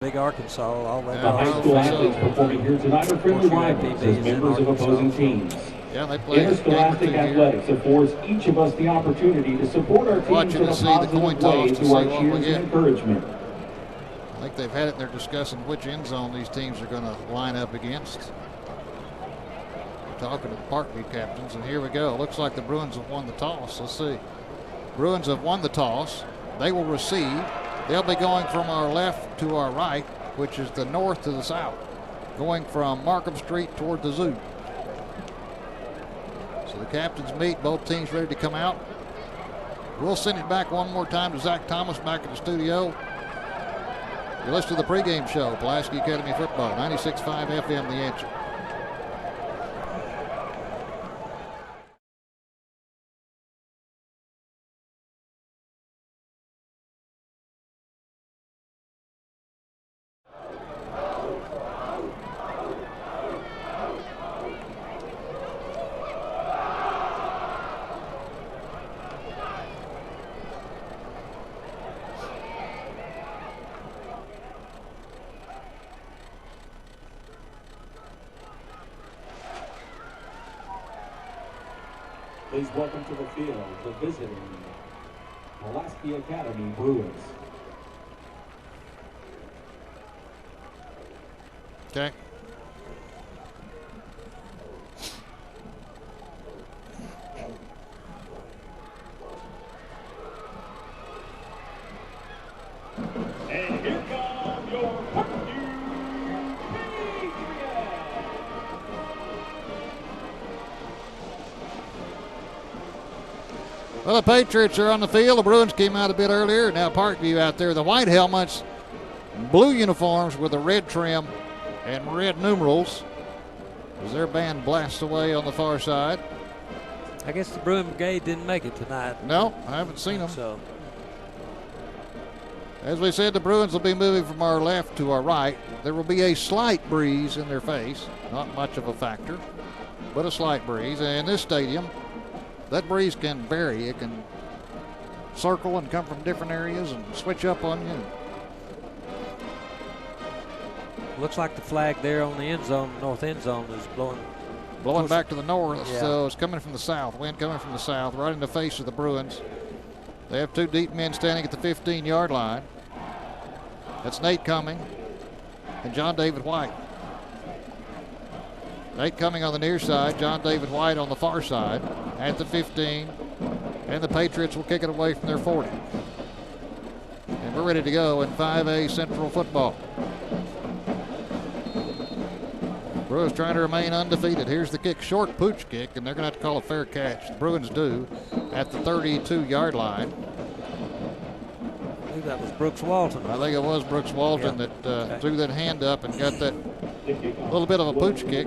Big Arkansas all the way The high school athletes performing here tonight are friendly rivals as members of opposing teams. Yeah, they play Interscholastic athletics affords each of us the opportunity to support our teams in a positive way through our cheers and encouragement. I think they've had it. They're discussing which end zone these teams are going to line up against. We're talking to the Parkview captains, and here we go. Looks like the Bruins have won the toss. Let's see. Bruins have won the toss. They will receive. They'll be going from our left to our right, which is the north to the south, going from Markham Street toward the zoo. So the captains meet, both teams ready to come out. We'll send it back one more time to Zach Thomas back in the studio. You listen to the pregame show, Pulaski Academy Football, 96.5 FM, The Answer. Please welcome to the field the visiting Pulaski Academy Bruins. Okay. And here come your Parkview Patriots. Well, the Patriots are on the field. The Bruins came out a bit earlier. Now Parkview out there. The white helmets, blue uniforms with the red trim and red numerals as their band blasts away on the far side. I guess the Bruin Brigade didn't make it tonight. No, I haven't seen them. So As we said, the Bruins will be moving from our left to our right. There will be a slight breeze in their face. Not much of a factor, but a slight breeze. And in this stadium, that breeze can vary. It can circle and come from different areas and switch up on you. looks like the flag there on the end zone, north end zone, is Blowing back to the north, yeah. So it's coming from the south. Wind coming from the south, right in the face of the Bruins. They have two deep men standing at the 15-yard line. That's Nate Cumming and John David White. Nate Cumming on the near side, John David White on the far side at the 15. And the Patriots will kick it away from their 40. And we're ready to go in 5A Central football. Bruins trying to remain undefeated. Here's the kick, short pooch kick, and they're going to have to call a fair catch. The Bruins do at the 32-yard line. I think that was Brooks Walton. I think it was Brooks Walton that threw that hand up and got that little bit of a pooch kick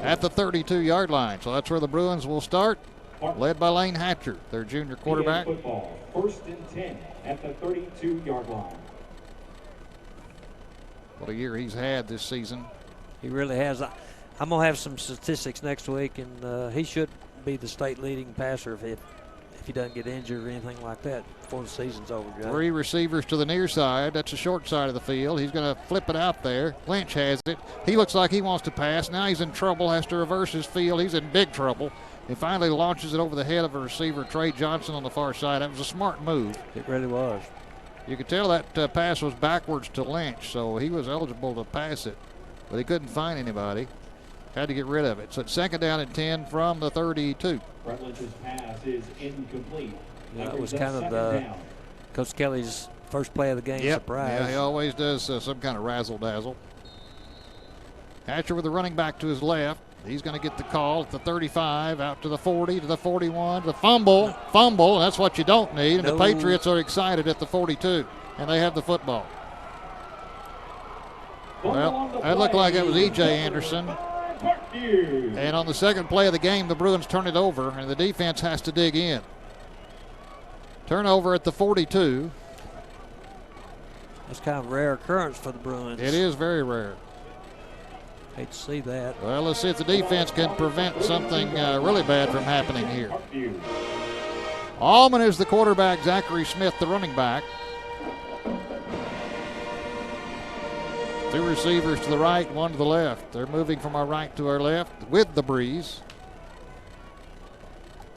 at the 32-yard line. So that's where the Bruins will start, led by Lane Hatcher, their junior quarterback. Football, 1st and 10 at the 32-yard line. What a year he's had this season. He really has. I'm going to have some statistics next week, and he should be the state leading passer if he doesn't get injured or anything like that before the season's over, Joe. 3 receivers to the near side. That's the short side of the field. He's going to flip it out there. Lynch has it. He looks like he wants to pass. Now he's in trouble, has to reverse his field. He's in big trouble. He finally launches it over the head of a receiver, Trey Johnson, on the far side. That was a smart move. It really was. You could tell that pass was backwards to Lynch, so he was eligible to pass it, but he couldn't find anybody. Had to get rid of it. So it's 2nd down and 10 from the 32. Brett Lynch's pass is incomplete. Yeah, it was kind of Coach Kelly's first play of the game. Yep. Surprise. Yeah, he always does some kind of razzle-dazzle. Hatcher with the running back to his left. He's going to get the call at the 35, out to the 40, to the 41, to the fumble, and that's what you don't need. And the Patriots are excited at the 42, and they have the football. Well, that looked like it was E.J. Anderson. And on the second play of the game, the Bruins turn it over, and the defense has to dig in. Turnover at the 42. That's kind of a rare occurrence for the Bruins. It is very rare. Hate to see that. Well, let's see if the defense can prevent something really bad from happening here. Allman is the quarterback, Zachary Smith the running back. 2 receivers to the right, 1 to the left. They're moving from our right to our left with the breeze.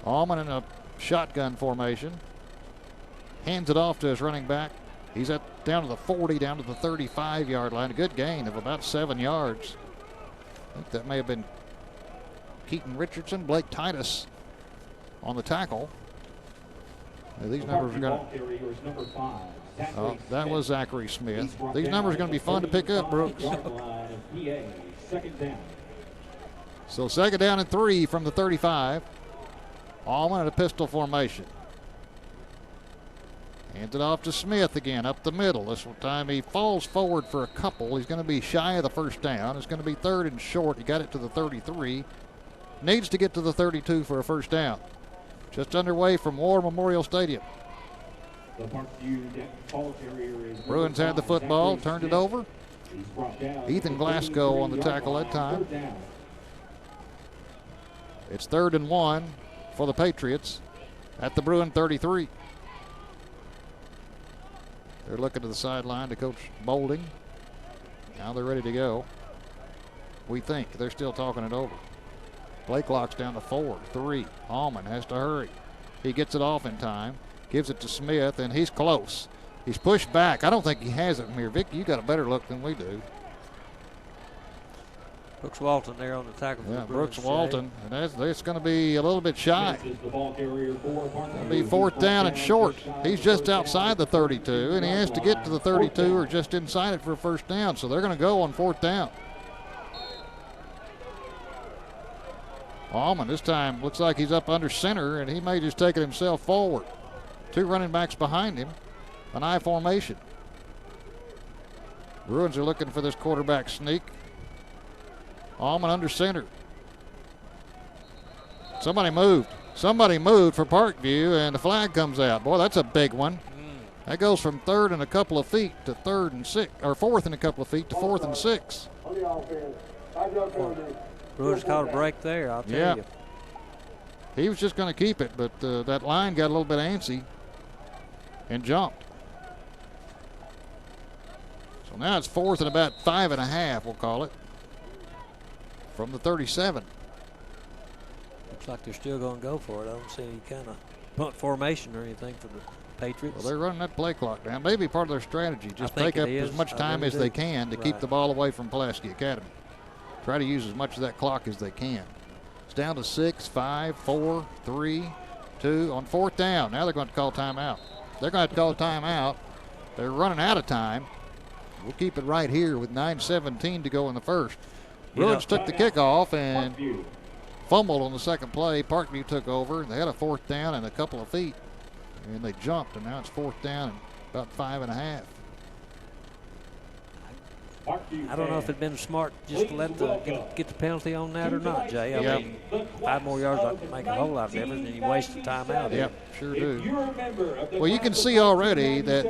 Allman in a shotgun formation. Hands it off to his running back. He's down to the 40, down to the 35-yard line. A good gain of about 7 yards. I think that may have been Keaton Richardson, Blake Titus on the tackle. Now, these numbers are going to. That was Zachary Smith. These numbers are going to be fun to pick up, Brooks. So 2nd down and 3 from the 35. Allman in a pistol formation. Hands it off to Smith again, up the middle. This time he falls forward for a couple. He's going to be shy of the 1st down. It's going to be 3rd and short. He got it to the 33. Needs to get to the 32 for a 1st down. Just underway from War Memorial Stadium. Bruins had the football, turned it over. Ethan Glasgow on the tackle that time. It's 3rd and 1 for the Patriots at the Bruin 33. They're looking to the sideline to Coach Bolding. Now they're ready to go. We think they're still talking it over. Play clock's down to 4, 3. Allman has to hurry. He gets it off in time, gives it to Smith, and he's close. He's pushed back. I don't think he has it from here. Vic, you got a better look than we do. Brooks Walton there on the tackle. Yeah, Brooks Walton. And that's going to be a little bit shy. It'll be 4th down and short. He's just outside the 32, and he has to get to the 32 or just inside it for a first down. So they're going to go on 4th down. Allman this time looks like he's up under center, and he may just take it himself forward. 2 running backs behind him. An I formation. Bruins are looking for this quarterback sneak. Allman under center. Somebody moved. Somebody moved for Parkview, and the flag comes out. Boy, that's a big one. That goes from 3rd and a couple of feet to 3rd and 6, or 4th and a couple of feet to 4th and 6. Bruins caught a break there, I'll tell you. He was just going to keep it, but that line got a little bit antsy and jumped. So now it's 4th and about 5.5, we'll call it, from the 37. Looks like they're still going to go for it. I don't see any kind of punt formation or anything for the Patriots. Well, they're running that play clock down. Maybe part of their strategy. Just take up as much time as they can to keep the ball away from Pulaski Academy. Try to use as much of that clock as they can. It's down to 6, 5, 4, 3, 2 on 4th down. Now they're going to call timeout. They're going to call timeout. They're running out of time. We'll keep it right here with 9:17 to go in the first. Bruins took the kickoff and fumbled on the second play. Parkview took over. They had a 4th down and a couple of feet, and they jumped, and now it's 4th down and about 5.5. I don't know if it'd been smart just to let get the penalty on that or not, Jay. I mean, 5 more yards would make a whole lot of difference, and you waste the timeout. Yep, sure do. Well, you can see already that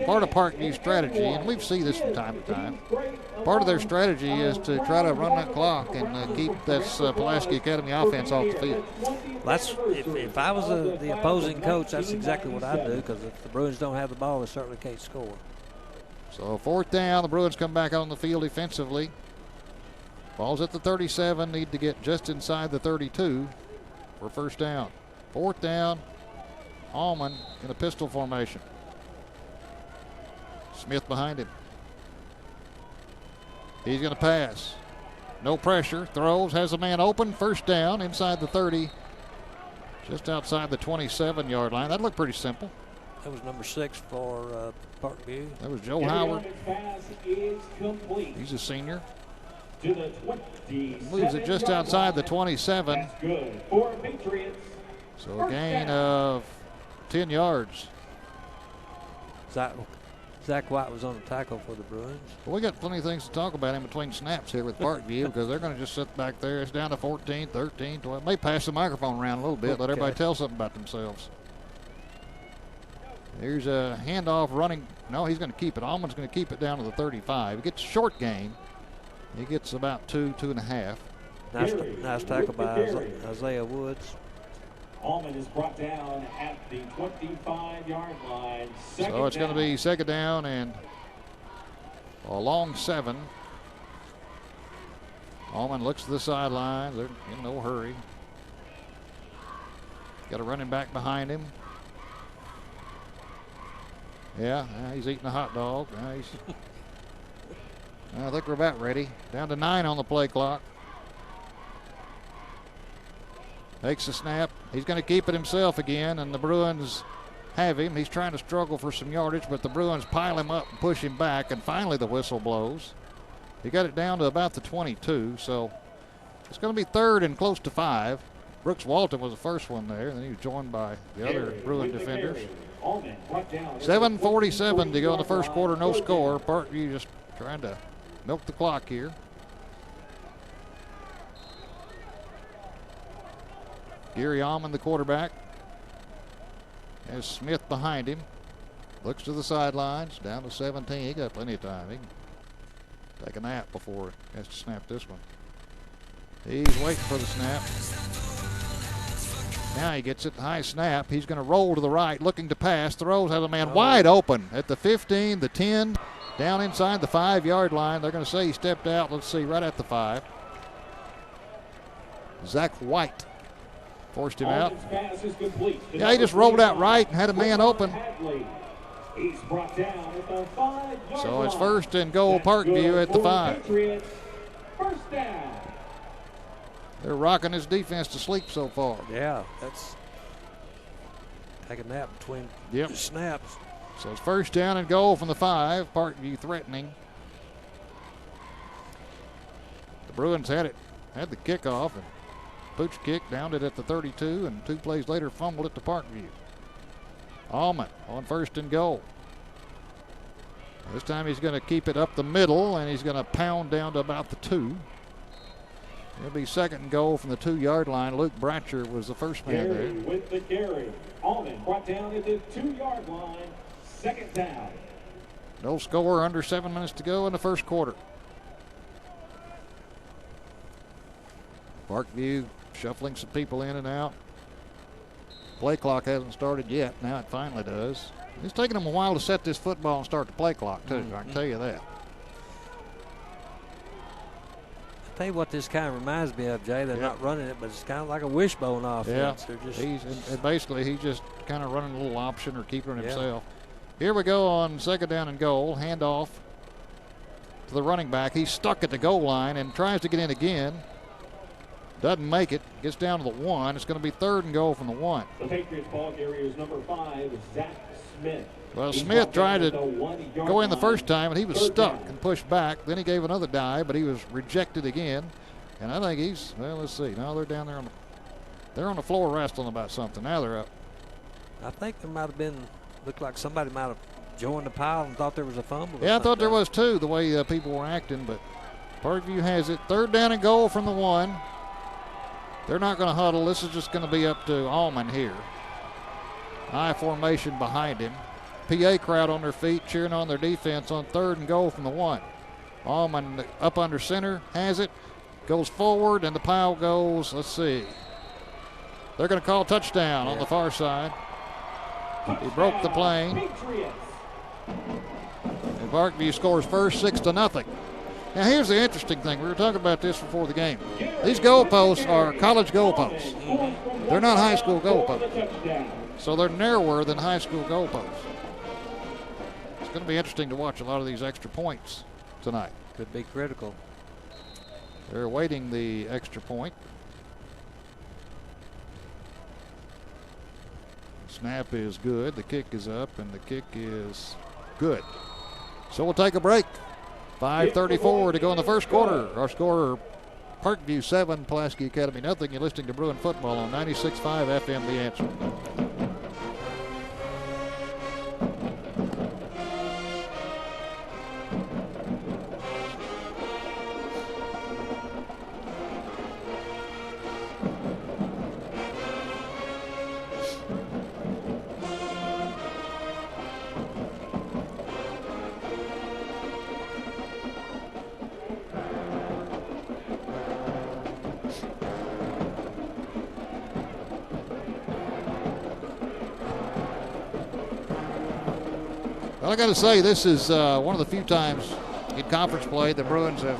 part of Parkview's strategy, and we've seen this from time to time, part of their strategy is to try to run that clock and keep this Pulaski Academy offense off the field. That's if I was the opposing coach, that's exactly what I'd do, because if the Bruins don't have the ball, they certainly can't score. So 4th down, the Bruins come back on the field defensively. Ball's at the 37, need to get just inside the 32 for first down. 4th down, Allman in a pistol formation. Smith behind him. He's going to pass. No pressure, throws, has a man open, first down inside the 30, just outside the 27-yard line. That looked pretty simple. That was number 6 for Parkview. That was Joe Howard. He's a senior. Moves it just outside the 27. So a gain of 10 yards. Zach White was on the tackle for the Bruins. Well, we got plenty of things to talk about in between snaps here with Parkview because they're going to just sit back there. It's down to 14, 13, 12. May pass the microphone around a little bit, let everybody tell something about themselves. There's a handoff running. No, he's going to keep it. Allman's going to keep it down to the 35. He gets a short gain. He gets about 2.5. Nice tackle by Isaiah Woods. Allman is brought down at the 25-yard line. So it's going to be 2nd down and a long 7. Allman looks to the sidelines. They're in no hurry. Got a running back behind him. Yeah, he's eating a hot dog. I think we're about ready. Down to 9 on the play clock. Takes the snap. He's going to keep it himself again, and the Bruins have him. He's trying to struggle for some yardage, but the Bruins pile him up and push him back, and finally the whistle blows. He got it down to about the 22, so it's going to be 3rd and close to 5. Brooks Walton was the first one there, and then he was joined by the other Bruin defenders. 7:47 to go in the first quarter, no score. Parkview just trying to milk the clock here. Gary Allman, the quarterback, has Smith behind him. Looks to the sidelines, down to 17. He got plenty of time. He can take a nap before he has to snap this one. He's waiting for the snap. Now he gets it, high snap. He's going to roll to the right, looking to pass. Throws, has a man wide open at the 15, the 10, down inside the 5-yard line. They're going to say he stepped out. Let's see, right at the 5. Zach White forced him out. Pass is complete. Yeah, he just rolled out right and had a man open. He's brought down at the 5-yard So it's line. first and goal, Parkview at the 5. Patriots. First down. They're rocking his defense to sleep so far. Yeah, that's taking that between Yep. snaps. So it's first down and goal from the 5. Parkview threatening. The Bruins had the kickoff, and Pooch kick downed it at the 32, and 2 plays later fumbled it to Parkview. Allman on first and goal. This time he's going to keep it up the middle, and he's going to pound down to about the 2. It'll be second and goal from the 2-yard line. Luke Bratcher was the first man Carey there. with the carry. Allman brought down at the 2-yard line. Second down. No score, under 7 minutes to go in the first quarter. Parkview shuffling some people in and out. Play clock hasn't started yet. Now it finally does. It's taking them a while to set this football and start the play clock, too. I can tell you that. I tell you what this kind of reminds me of, Jay. They're not running it, but it's kind of like a wishbone offense. Yeah, They're just and basically he's just kind of running a little option or keeping it himself. Here we go on second down and goal. Handoff to the running back. He's stuck at the goal line and tries to get in again. Doesn't make it. Gets down to the 1. It's going to be third and goal from the 1. The Patriots ball carrier is number 5, Zach Smith. Well, Smith tried to go in the first time, and he was stuck and pushed back. Then he gave another dive, but he was rejected again. And I think he's, well, let's see. Now they're down there they're on the floor wrestling about something. Now they're up. I think there might have been, looked like somebody might have joined the pile and thought there was a fumble. Yeah, I thought there was too, the way people were acting, but Parkview has it. Third down and goal from the 1. They're not going to huddle. This is just going to be up to Allman here. High formation behind him. PA crowd on their feet cheering on their defense on third and goal from the 1. Allman up under center, has it, goes forward, and the pile goes, let's see. They're going to call touchdown on the far side. He broke the plane. And Parkview scores first, 6-0. Now here's the interesting thing. We were talking about this before the game. These goalposts are college goalposts. They're not high school goalposts. So they're narrower than high school goalposts. It's going to be interesting to watch a lot of these extra points tonight. Could be critical. They're awaiting the extra point. Snap is good. The kick is up, and the kick is good. So we'll take a break. 5:34 to go in the first quarter. Our scorer, Parkview 7, Pulaski Academy nothing. You're listening to Bruin Football on 96.5 FM The Answer. Well, I got to say, this is one of the few times in conference play the Bruins have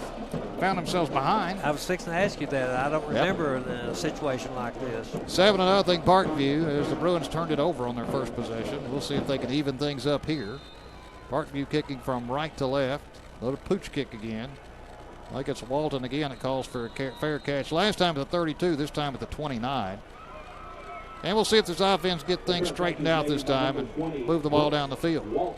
found themselves behind. I was fixing to ask you that. I don't remember a situation like this. 7-0 Parkview as the Bruins turned it over on their first possession. We'll see if they can even things up here. Parkview kicking from right to left. Little pooch kick again. I think it's Walton again that calls for a fair catch. Last time at the 32, this time at the 29. And we'll see if this offense get things straightened out this time and move the ball down the field.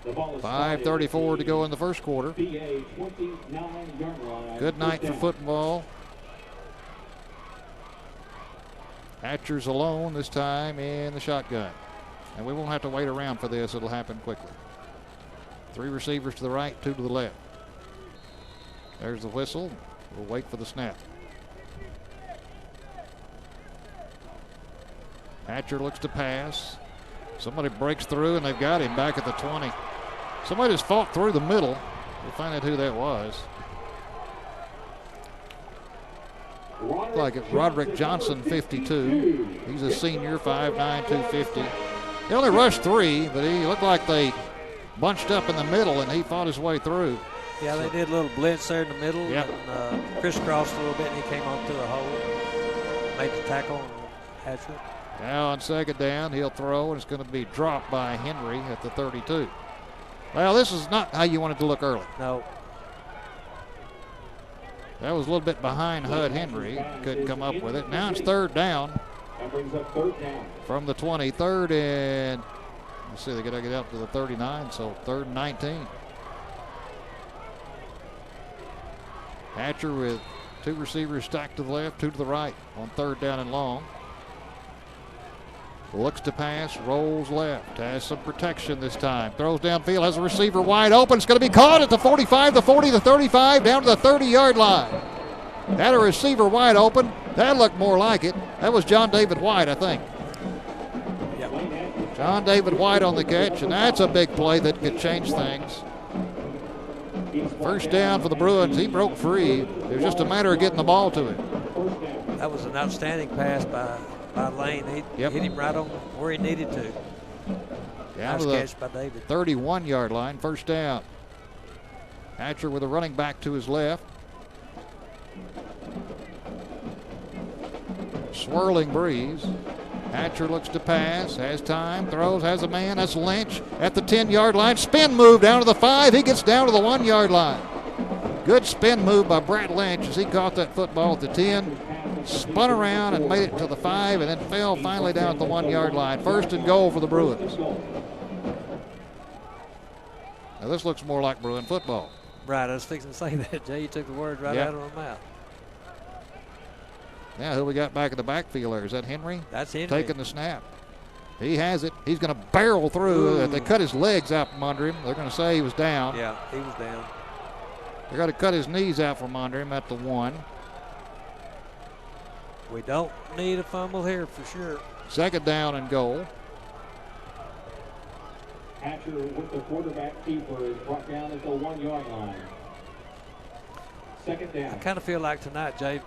5:34 to go in the first quarter. Good night for football. Hatcher's alone this time in the shotgun. And we won't have to wait around for this. It'll happen quickly. 3 receivers to the right, 2 to the left. There's the whistle. We'll wait for the snap. Hatcher looks to pass. Somebody breaks through, and they've got him back at the 20. Somebody just fought through the middle. We'll find out who that was. Looked like it. Roderick Johnson, 52. He's a senior, 5'9", 250. He only rushed 3, but he looked like they bunched up in the middle, and he fought his way through. Yeah, they did a little blitz there in the middle. Yep. And crisscrossed a little bit, and he came on through a hole. Made the tackle on Hatcher. Now on second down, he'll throw, and it's going to be dropped by Henry at the 32. Well, this is not how you wanted to look early. No. That was a little bit behind Hud Henry. Couldn't come up with it. Now it's third down. That brings up third down. From the 23rd, and let's see, they got to get up to the 39, so third and 19. Hatcher with 2 receivers stacked to the left, 2 to the right on third down and long. Looks to pass, rolls left, has some protection this time. Throws downfield, has a receiver wide open. It's going to be caught at the 45, the 40, the 35, down to the 30-yard line. Had a receiver wide open. That looked more like it. That was John David White, I think. Yep. John David White on the catch, and that's a big play that could change things. First down for the Bruins. He broke free. It was just a matter of getting the ball to him. That was an outstanding pass by Lane. He hit him right on where he needed to. Down nice to the catch by David. 31-yard line, first down. Hatcher with a running back to his left. Swirling breeze. Hatcher looks to pass, has time, throws, has a man. That's Lynch at the 10-yard line. Spin move down to the 5. He gets down to the 1-yard line. Good spin move by Brett Lynch as he caught that football at the 10, spun around and made it to the 5, and then fell finally down at the 1-yard line. First and goal for the Bruins. Now this looks more like Bruin football. Right, I was fixing to say that, Jay. You took the words right out of my mouth. Now who we got back in the backfield there? Is that Henry? That's Henry. Taking the snap. He has it. He's going to barrel through. They cut his legs out from under him. They're going to say he was down. Yeah, he was down. They're going to cut his knees out from under him at the 1. We don't need a fumble here for sure. Second down and goal. Hatcher with the quarterback keeper is brought down at the 1-yard line. Second down. I kind of feel like tonight, Jay,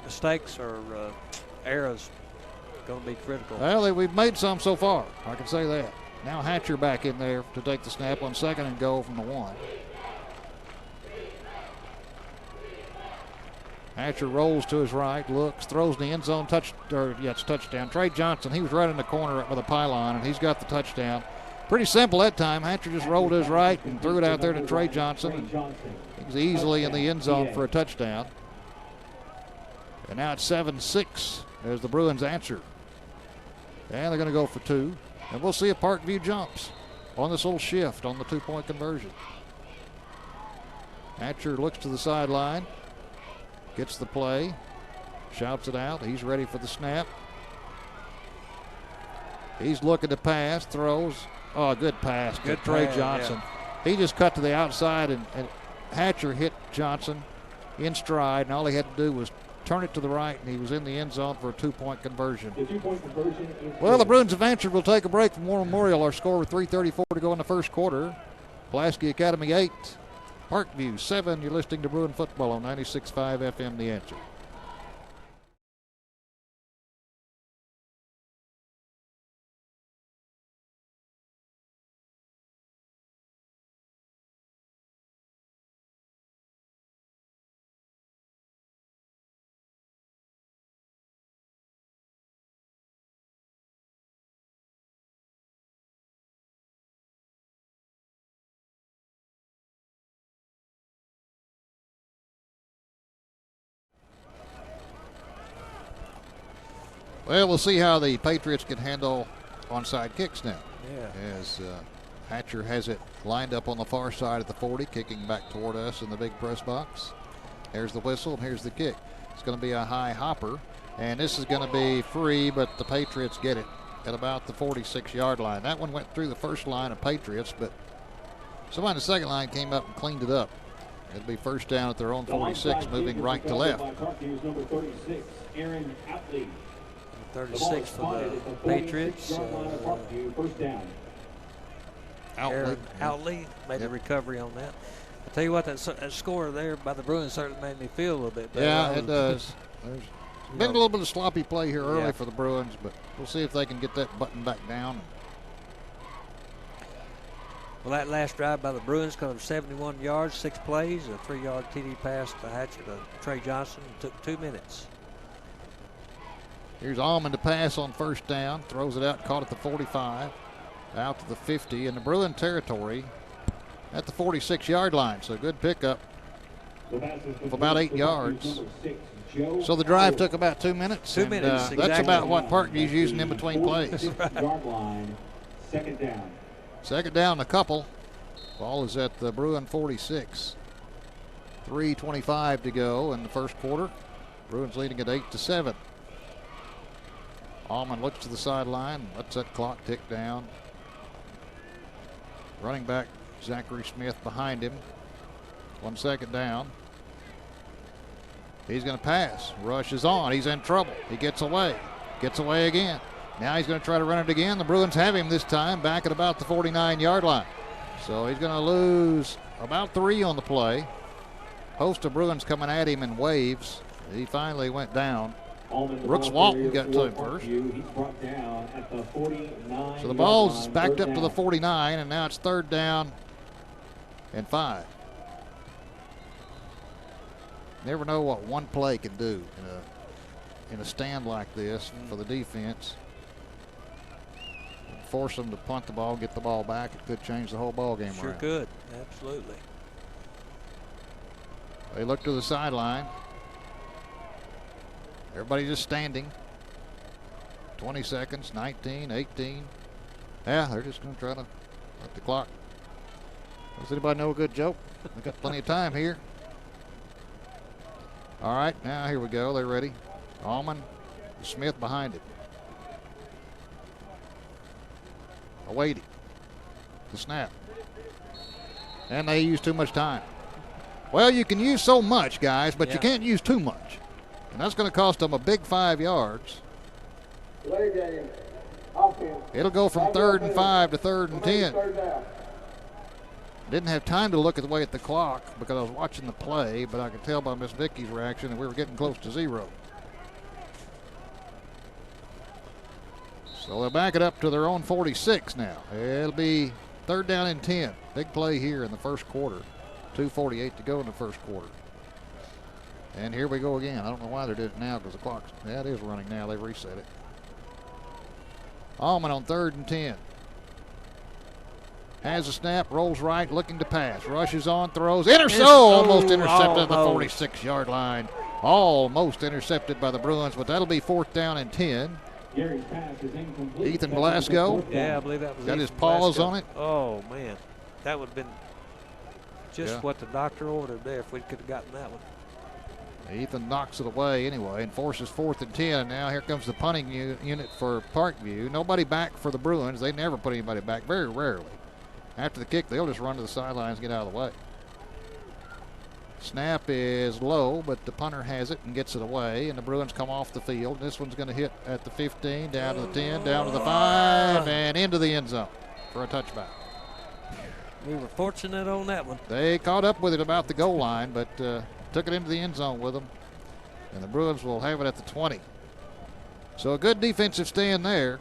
mistakes or errors going to be critical. Well, we've made some so far. I can say that. Now Hatcher back in there to take the snap on second and goal from the 1. Hatcher rolls to his right, looks, throws in the end zone, it's touchdown. Trey Johnson, he was right in the corner with a pylon, and he's got the touchdown. Pretty simple that time. Hatcher just rolled to his right and threw it out there to Trey Johnson. He was easily in the end zone for a touchdown. And now it's 7-6 as the Bruins answer. And they're going to go for 2. And we'll see if Parkview jumps on this little shift on the 2-point conversion. Hatcher looks to the sideline. Gets the play, shouts it out. He's ready for the snap. He's looking to pass, throws. Oh, good pass. Good Trey Johnson. Yeah. He just cut to the outside, and Hatcher hit Johnson in stride, and all he had to do was turn it to the right, and he was in the end zone for a 2-point conversion. The 2-point conversion is well, the Bruins have answered. We'll take a break from War Memorial. Our score with 3:34 to go in the first quarter. Pulaski Academy 8. Parkview 7. You're listening to Bruin Football on 96.5 FM The Answer. Well, we'll see how the Patriots can handle onside kicks now. Yeah. As Hatcher has it lined up on the far side of the 40, kicking back toward us in the big press box. Here's the whistle, and here's the kick. It's going to be a high hopper, and this is going to be free, but the Patriots get it at about the 46-yard line. That one went through the first line of Patriots, but somebody in the second line came up and cleaned it up. It'll be first down at their own 46, moving right to left. Number 36, Aaron Outley. 36 for the Patriots. First down. Outley made a recovery on that. I tell you what, that score there by the Bruins certainly made me feel a little bit better. Yeah, it does. There's been a little bit of sloppy play here early for the Bruins, but we'll see if they can get that button back down. Well, that last drive by the Bruins covered 71 yards, 6 plays, a 3-yard TD pass to Hatcher to Trey Johnson. It took 2 minutes. Here's Allman to pass on first down. Throws it out, caught at the 45, out to the 50 in the Bruin territory at the 46-yard line. So good pickup of about 8 yards. So the drive took about 2 minutes. 2 minutes, exactly. That's about what Parkview's using in between plays. Second down. Second down, a couple. Ball is at the Bruin 46. 3:25 to go in the first quarter. Bruins leading at 8-7. Allman looks to the sideline, lets that clock tick down. Running back Zachary Smith behind him. 1 second down. He's going to pass. Rush is on. He's in trouble. He gets away. Gets away again. Now he's going to try to run it again. The Bruins have him this time back at about the 49-yard line. So he's going to lose about 3 on the play. Host of Bruins coming at him in waves. He finally went down. Brooks Walton got to him first. So the ball's backed up to the 49, and now it's 3rd down and 5. Never know what one play can do in a stand like this for the defense. Force them to punt the ball, get the ball back. It could change the whole ball game around. Sure could, absolutely. They look to the sideline. Everybody just standing. 20 seconds, 19, 18. Yeah, they're just going to try to let the clock. Does anybody know a good joke? We got plenty of time here. All right, now here we go. They're ready. Allman, Smith behind it. Awaiting the snap. And they use too much time. Well, you can use so much, guys, but you can't use too much. And that's going to cost them a big 5 yards. It'll go from 3rd and 5 to 3rd and 10. Didn't have time to look at the way at the clock because I was watching the play, but I could tell by Miss Vicky's reaction that we were getting close to 0. So they'll back it up to their own 46 now. It'll be 3rd down and 10. Big play here in the first quarter. 2:48 to go in the first quarter. And here we go again. I don't know why they're doing it now because the clock's, it is running now. They reset it. Allman on 3rd and 10. Has a snap, rolls right, looking to pass. Rushes on, throws. Almost intercepted at the 46-yard line. Almost intercepted by the Bruins, but that'll be 4th down and 10. Gary's pass is incomplete. Ethan Glasgow. Yeah, I believe that was got his Ethan paws Glasgow. on it. Oh, man. That would have been just what the doctor ordered there if we could have gotten that one. Ethan knocks it away anyway and forces 4th and 10. And now here comes the punting unit for Parkview. Nobody back for the Bruins. They never put anybody back, very rarely. After the kick, they'll just run to the sidelines and get out of the way. Snap is low, but the punter has it and gets it away, and the Bruins come off the field. This one's going to hit at the 15, down to the 10, down to the 5, and into the end zone for a touchback. We were fortunate on that one. They caught up with it about the goal line, but took it into the end zone with them, and the Bruins will have it at the 20. So a good defensive stand there.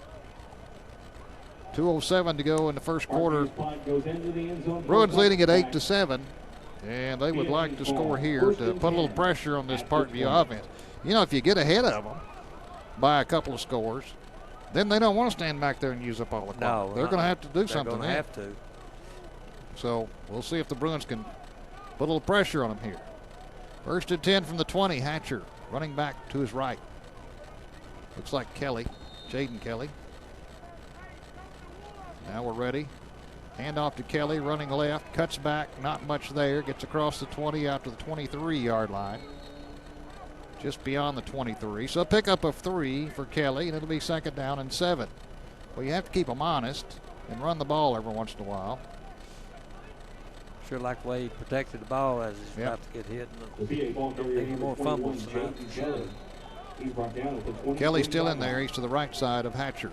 2:07 to go in the first quarter. Bruins leading at 8-7. And they would like to score here to put a little pressure on this Parkview offense. You know, if you get ahead of them by a couple of scores, then they don't want to stand back there and use up all the clock. No, they're going to have to do something. They're going to have to. So we'll see if the Bruins can put a little pressure on them here. 1st and 10 from the 20. Hatcher running back to his right. Looks like Kelly, Jaden Kelly. Now we're ready. Hand off to Kelly, running left, cuts back, not much there, gets across the 20 out to the 23-yard line. Just beyond the 23. So a pickup of 3 for Kelly, and it'll be 2nd down and 7. Well, you have to keep them honest and run the ball every once in a while. Sure like the way he protected the ball as he's about to get hit. Don't need any more fumbles tonight for sure. Kelly's still in there. He's to the right side of Hatcher.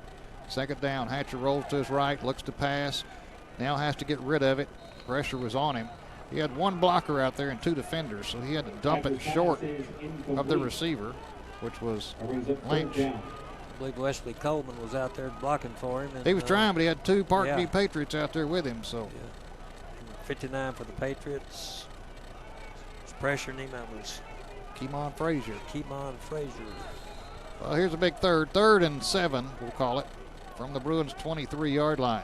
2nd down. Hatcher rolls to his right, looks to pass. Now has to get rid of it. Pressure was on him. He had 1 blocker out there and 2 defenders, so he had to dump it short of the receiver, which was Lynch. I believe Wesley Coleman was out there blocking for him. And, he was trying, but he had 2 Parkview yeah. Patriots out there with him. So yeah. 59 for the Patriots. Was pressuring him. That was Keemon Frazier. Well, here's a big third. 3rd and 7, we'll call it, from the Bruins' 23-yard line.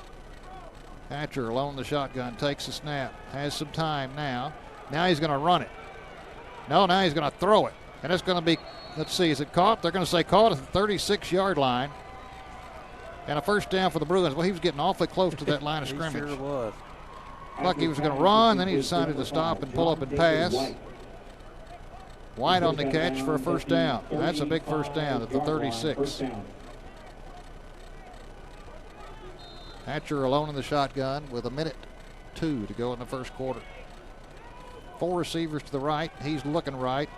Hatcher alone in the shotgun, takes the snap, has some time now. Now he's going to run it. No, now he's going to throw it. And it's going to be, let's see, is it caught? They're going to say caught at the 36-yard line. And a first down for the Bruins. Well, he was getting awfully close to that line of scrimmage. He sure was. Like he was going to run, then he decided to stop and pull up and pass. White on the catch for a first down. That's a big first down at the 36. Hatcher alone in the shotgun with 1:02 to go in the first quarter. 4 receivers to the right. He's looking right.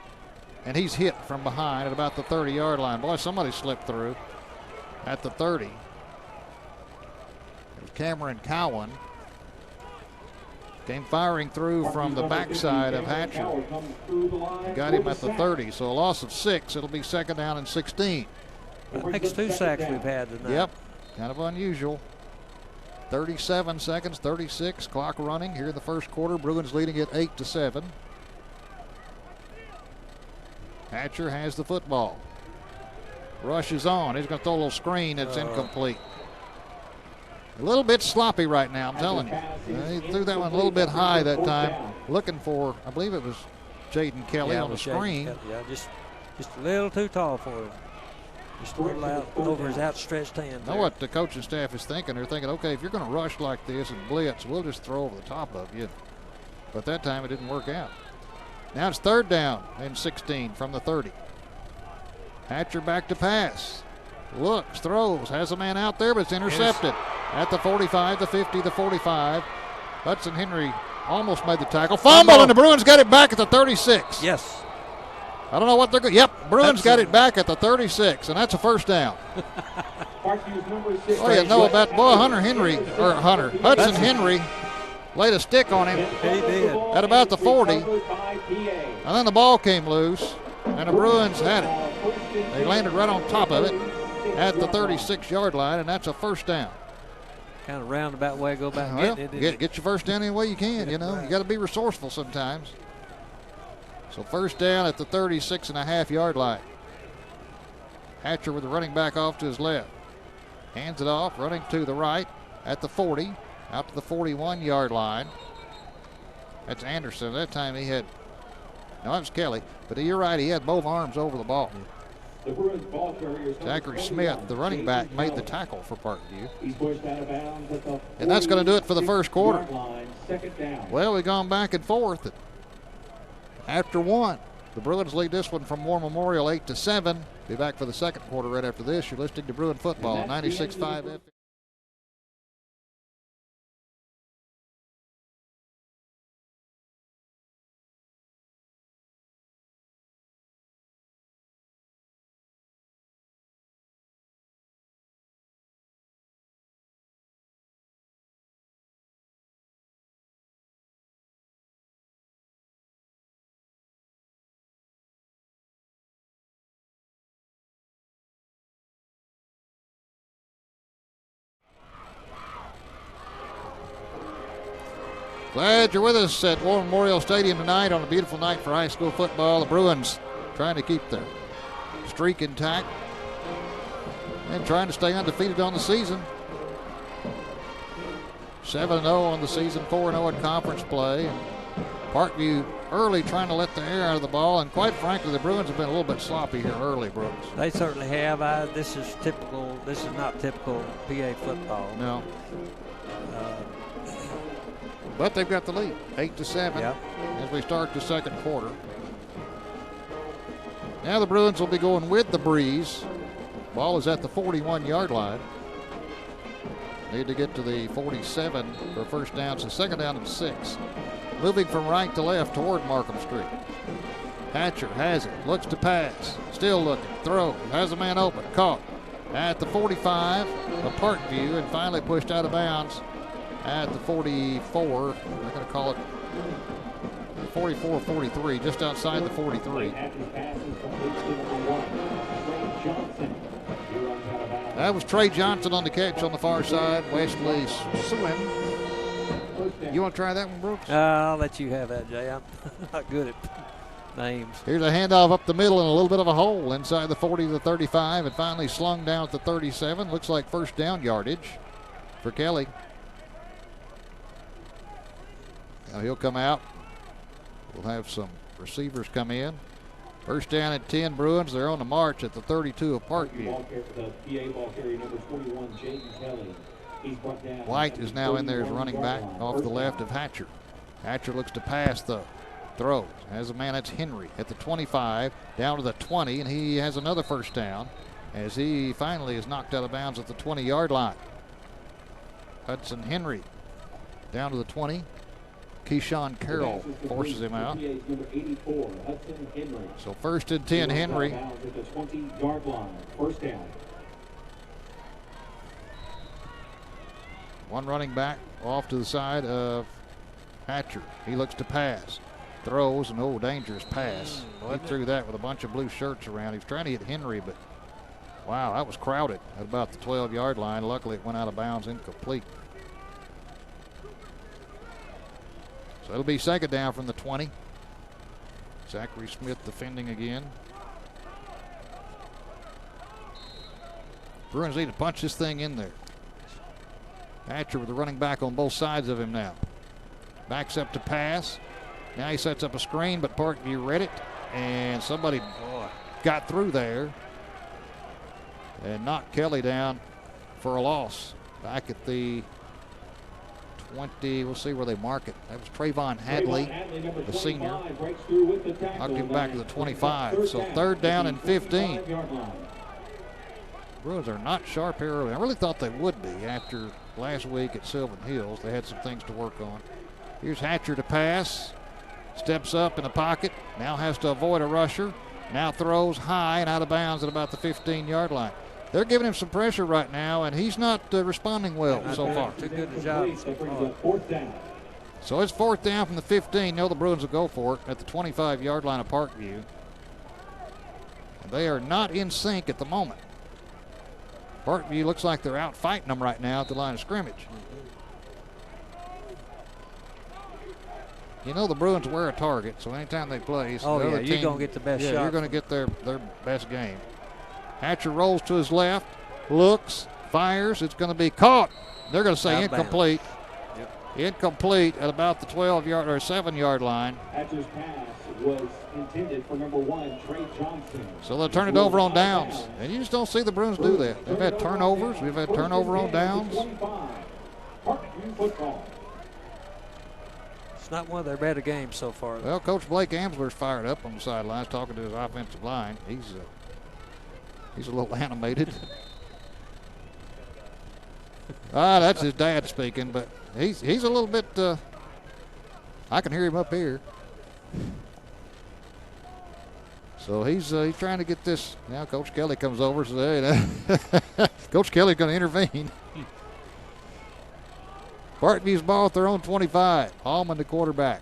And he's hit from behind at about the 30-yard line. Boy, somebody slipped through at the 30. It was Cameron Cowan. Came firing through from the backside of Hatcher. Got him at the 30. So a loss of 6. It'll be 2nd down and 16. That's 2 sacks we've had tonight. Yep. Kind of unusual. 37 seconds, 36, clock running here in the first quarter. Bruins leading it 8-7. Hatcher has the football. Rush is on. He's going to throw a little screen that's incomplete. A little bit sloppy right now, I'm telling you. He threw that one a little bit high that time, looking for, I believe it was Jaden Kelly on the screen. Yeah, just a little too tall for him. Just a little out over his outstretched hand. Know what the coaching staff is thinking? They're thinking, okay, if you're going to rush like this and blitz, we'll just throw over the top of you. But that time it didn't work out. Now it's 3rd down and 16 from the 30. Hatcher back to pass. Looks, throws, has a man out there, but it's intercepted at the 45, the 50, the 45. Hudson Henry almost made the tackle. Fumble, and the Bruins got it back at the 36. Yes. I don't know what they're going. Yep, Bruins got it back at the 36, and that's a first down. Oh, you know about Hudson Henry laid a stick on him at about the 40, and then the ball came loose, and the Bruins had it. They landed right on top of it at the 36-yard line, and that's a first down. Kind of roundabout way to go about getting it. Get your first down any way you can, you know. Right. You got to be resourceful sometimes. So first down at the 36.5-yard line. Hatcher with the running back off to his left. Hands it off, running to the right at the 40, out to the 41-yard line. That's Anderson. That time he had, no, that was Kelly. But you're right, he had both arms over the ball. Zachary Smith, the running back, made the tackle for Parkview. And that's going to do it for the first quarter. Well, we've gone back and forth. After 1, the Bruins lead this one from War Memorial 8-7. Be back for the second quarter right after this. You're listening to Bruin Football, 96.5 FM. Glad you're with us at War Memorial Stadium tonight on a beautiful night for high school football. The Bruins trying to keep their streak intact and trying to stay undefeated on the season. 7-0 on the season, 4-0 in conference play. And Parkview early trying to let the air out of the ball, and quite frankly, the Bruins have been a little bit sloppy here early, Brooks. They certainly have. This is typical. This is not typical PA football. No. But they've got the lead, 8-7, yep, as we start the second quarter. Now the Bruins will be going with the breeze. Ball is at the 41-yard line. Need to get to the 47 for first down, so 2nd down and 6. Moving from right to left toward Markham Street. Hatcher has it, looks to pass, still looking, throws, has a man open, caught at the 45 of Parkview, and finally pushed out of bounds at the 44. They're going to call it 44-43, just outside the 43. That was Trey Johnson on the catch on the far side. Wesley Swin. You want to try that one, Brooks? I'll let you have that, Jay. I'm not good at names. Here's a handoff up the middle and a little bit of a hole inside the 40 to the 35, and finally slung down at the 37. Looks like first down yardage for Kelly. Now he'll come out. We'll have some receivers come in. First down at 10 Bruins. They're on the march at the 32 of Parkview. White is now in there as running back off the left of Hatcher. Hatcher looks to pass though. Throws. Has a man, that's Henry at the 25, down to the 20, and he has another first down as he finally is knocked out of bounds at the 20-yard line. Hudson Henry down to the 20. Keyshawn Carroll forces him out. So first and 10, Henry. One running back off to the side of Hatcher. He looks to pass. Throws, an dangerous pass. He threw that with a bunch of blue shirts around. He was trying to hit Henry, but wow, that was crowded at about the 12-yard line. Luckily, it went out of bounds, incomplete. So it'll be second down from the 20. Zachary Smith defending again. Bruins need to punch this thing in there. Hatcher with the running back on both sides of him now. Backs up to pass. Now he sets up a screen, but Parkview read it, and somebody got through there and knocked Kelly down for a loss. Back at the 20, we'll see where they mark it. That was Trayvon Hadley, the senior. Knocked him back to the 25. So third down and 15. Bruins are not sharp here early. I really thought they would be after last week at Sylvan Hills. They had some things to work on. Here's Hatcher to pass. Steps up in the pocket. Now has to avoid a rusher. Now throws high and out of bounds at about the 15-yard line. They're giving him some pressure right now, and he's not responding well so far. Too good a job. So it's fourth down from the 15. Know the Bruins will go for it at the 25-yard line of Parkview. And they are not in sync at the moment. Parkview looks like they're out fighting them right now at the line of scrimmage. You know the Bruins wear a target, so anytime they play, so you're going to get the best shot. You're going to get their best game. Hatcher rolls to his left, looks, fires. It's going to be caught. They're going to say incomplete. Incomplete at about the 12-yard or 7-yard line. Hatcher's pass was intended for number 1, Trey Johnson. So they'll turn it over on downs. And you just don't see the Bruins do that. They've had turnovers. We've had turnover on downs. It's not one of their better games so far. Well, Coach Blake Amsler's fired up on the sidelines talking to his offensive line. He's a little animated. That's his dad speaking, but he's a little bit, I can hear him up here. So he's trying to get this. Now Coach Kelly comes over and says, hey, Coach Kelly's going to intervene. Parkview's ball at their own 25. Allman, the quarterback.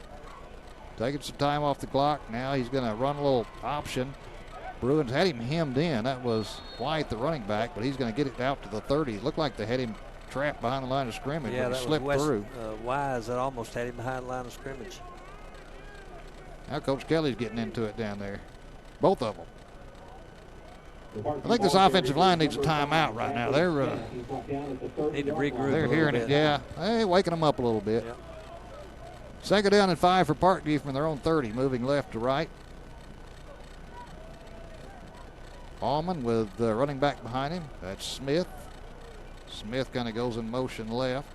Taking some time off the clock. Now he's going to run a little option. Bruins had him hemmed in. That was White, the running back, but he's going to get it out to the 30. It looked like they had him trapped behind the line of scrimmage, but he slipped through. Wise that almost had him behind the line of scrimmage. Now Coach Kelly's getting into it down there. Both of them. I think this offensive line needs a timeout right now. They're need to regroup. They're hearing it, yeah. Hey, waking them up a little bit. Yep. Second down and 5 for Parkview from their own 30, moving left to right. Allman with the running back behind him. That's Smith. Smith kind of goes in motion left.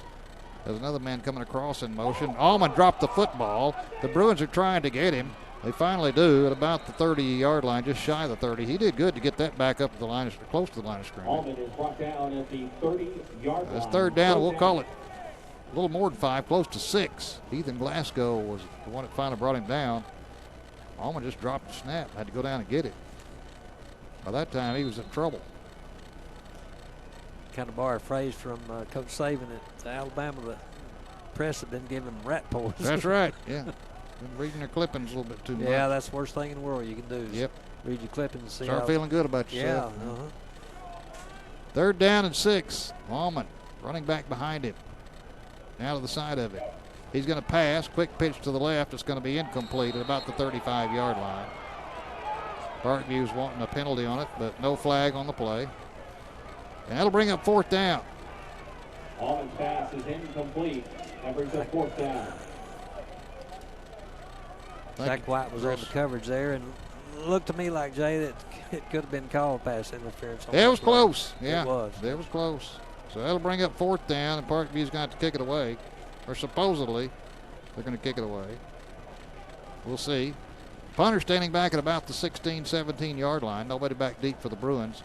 There's another man coming across in motion. Allman dropped the football. The Bruins are trying to get him. They finally do at about the 30-yard line, just shy of the 30. He did good to get that back up to the line, close to the line of scrimmage. Allman is brought down at the 30-yard line. That's third down. We'll call it a little more than 5, close to 6. Ethan Glasgow was the one that finally brought him down. Allman just dropped the snap, had to go down and get it. By that time, he was in trouble. Kind of borrow a phrase from Coach Saban at Alabama. The press had been giving him rat pulls. That's right, yeah. Been reading their clippings a little bit too much. Yeah, that's the worst thing in the world you can do. Yep. Read your clippings and see Start feeling good about yourself. Yeah. 3rd down and 6. Lawman running back behind him. Now to the side of it. He's going to pass. Quick pitch to the left. It's going to be incomplete at about the 35-yard line. Parkview's wanting a penalty on it, but no flag on the play. And that'll bring up 4th down. Lawman's pass is incomplete. That brings up 4th down. Zach White was on the coverage there, and looked to me like, Jay, that it could have been called pass interference. It was close. Yeah, it was. It was close. So that'll bring up 4th down, and Parkview's going to have to kick it away. Or supposedly, they're going to kick it away. We'll see. Punter standing back at about the 16, 17-yard line. Nobody back deep for the Bruins.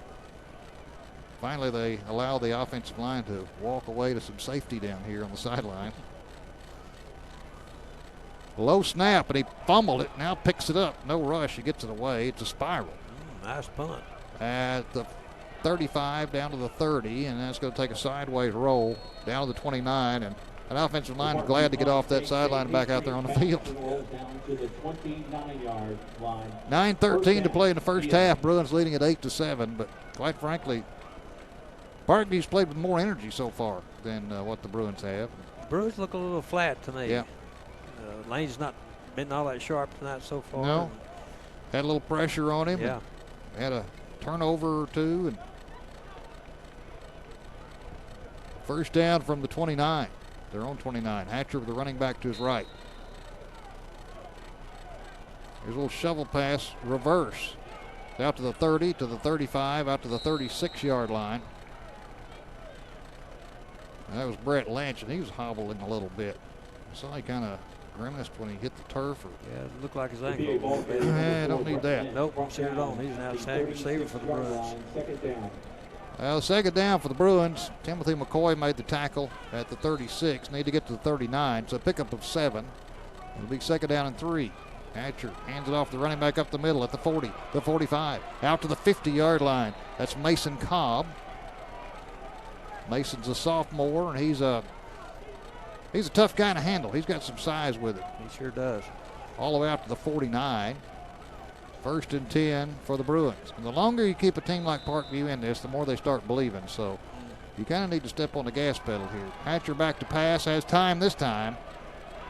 Finally, they allow the offensive line to walk away to some safety down here on the sideline. Low snap, and he fumbled it. Now picks it up. No rush. He gets it away. It's a spiral. Nice punt. At the 35 down to the 30, and that's going to take a sideways roll down to the 29. And an offensive line is glad to get off that sideline and back out there on the field. 9:13 to play in the first half. Bruins leading at 8-7, but quite frankly, Parkview's played with more energy so far than what the Bruins have. Bruins look a little flat to me. Yeah. Lane's not been all that sharp tonight so far. No. Had a little pressure on him. Yeah. Had a turnover or two. And first down from the 29. Their own 29. Hatcher with the running back to his right. Here's a little shovel pass, reverse. Out to the 30, to the 35, out to the 36-yard line. And that was Brett Lynch, and he was hobbling a little bit. So he kind of grimaced when he hit the turf. Yeah, it looked like his ankle. Don't need that. Nope, don't see it on. He's an outstanding receiver for the Bruins. Well, 2nd down for the Bruins. Timothy McCoy made the tackle at the 36. Need to get to the 39, so a pickup of 7. It'll be 2nd down and 3. Hatcher hands it off the running back up the middle at the 40, the 45, out to the 50-yard line. That's Mason Cobb. Mason's a sophomore, and he's a tough guy to handle. He's got some size with it. He sure does. All the way out to the 49. 1st and 10 for the Bruins. And the longer you keep a team like Parkview in this, the more they start believing. So you kind of need to step on the gas pedal here. Hatcher back to pass, has time this time.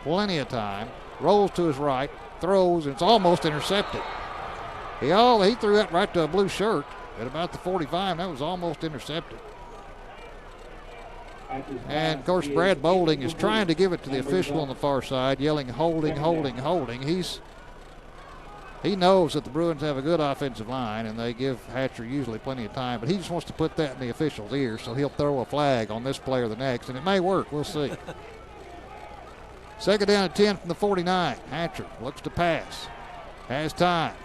Plenty of time. Rolls to his right, throws, and it's almost intercepted. He threw that right to a blue shirt at about the 45. That was almost intercepted. And, of course, Brad Boulding is trying to give it to the official on the far side, yelling, holding, holding, holding. He knows that the Bruins have a good offensive line, and they give Hatcher usually plenty of time, but he just wants to put that in the official's ear, so he'll throw a flag on this play or the next, and it may work. We'll see. 2nd down and 10 from the 49. Hatcher looks to pass. Has time.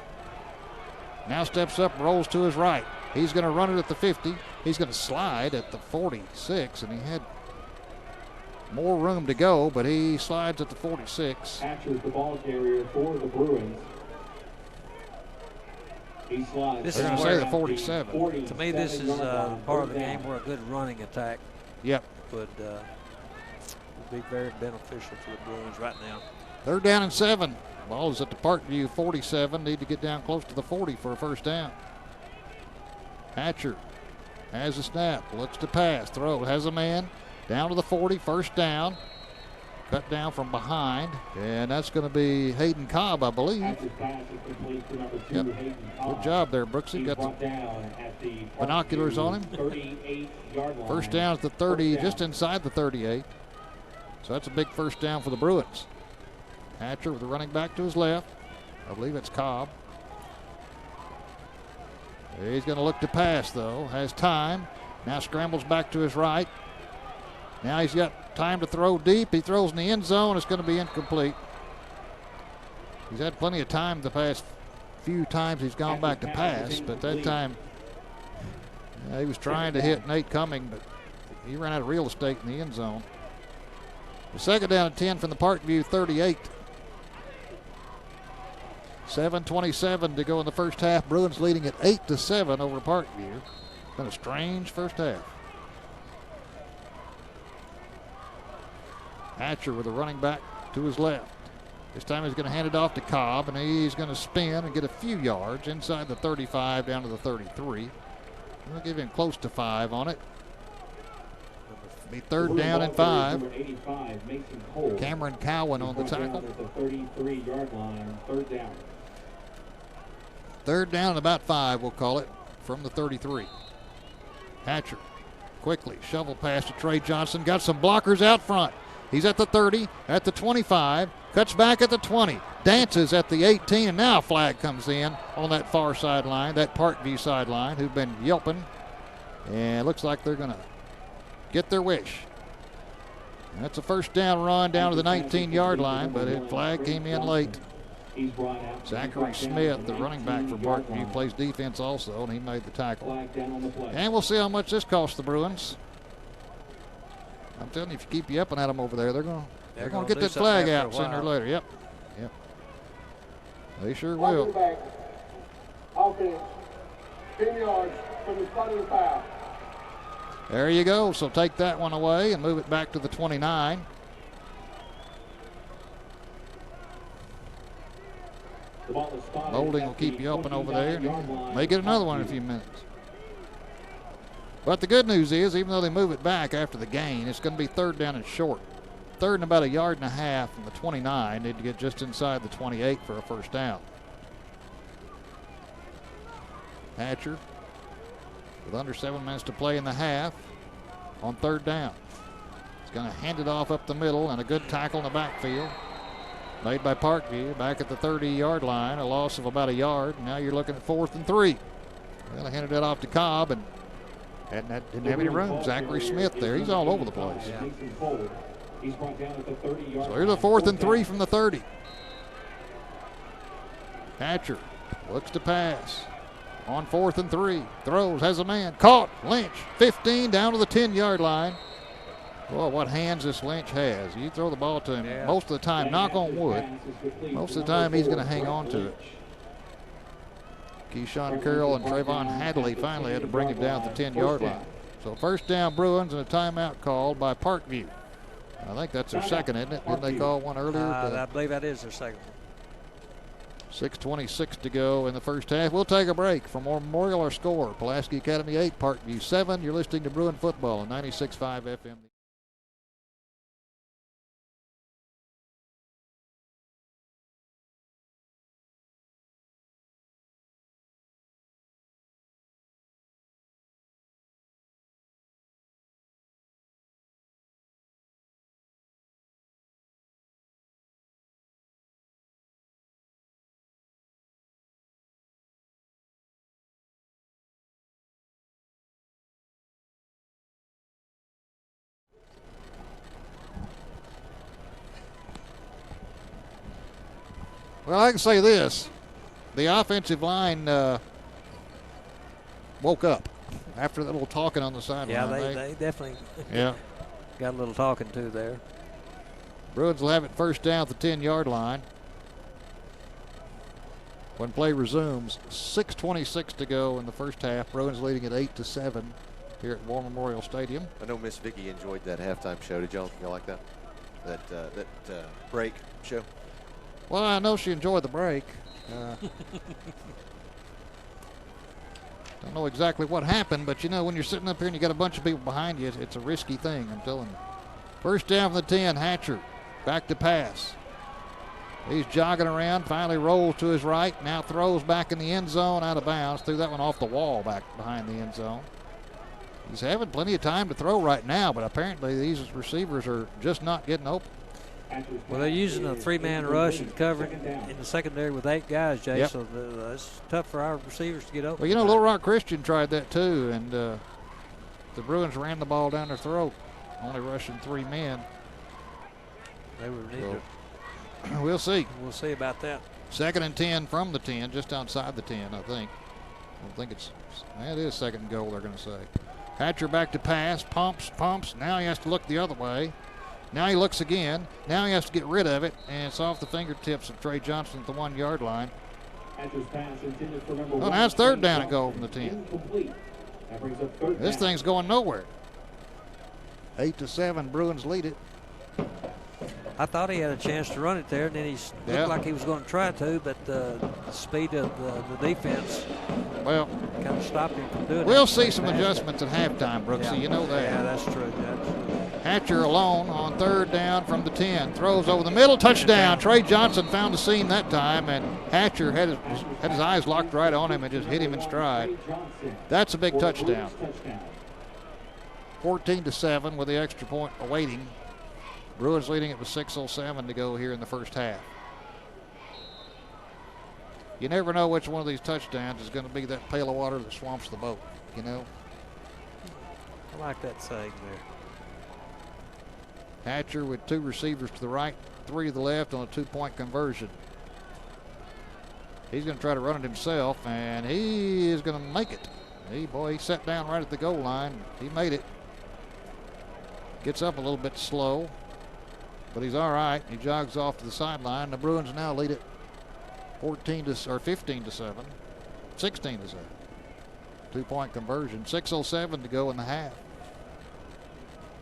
Now steps up, rolls to his right. He's going to run it at the 50. He's going to slide at the 46, and he had more room to go, but he slides at the 46. Hatcher's the ball carrier for the Bruins. He slides. This is where say the 47. To me, this is part of the game where a good running attack would be very beneficial for the Bruins right now. 3rd down and 7. Ball is at the Parkview 47. Need to get down close to the 40 for a first down. Hatcher has a snap, looks to pass, throw, has a man, down to the 40, first down. Cut down from behind, and that's going to be Hayden Cobb, I believe. Yep. Good job there, Brooksy. Got some binoculars on him. First down at the 30, just inside the 38. So that's a big first down for the Bruins. Hatcher with the running back to his left. I believe it's Cobb. He's going to look to pass, though. Has time. Now scrambles back to his right. Now he's got time to throw deep. He throws in the end zone. It's going to be incomplete. He's had plenty of time the past few times he's gone back to pass, but that time he was trying to hit Nate Cumming, but he ran out of real estate in the end zone. The 2nd down and 10 from the Parkview 38. 7:27 to go in the first half. Bruins leading at 8-7 over Parkview. Been a strange first half. Hatcher with a running back to his left. This time he's going to hand it off to Cobb, and he's going to spin and get a few yards inside the 35 down to the 33. We'll give him close to 5 on it. Be 3rd down and 5. Cameron Cowan on the tackle. 33-yard line, 3rd down. 3rd down and about 5, we'll call it, from the 33. Hatcher quickly shovel pass to Trey Johnson. Got some blockers out front. He's at the 30, at the 25, cuts back at the 20, dances at the 18, and now a flag comes in on that far sideline, that Parkview sideline, who've been yelping. And it looks like they're going to get their wish. And that's a 1st down run down to the 19-yard line, but a flag came in late. Zachary Smith, the running back for Parkview, plays defense also, and he made the tackle. And we'll see how much this costs the Bruins. I'm telling you, if you keep yapping at them over there, they're going to get that flag out sooner or later. Yep. They sure will. Offense, 10 yards from the spot of the foul. There you go. So take that one away and move it back to the 29. Holding will keep you open over there. May get another one in a few minutes. But the good news is, even though they move it back after the gain, it's going to be 3rd down and short. 3rd and about 1.5 yards from the 29. Need to get just inside the 28 for a 1st down. Hatcher with under 7 minutes to play in the half on 3rd down. He's going to hand it off up the middle, and a good tackle in the backfield made by Parkview back at the 30-yard line, a loss of about 1 yard. Now you're looking at 4th and 3. Well, they handed it off to Cobb, and didn't have any room. Zachary Smith there. He's all over the place. Yeah. So here's a 4th and 3 from the 30. Hatcher looks to pass. On 4th and 3. Throws, has a man. Caught. Lynch, 15 down to the 10-yard line. Boy, what hands this Lynch has. You throw the ball to him most of the time, knock on wood. Most of the time he's going to hang on to it. Keyshawn Carroll and Trayvon Hadley finally had to bring him down to the 10-yard line. So 1st down Bruins and a timeout called by Parkview. I think that's their second, isn't it? Didn't they call one earlier? I believe that is their second one. 6:26 to go in the 1st half. We'll take a break. For more Memorial or score, Pulaski Academy 8, Parkview 7. You're listening to Bruin Football on 96.5 FM. Well, I can say this. The offensive line woke up after that little talking on the sideline. Yeah, they definitely got a little talking to there. Bruins will have it 1st down at the 10-yard line. When play resumes, 6:26 to go in the 1st half. Bruins leading at 8-7 here at War Memorial Stadium. I know Miss Vicky enjoyed that halftime show. Did y'all like that? That break show? Well, I know she enjoyed the break. Don't know exactly what happened, but you know, when you're sitting up here and you got a bunch of people behind you, it's a risky thing, I'm telling you. 1st down from the 10, Hatcher back to pass. He's jogging around, finally rolls to his right, now throws back in the end zone, out of bounds. Threw that one off the wall back behind the end zone. He's having plenty of time to throw right now, but apparently these receivers are just not getting open. Well, they're using a 3-man rush and covering in the secondary with 8 guys, Jay, so it's tough for our receivers to get open. Well, you know, Little Rock Christian tried that too, and the Bruins ran the ball down their throat, only rushing 3 men. They were needed. So, we'll see. We'll see about that. 2nd and 10 from the 10, just outside the 10, I think. I don't think it is 2nd and goal, they're going to say. Hatcher back to pass, pumps. Now he has to look the other way. Now he looks again. Now he has to get rid of it, and it's off the fingertips of Trey Johnson at the 1-yard line. Well, now it's 3rd down and goal from the 10. This thing's going nowhere. 8-7, Bruins lead it. I thought he had a chance to run it there, and then he looked like he was going to try to, but the speed of the defense kind of stopped him from doing it. We'll see some adjustments at halftime, Brooksy. Yeah. You know that. Yeah, that's true. Hatcher alone on 3rd down from the 10. Throws over the middle, touchdown. Trey Johnson found the seam that time, and Hatcher had his eyes locked right on him and just hit him in stride. That's a big touchdown. 14-7 with the extra point awaiting. Bruins leading it with 6:07 to go here in the first half. You never know which one of these touchdowns is going to be that pail of water that swamps the boat, you know. I like that saying there. Hatcher with 2 receivers to the right, 3 to the left on a 2-point conversion. He's going to try to run it himself, and he is going to make it. He sat down right at the goal line. He made it. Gets up a little bit slow, but he's all right. He jogs off to the sideline. The Bruins now lead it 15-7, 16-7. 2-point conversion. 6:07 to go in the half.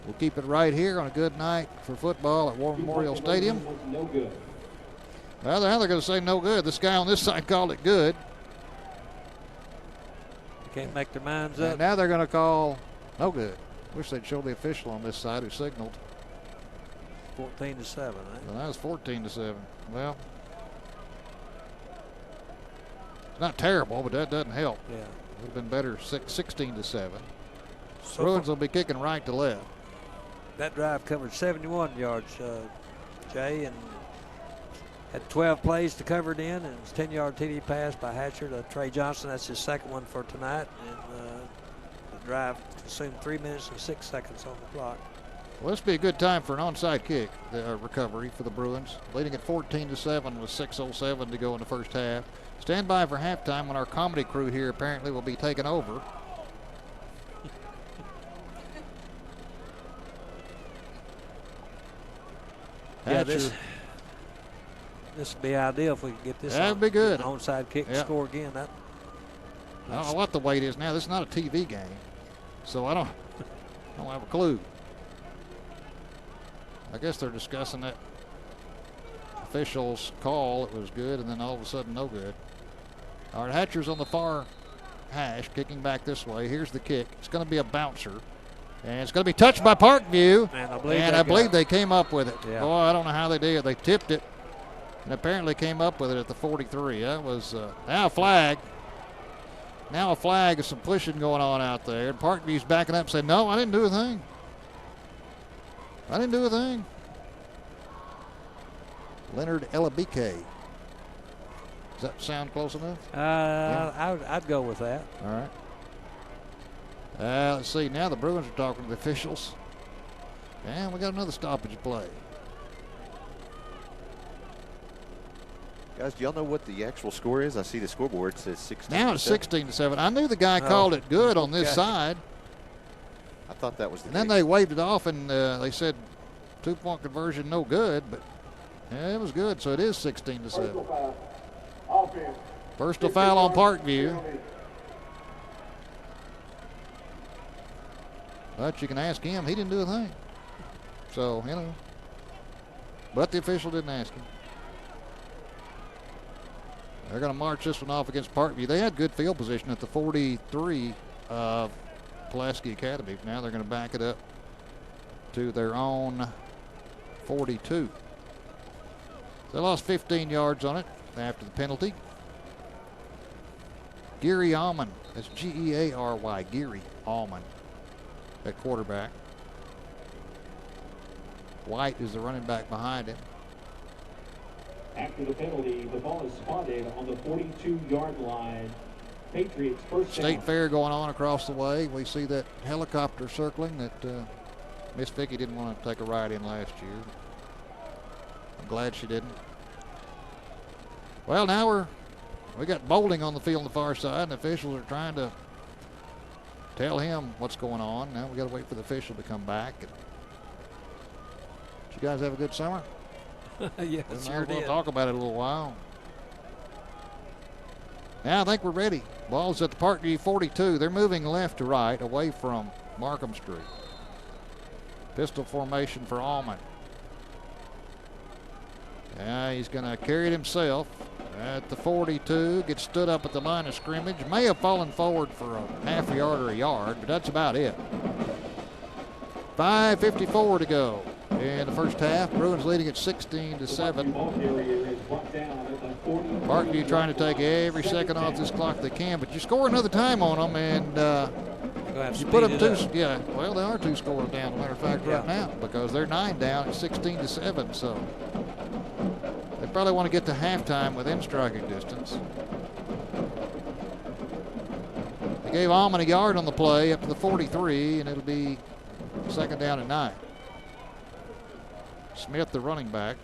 We'll keep it right here on a good night for football at War Memorial Stadium. Well, now they're going to say no good. This guy on this side called it good. They can't make their minds And up. now they're going to call no good. Wish they'd show the official on this side who signaled. 14-7. Well, that was 14-7. Well, it's not terrible, but that doesn't help. Yeah. It would have been better 16-7. So Bruins will be kicking right to left. that drive covered 71 yards, Jay, and had 12 plays to cover it in, and it was 10-yard TD pass by Hatcher to Trey Johnson. That's his second one for tonight, and the drive consumed 3 minutes and 6 seconds on the clock. Well, this will be a good time for an onside kick recovery for the Bruins. Leading at 14-7 with 6:07 to go in the first half. Stand by for halftime when our comedy crew here apparently will be taking over. Yeah, this would be ideal if we could get this. That'd be good. Onside kick and score again. I don't know what the wait is now. This is not a TV game, so I don't have a clue. I guess they're discussing that official's call. It was good, and then all of a sudden no good. All right, Hatcher's on the far hash, kicking back this way. Here's the kick. It's going to be a bouncer. And it's going to be touched by Parkview. And I believe they came up with it. Yeah. Boy, I don't know how they did. They tipped it and apparently came up with it at the 43. That was now a flag. Now a flag of some pushing going on out there. And Parkview's backing up and saying, no, I didn't do a thing. I didn't do a thing. Leonard Elabike. Does that sound close enough? Yeah. I'd go with that. All right. Let's see. Now the Bruins are talking to the officials. And we got another stoppage play. Guys, do y'all know what the actual score is? I see the scoreboard says 16. Now it's 16-7. I knew the guy called it good on this side. I thought that was the And then they waved it off and they said 2-point conversion no good, but yeah, it was good. So it is 16-7. Personal foul on Parkview. But you can ask him. He didn't do a thing. So, you know. But the official didn't ask him. They're going to march this one off against Parkview. They had good field position at the 43 of Pulaski Academy. Now they're going to back it up to their own 42. They lost 15 yards on it after the penalty. Geary Allman. That's Geary. Geary Allman at quarterback. White is the running back behind him. After the penalty, the ball is spotted on the 42-yard line. Patriots first down. State Fair going on across the way. We see that helicopter circling that Miss Vicky didn't want to take a ride in last year. I'm glad she didn't. Well, now we got Boulding on the field on the far side, and the officials are trying to tell him what's going on. Now we got to wait for the official to come back. Did you guys have a good summer? Yes, sure We'll did. talk about it a little while. Now I think we're ready. Ball's at the Parkview 42. They're moving left to right away from Markham Street. Pistol formation for Allman. He's going to carry it himself at the 42. Gets stood up at the line of scrimmage. May have fallen forward for a half a yard or a yard, but that's about it. 5:54 to go in the first half. Bruins leading at 16-7. Parkview trying to take every second off this clock they can, but you score another time on them, and you put them two. Yeah, well, they are 2 scores down. As a matter of fact, right now, because they're 9 down at 16-7. So they probably want to get to halftime within striking distance. They gave Almond a yard on the play up to the 43, and it'll be 2nd down and 9. Smith, the running back.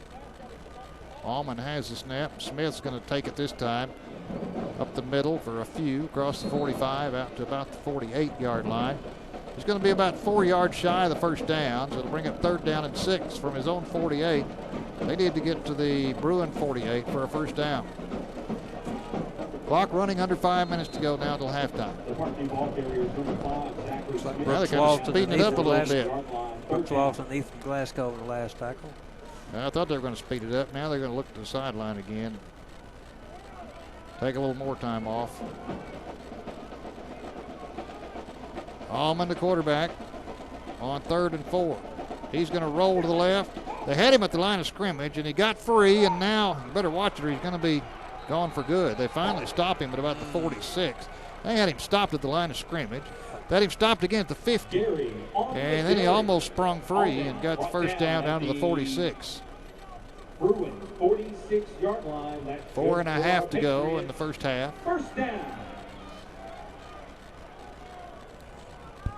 Almond has the snap. Smith's going to take it this time up the middle for a few, across the 45 out to about the 48-yard line. He's going to be about 4 yards shy of the first down, so it'll bring up 3rd down and 6 from his own 48. They need to get to the Bruin 48 for a first down. Clock running, under 5 minutes to go now till halftime. Now they're kind of speeding it up a little bit. Brooks Walton and Ethan Glasgow the last tackle. I thought they were going to speed it up. Now they're going to look to the sideline again. Take a little more time off. Almond, the quarterback, on 3rd and 4. He's going to roll to the left. They had him at the line of scrimmage, and he got free, and now, you better watch it or he's going to be gone for good. They finally stopped him at about the 46. They had him stopped at the line of scrimmage. They had him stopped again at the 50. And then he almost sprung free and got the first down to the 46. 46-yard line. 4.5 to go in the first half. First down. I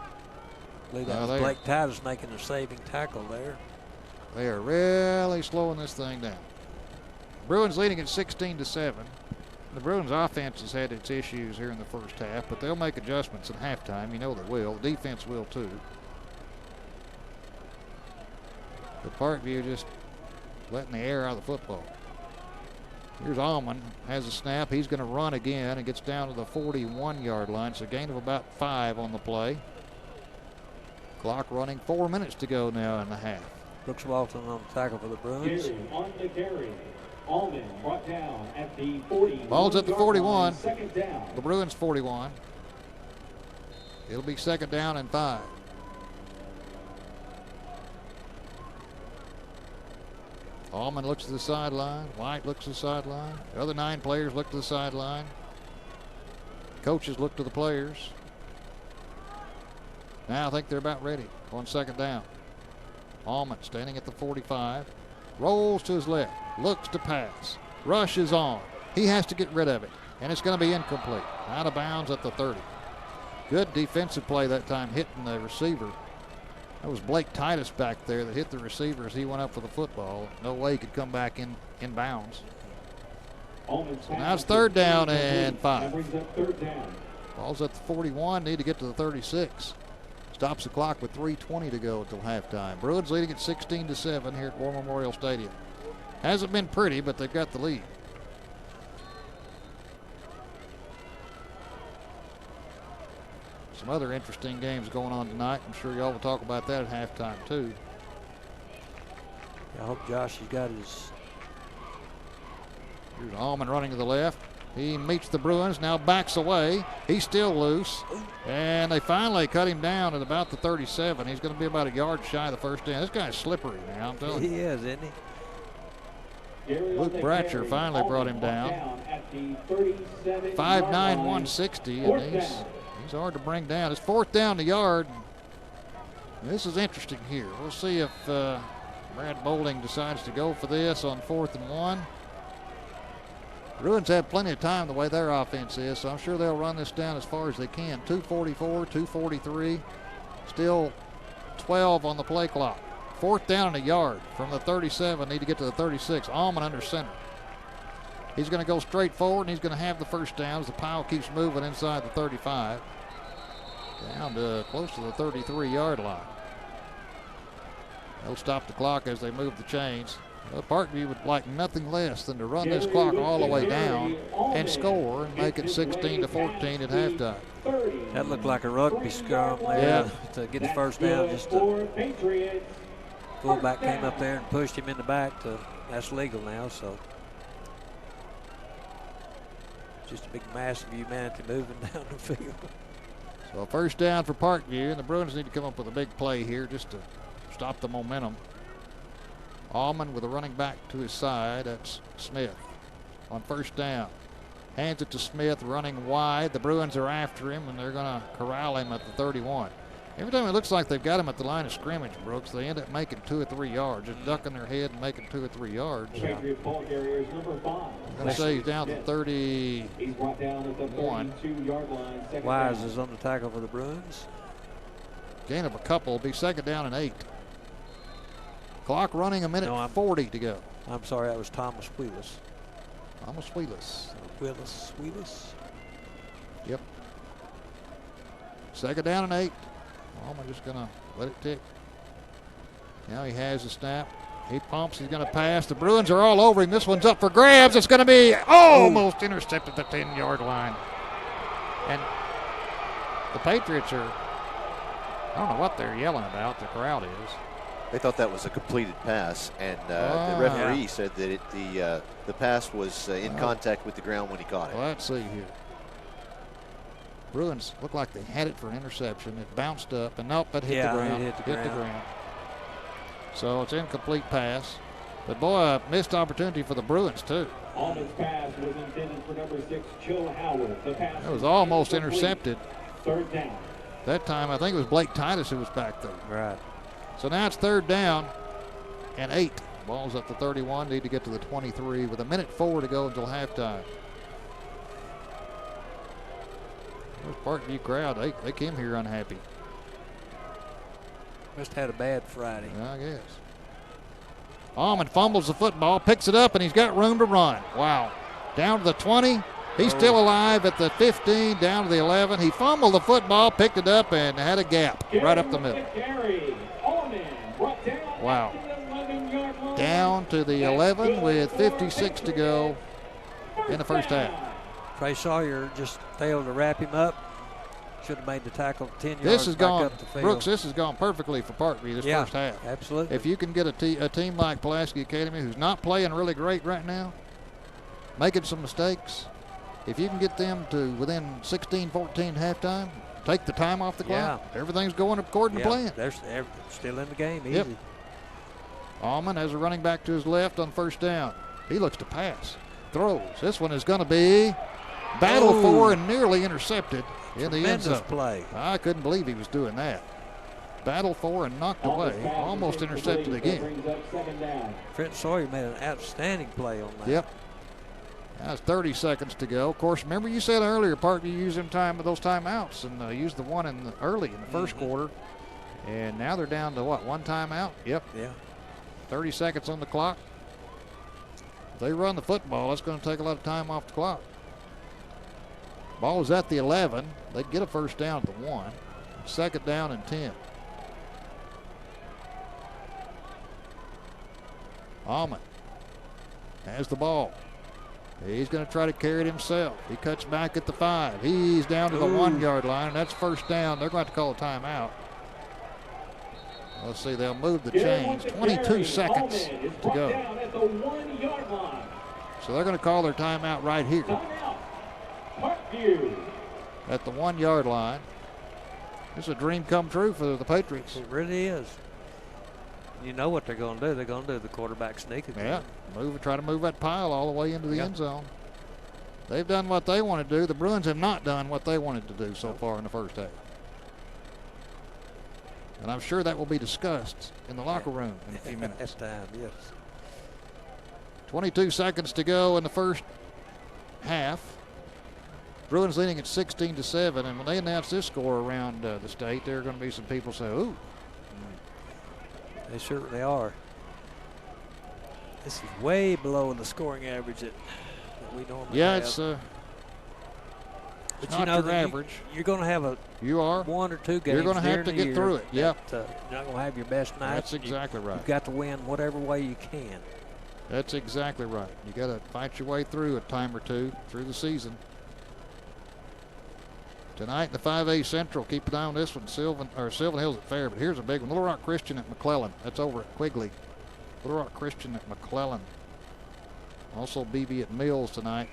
believe that was Blake Titus making a saving tackle there. They are really slowing this thing down. Bruins leading at 16-7. The Bruins offense has had its issues here in the first half, but they'll make adjustments at halftime. You know they will. The defense will too. But Parkview just letting the air out of the football. Here's Almond, has a snap. He's going to run again and gets down to the 41-yard line. It's a gain of about 5 on the play. Clock running, 4 minutes to go now in the half. Brooks Walton on the tackle for the Bruins. On the carry. Almond brought down at the 40. Ball's at the 41. Second down. The Bruins 41. It'll be 2nd down and 5. Almond looks to the sideline. White looks to the sideline. The other 9 players look to the sideline. Coaches look to the players. Now I think they're about ready on 2nd down. Almond standing at the 45. Rolls to his left. Looks to pass. Rush is on. He has to get rid of it. And it's going to be incomplete. Out of bounds at the 30. Good defensive play that time, hitting the receiver. That was Blake Titus back there that hit the receiver as he went up for the football. No way he could come back in bounds. So now it's 3rd down and 5. Ball's at the 41. Need to get to the 36. Stops the clock with 3:20 to go until halftime. Bruins leading at 16-7 here at War Memorial Stadium. Hasn't been pretty, but they've got the lead. Some other interesting games going on tonight. I'm sure y'all will talk about that at halftime too. I hope Josh has got his. Here's Almond running to the left. He meets the Bruins, now backs away. He's still loose. And they finally cut him down at about the 37. He's going to be about a yard shy of the first down. This guy's slippery now, I'm telling you. He is, isn't he? Luke Bratcher finally brought him down. 5'9", 160, and he's hard to bring down. It's 4th down the yard. This is interesting here. We'll see if Brad Boulding decides to go for this on 4th and 1. Bruins have plenty of time the way their offense is, so I'm sure they'll run this down as far as they can. 2:44, 2:43, still 12 on the play clock. 4th down and a yard from the 37. Need to get to the 36. Almond under center. He's going to go straight forward, and he's going to have the first down as the pile keeps moving inside the 35. Down to close to the 33-yard line. They'll stop the clock as they move the chains. Parkview would like nothing less than to run this clock all the way down and score and make it 16-14 at halftime. That looked like a rugby scrum there to get the first down. Just fullback came up there and pushed him in the back to That's legal now, so just a big mass of humanity moving down the field. So a first down for Parkview, and the Bruins need to come up with a big play here just to stop the momentum. Allman with a running back to his side. That's Smith on first down. Hands it to Smith, running wide. The Bruins are after him, and they're going to corral him at the 31. Every time it looks like they've got him at the line of scrimmage, Brooks, they end up making 2 or 3 yards, just ducking their head and making 2 or 3 yards. The Patriot ball carrier is number 5. I'm going to say he's down to 31. He's brought down at the 32-yard line. Second Wise down. is on the tackle for the Bruins. Gain of a couple. Will be second down and 8. Clock running, a minute 40 to go. I'm sorry, that was Thomas Wheelis. Thomas Wheelis. Wheelis. Yep. Second down and 8. Allman just going to let it tick. Now he has the snap. He pumps. He's going to pass. The Bruins are all over him. This one's up for grabs. It's going to be almost intercepted at the 10-yard line. And the Patriots are, I don't know what they're yelling about, the crowd is. They thought that was a completed pass, and the referee said that the pass was in contact with the ground when he caught it. Well, let's see here. Bruins looked like they had it for an interception. It bounced up, and nope, it hit the ground. It hit the ground. So it's incomplete pass. But boy, a missed opportunity for the Bruins too. Allman's pass was intended for number 6, Joe Howard. The pass It was almost intercepted. Third down. That time, I think it was Blake Titus who was back there. Right. So now it's third down and 8. Ball's at the 31. Need to get to the 23 with a minute 4 to go until halftime. There's Parkview crowd. They came here unhappy. Must have had a bad Friday. I guess. Allman fumbles the football, picks it up, and he's got room to run. Wow. Down to the 20. He's still alive at the 15, down to the 11. He fumbled the football, picked it up, and had a gap right up the middle. Wow. Down to the 11 with 56 to go in the first half. Trey Sawyer just failed to wrap him up. Should have made the tackle 10 yards This has back gone, up the field. Brooks, this has gone perfectly for Parkview this first half. Absolutely. If you can get a team like Pulaski Academy, who's not playing really great right now, making some mistakes, if you can get them to within 16-14 halftime, take the time off the clock, everything's going according to plan. They're still in the game, easy. Yep. Allman has a running back to his left on first down. He looks to pass, throws. This one is going to be battled for and nearly intercepted in the end zone. Play. I couldn't believe he was doing that. Battled for and knocked away, almost intercepted again. Trent Sawyer made an outstanding play on that. Yep. That's 30 seconds to go. Of course, remember you said earlier, Parkview used those timeouts and used the one early in the first quarter. And now they're down to what, 1 timeout? Yep. Yeah. 30 seconds on the clock. If they run the football, that's going to take a lot of time off the clock. Ball is at the 11. They'd get a first down at the 1. Second down and 10. Allman has the ball. He's going to try to carry it himself. He cuts back at the 5. He's down to the 1-yard line, and that's first down. They're going to have to call a timeout. Let's see, they'll move the chains. 22 seconds to go. So they're going to call their timeout right here at the 1-yard line. This is a dream come true for the Patriots. It really is. You know what they're going to do. They're going to do the quarterback sneak again. Yeah, try to move that pile all the way into the end zone. They've done what they want to do. The Bruins have not done what they wanted to do so far in the first half. And I'm sure that will be discussed in the locker room in a few minutes. That's time, yes. 22 seconds to go in the first half. Bruins leading at 16-7, and when they announce this score around the state, there are going to be some people say, ooh. They certainly are. This is way below the scoring average that we normally have. It's but not you know your average. You're going to have one or two games. You're going to have to get through it. Yep. You're not going to have your best night. That's exactly right. You've got to win whatever way you can. That's exactly right. You got to fight your way through a time or two through the season. Tonight in the 5A Central, keep an eye on this one. Sylvan Hills at Fair, but here's a big one. Little Rock Christian at McClellan. That's over at Quigley. Little Rock Christian at McClellan. Also BB at Mills tonight.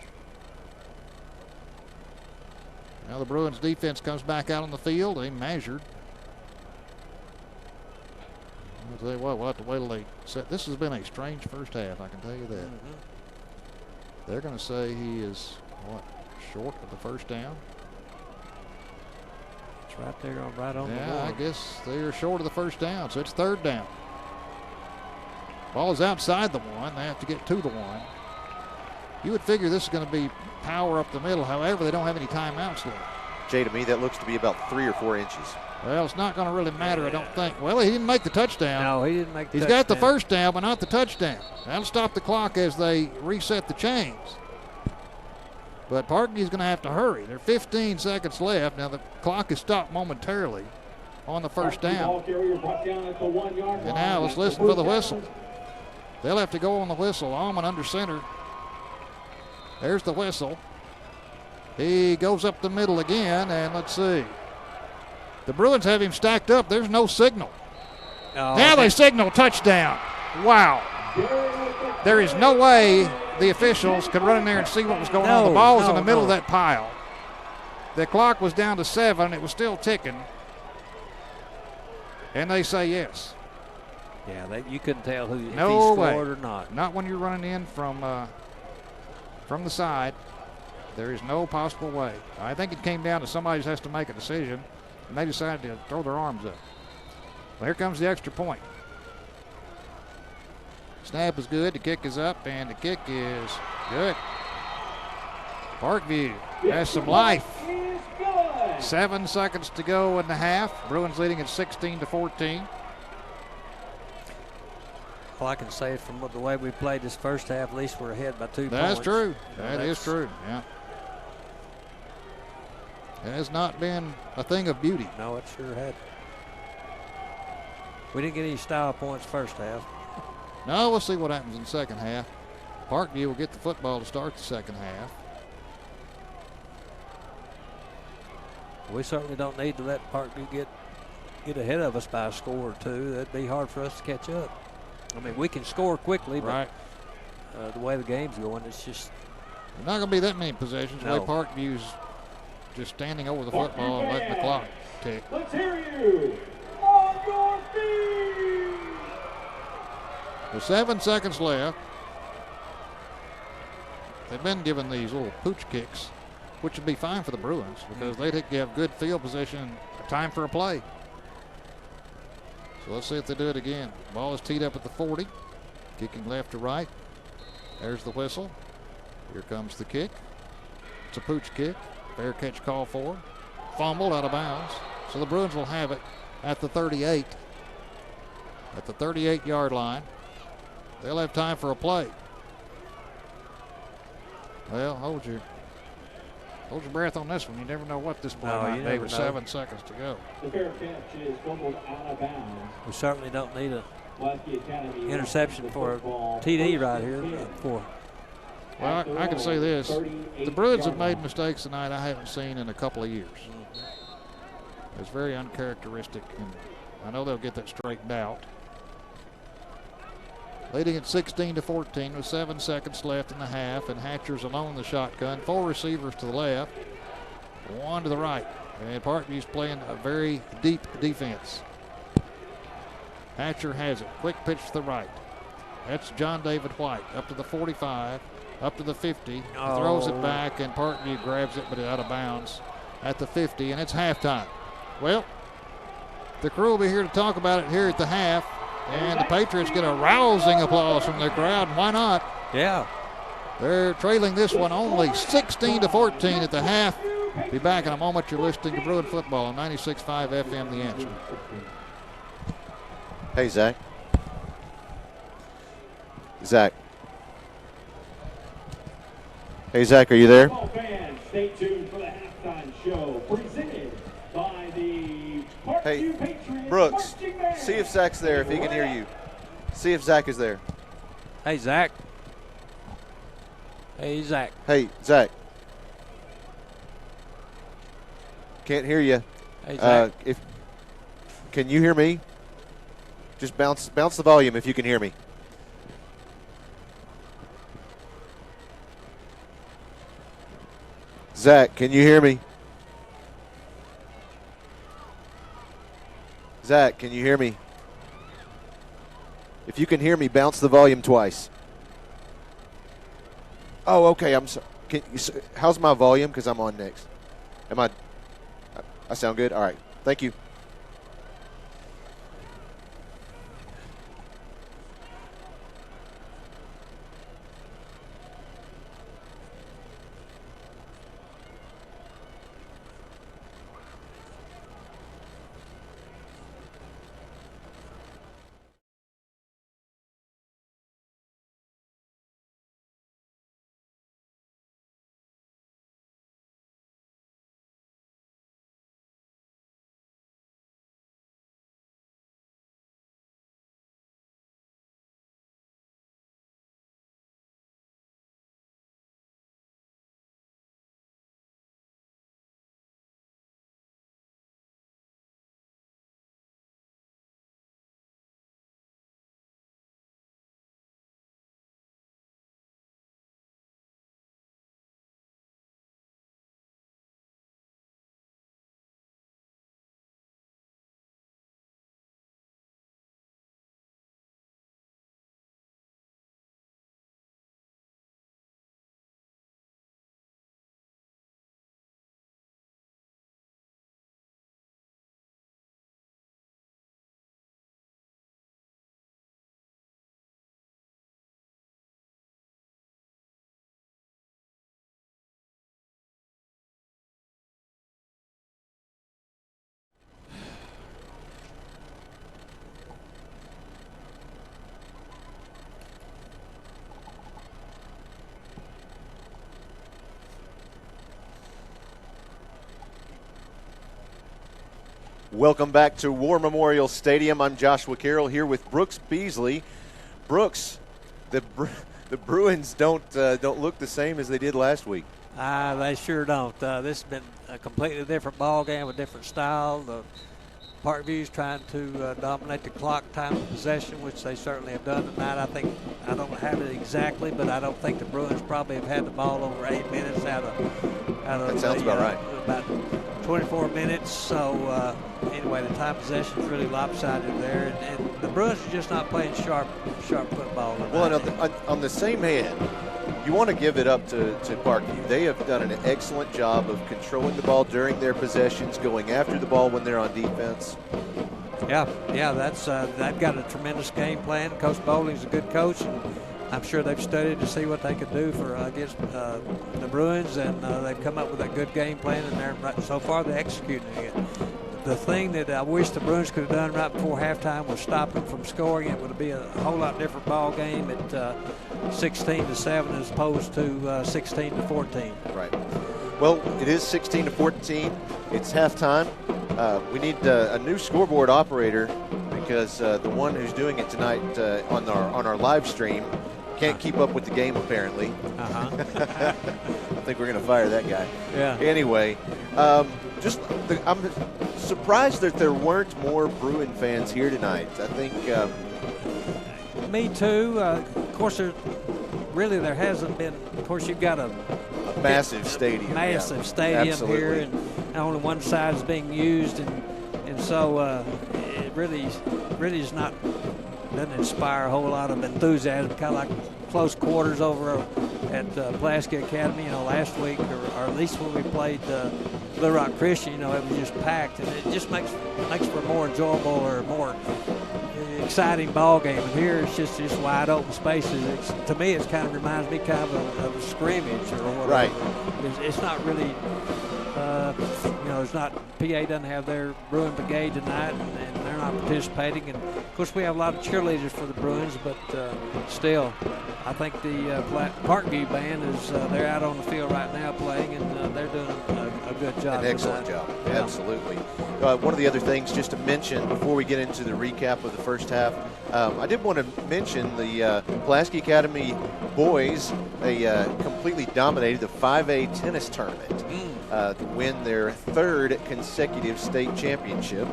Now the Bruins defense comes back out on the field. They measured. I'll tell you what, we'll have to wait till they set. This has been a strange first half, I can tell you that. They're going to say he is, short of the first down? It's right there, right on the Yeah, board. I guess they're short of the first down, so it's third down. Ball is outside the one. They have to get to the one. You would figure this is going to be power up the middle. However, they don't have any timeouts left. Jay, to me, that looks to be about 3 or 4 inches. Well, it's not going to really matter, I don't think. Well, he didn't make the touchdown. No, he didn't make the He's touchdown. got the first down, but not the touchdown. That'll stop the clock as they reset the chains. But Parkview's going to have to hurry. There are 15 seconds left. Now, the clock is stopped momentarily on the first down. And now let's listen for the whistle. They'll have to go on the whistle. Allman under center. There's the whistle. He goes up the middle again, and let's see. The Bruins have him stacked up. There's no signal. Oh, Now they signal touchdown. Wow. There is no way the officials could run in there and see what was going on. The ball was in the middle of that pile. The clock was down to 7. It was still ticking. And they say yes. Yeah, you couldn't tell if he No way. scored or not. Not when you're running in from the side. There is no possible way. I think it came down to somebody just has to make a decision, and they decided to throw their arms up. Well, here comes the extra point. Snap is good. The kick is up, and the kick is good. Parkview has some life. 7 seconds to go in the half. Bruins leading at 16-14. All I can say from the way we played this first half, at least we're ahead by 2 points. That's true. That That's is true. Yeah. It has not been a thing of beauty. No, it sure had. We didn't get any style points first half. No, we'll see what happens in the second half. Parkview will get the football to start the second half. We certainly don't need to let Parkview get ahead of us by a score or two. That'd be hard for us to catch up. I mean, we can score quickly, but the way the game's going, it's just... There's not going to be that many possessions. No. The way Parkview's just standing over the football and letting the clock tick. Let's hear you on your feet. With 7 seconds left, they've been given these little pooch kicks, which would be fine for the Bruins because they'd have good field position, time for a play. So let's see if they do it again. Ball is teed up at the 40, kicking left to right. There's the whistle. Here comes the kick. It's a pooch kick. Fair catch call for. Fumbled out of bounds. So the Bruins will have it at the 38. At the 38-yard line. They'll have time for a play. Well, hold your breath on this one. You never know what this play might be with 7 seconds to go. The fair catch is fumbled out of bounds. We certainly don't need a Pulaski Academy interception for a TD right here. Well, I can say this. The Bruins have made mistakes tonight I haven't seen in a couple of years. It's very uncharacteristic, and I know they'll get that straightened out. Leading at 16-14 with 7 seconds left in the half, and Hatcher's alone in the shotgun. 4 receivers to the left, 1 to the right. And Parkview's playing a very deep defense. Hatcher has it. Quick pitch to the right. That's John David White up to the 45, up to the 50. He throws it back, and Parkview grabs it, but it's out of bounds at the 50, and it's halftime. Well, the crew will be here to talk about it here at the half. And the Patriots get a rousing applause from the crowd. Why not? Yeah. They're trailing this one only 16-14 at the half. Be back in a moment. You're listening to Bruin Football on 96.5 FM, The Answer. Hey, Zach. Zach. Hey, Zach, are you there? Fans, stay tuned for the halftime show presented by the Parkview Hey, Patriots. Brooks, see if Zach's there, if he can hear you. See if Zach is there. Hey, Zach. Hey, Zach. Hey, Zach. Can't hear you. Hey, Zach. Can you hear me? Just bounce the volume if you can hear me. Zach, can you hear me? Zach, can you hear me? If you can hear me, bounce the volume twice. Oh, okay. I'm sorry. How's my volume? Because I'm on next. I sound good? All right. Thank you. Welcome back to War Memorial Stadium. I'm Joshua Carroll here with Brooks Beasley. Brooks, the Bruins don't look the same as they did last week. They sure don't. This has been a completely different ball game, a different style. The Parkview's trying to dominate the clock, time of possession, which they certainly have done tonight. I don't have it exactly, but I don't think the Bruins probably have had the ball over 8 minutes out of that sounds about right. About 24 minutes. So anyway, the time possession is really lopsided there, and the Bruins are just not playing sharp football tonight. Well, and on the same hand, you want to give it up to Parkview. They have done an excellent job of controlling the ball during their possessions, going after the ball when they're on defense. Yeah, they've got a tremendous game plan. Coach Bowling's a good coach, and I'm sure they've studied to see what they could do for against the Bruins, and they've come up with a good game plan, and so far they're executing it. The thing that I wish the Bruins could have done right before halftime was stop them from scoring. It would be a whole lot different ball game at 16-7 as opposed to 16-14. Right. Well, it is 16-14. It's halftime. We need a new scoreboard operator because the one who's doing it tonight on our live stream can't keep up with the game apparently. I think we're going to fire that guy. Yeah. Anyway, I'm surprised that there weren't more Bruin fans here tonight. I think. Me too. Of course, there hasn't been. Of course, you've got a massive stadium. Massive stadium Absolutely. Here, and only one side is being used, and so it really is not. Doesn't inspire a whole lot of enthusiasm. Kind of like close quarters over at Pulaski Academy, last week, or at least when we played Little Rock Christian, it was just packed, and it just makes for a more enjoyable or more exciting ball game. And here it's just wide open spaces. To me, it kind of reminds me of a scrimmage or whatever. Right. It's not really. It's not. PA doesn't have their Bruin Brigade tonight, and they're not participating. And of course, we have a lot of cheerleaders for the Bruins, but still, I think the Parkview band they're out on the field right now playing, and they're doing a good job. An excellent job. Yeah. Absolutely. One of the other things just to mention before we get into the recap of the first half, I did want to mention the Pulaski Academy boys. They completely dominated the 5A tennis tournament to win their third consecutive state championship.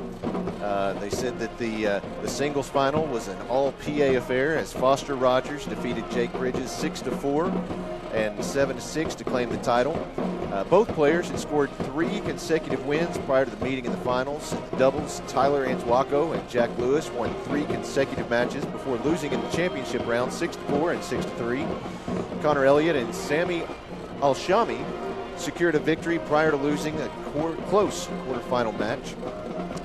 They said that the singles final was an all-PA affair as Foster Rogers defeated Jake Bridges 6-4 and 7-6 to claim the title. Both players had scored 3 consecutive wins prior to the meeting in the finals. In the doubles, Tyler Anzuaco and Jack Lewis won 3 consecutive matches before losing in the championship round 6-4 and 6-3. Connor Elliott and Sammy Alshami secured a victory prior to losing a close quarterfinal match.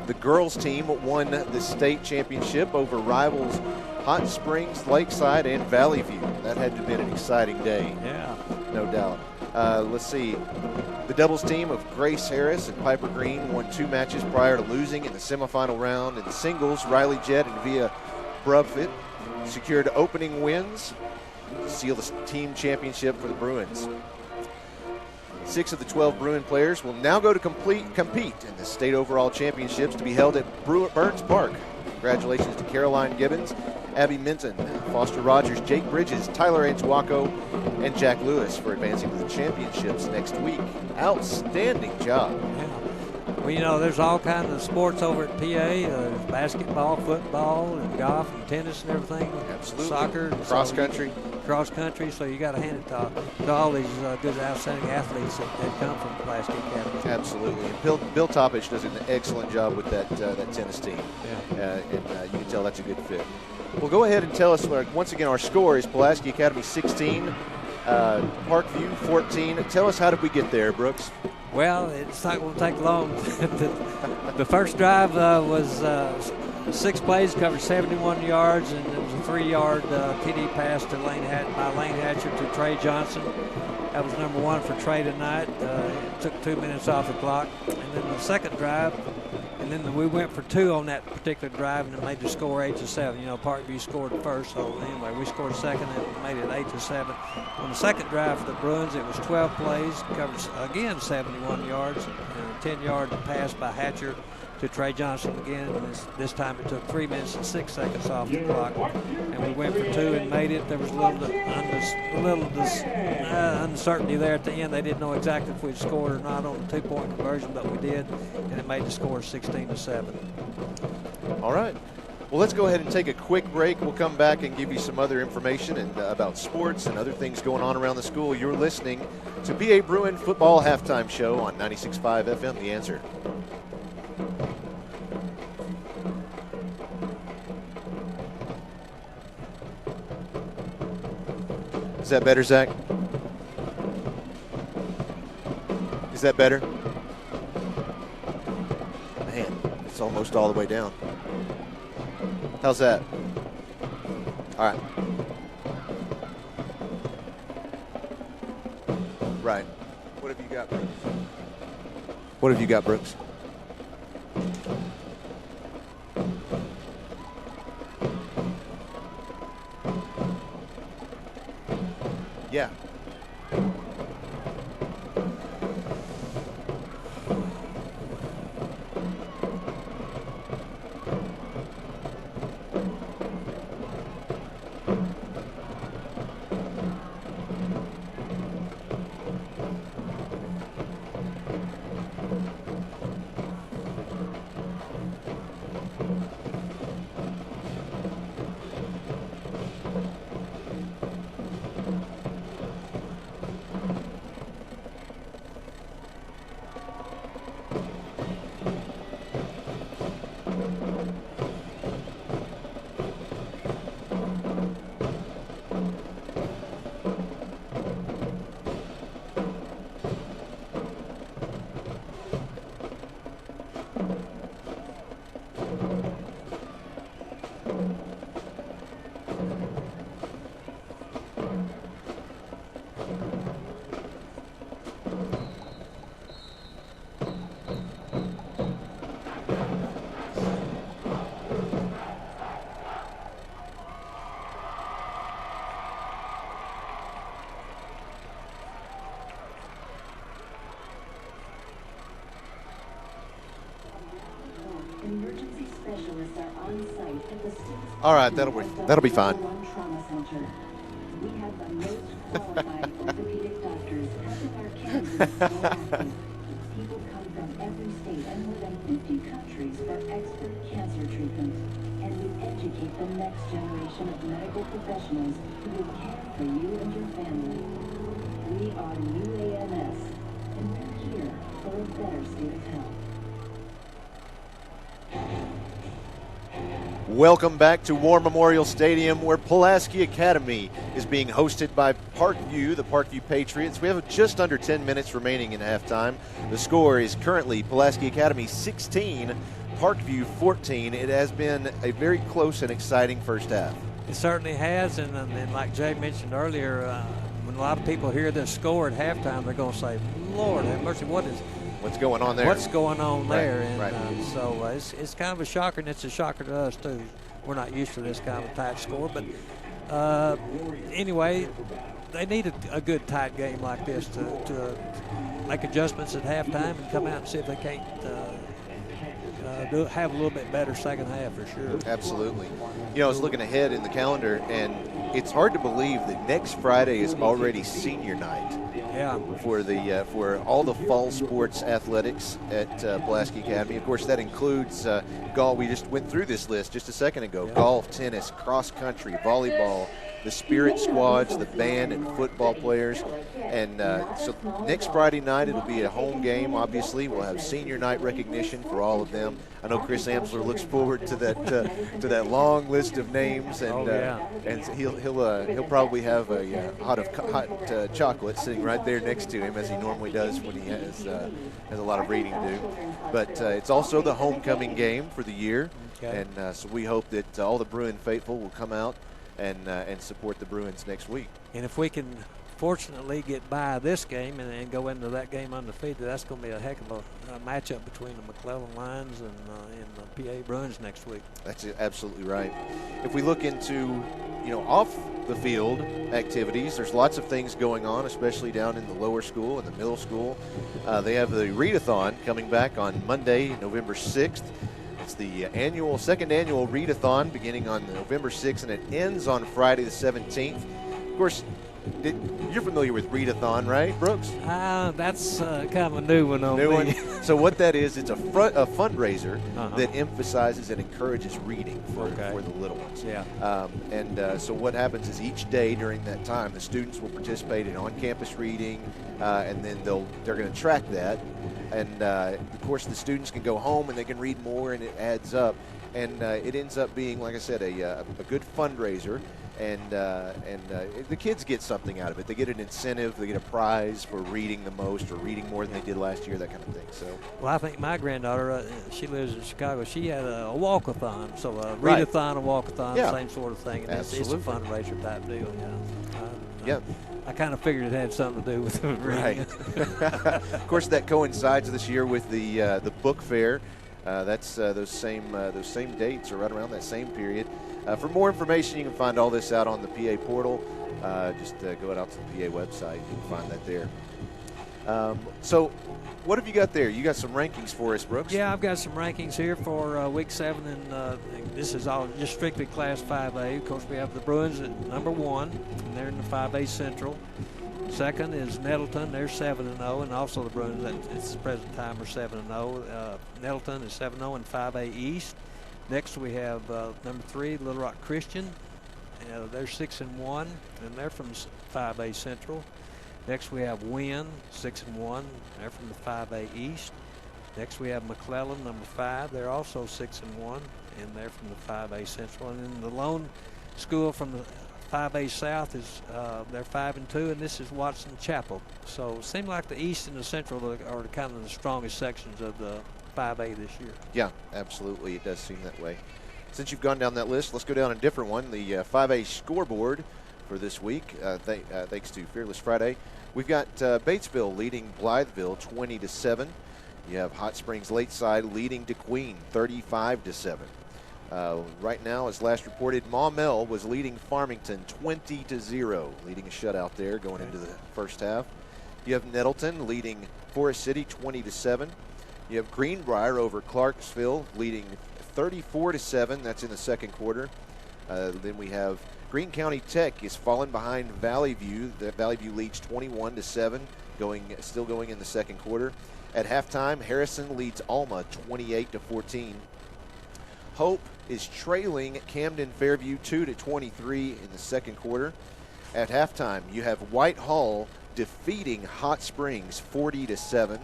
The girls team won the state championship over rivals Hot Springs, Lakeside, and Valley View. That had to have been an exciting day. Yeah. No doubt. Let's see. The doubles team of Grace Harris and Piper Green won 2 matches prior to losing in the semifinal round. In the singles, Riley Jett and Via Brubfit secured opening wins to seal the team championship for the Bruins. 6 of the 12 Bruin players will now go to compete in the state overall championships to be held at Burns Park. Congratulations to Caroline Gibbons, Abby Minton, Foster Rogers, Jake Bridges, Tyler Anzuaco, and Jack Lewis for advancing to the championships next week. Outstanding job. Yeah. Well, you know, there's all kinds of sports over at PA. There's basketball, football, and golf, and tennis, and everything. Absolutely. Soccer. Cross country. Cross country. So you got to hand it to all these good, outstanding athletes that come from Pulaski Academy. Absolutely. And Bill Toppich does an excellent job with that tennis team. Yeah. And you can tell that's a good fit. Well, go ahead and tell us, once again, our score is Pulaski Academy 16, Parkview 14. Tell us, how did we get there, Brooks? Well, it's not going to take long. The first drive was 6 plays, covered 71 yards, and it was a 3-yard TD pass to Lane Hatcher to Trey Johnson. That was number 1 for Trey tonight. It took 2 minutes off the clock. And then the second drive, and then we went for 2 on that particular drive, and it made the score 8-7. You know, Parkview scored first, so anyway, we scored second, and it made it 8-7. On the second drive for the Bruins, it was 12 plays, covered again 71 yards, and a 10-yard pass by Hatcher to Trey Johnson again. And this time it took 3 minutes and 6 seconds off the clock, and we went for 2 and made it. There was a little uncertainty there at the end. They didn't know exactly if we'd scored or not on the 2-point conversion, but we did, and it made the score 16-7. All right. Well, let's go ahead and take a quick break. We'll come back and give you some other information and about sports and other things going on around the school. You're listening to PA Bruin Football Halftime Show on 96.5 FM, The Answer. Is that better, Zach? Is that better? Man, it's almost all the way down. How's that? All right. Right. What have you got, Brooks? What have you got, Brooks? Yeah. Emergency specialists are on site at the All right, that'll be fine. Trauma Center. We have the most qualified orthopedic doctors helping our candidates stay active. People come from every state and more than 50 countries for expert cancer treatment. And we educate the next generation of medical professionals who will care for you and your family. We are UAMS, state of health. Welcome back to War Memorial Stadium, where Pulaski Academy is being hosted by Parkview, the Parkview Patriots. We have just under 10 minutes remaining in halftime. The score is currently Pulaski Academy 16, Parkview 14. It has been a very close and exciting first half. It certainly has, and like Jay mentioned earlier, when a lot of people hear this score at halftime, they're going to say, Lord have mercy, what's going on there? What's going on there? Right, And right. so it's kind of a shocker, and it's a shocker to us, too. We're not used to this kind of tight score. But anyway, they need a good tight game like this to make adjustments at halftime and come out and see if they can't have a little bit better second half for sure. Absolutely. You know, I was looking ahead in the calendar, and it's hard to believe that next Friday is already senior night. Yeah. For all the fall sports athletics at Pulaski Academy. Of course, that includes golf. We just went through this list just a second ago. Yeah. Golf, tennis, cross country, volleyball, the spirit squads, the band and football players. And so next Friday night, it'll be a home game, obviously. We'll have senior night recognition for all of them. I know Chris Amsler looks forward to that long list of names, and and he'll probably have a hot chocolate sitting right there next to him, as he normally does when he has a lot of reading to do. But it's also the homecoming game for the year, Okay. and so we hope that all the Bruin faithful will come out and support the Bruins next week. And if we can fortunately get by this game and go into that game undefeated, that's going to be a heck of a matchup between the McClellan Lions and the PA Bruins next week. That's absolutely right. If we look into, off the field activities, there's lots of things going on, especially down in the lower school and the middle school. They have the readathon coming back on Monday, November 6th. It's the second annual readathon beginning on November 6th, and it ends on Friday the 17th. Of course, you're familiar with readathon, right, Brooks? That's kind of a new one on me. So what that is, it's a fundraiser that emphasizes and encourages reading for the little ones. Yeah. So what happens is each day during that time, the students will participate in on-campus reading, and then they're going to track that. And of course, the students can go home and they can read more, and it adds up. And it ends up being, like I said, a good fundraiser. And the kids get something out of it. They get an incentive. They get a prize for reading the most or reading more than they did last year, that kind of thing. So, well, I think my granddaughter, she lives in Chicago. She had a walkathon, so a readathon, a walkathon, same sort of thing. And it's a fundraiser type deal. Yeah. I kind of figured it had something to do with reading. Right. Of course, that coincides this year with the book fair. That's those same dates are right around that same period. For more information, you can find all this out on the PA portal. Just go out to the PA website. You can find that there. So what have you got there? You got some rankings for us, Brooks? Yeah, I've got some rankings here for Week 7, and this is all just strictly Class 5A. Of course, we have the Bruins at number 1, and they're in the 5A Central. Second is Nettleton. They're 7-0, and also the Bruins at the present time are 7-0. Nettleton is 7-0 in 5A East. Next, we have number 3, Little Rock Christian. They're 6-1, and they're from 5A Central. Next, we have Wynn, 6-1. They're from the 5A East. Next, we have McClellan, number 5. They're also 6-1, and they're from the 5A Central. And then the lone school from the 5A South is they're 5-2, and this is Watson Chapel. So it seems like the East and the Central are kind of the strongest sections of the 5A this year. Yeah, absolutely. It does seem that way. Since you've gone down that list, let's go down a different one. The 5A scoreboard for this week, thanks to Fearless Friday. We've got Batesville leading Blytheville 20-7. You have Hot Springs Lakeside leading DeQueen 35-7. Right now, as last reported, Maumelle was leading Farmington 20-0, leading a shutout there going into the first half. You have Nettleton leading Forest City 20-7. You have Greenbrier over Clarksville leading 34-7. That's in the second quarter. Then we have Greene County Tech is falling behind Valley View. Valley View leads 21-7, still going in the second quarter. At halftime, Harrison leads Alma 28-14. Hope is trailing Camden Fairview 2-23 in the second quarter. At halftime, you have Whitehall defeating Hot Springs 40-7.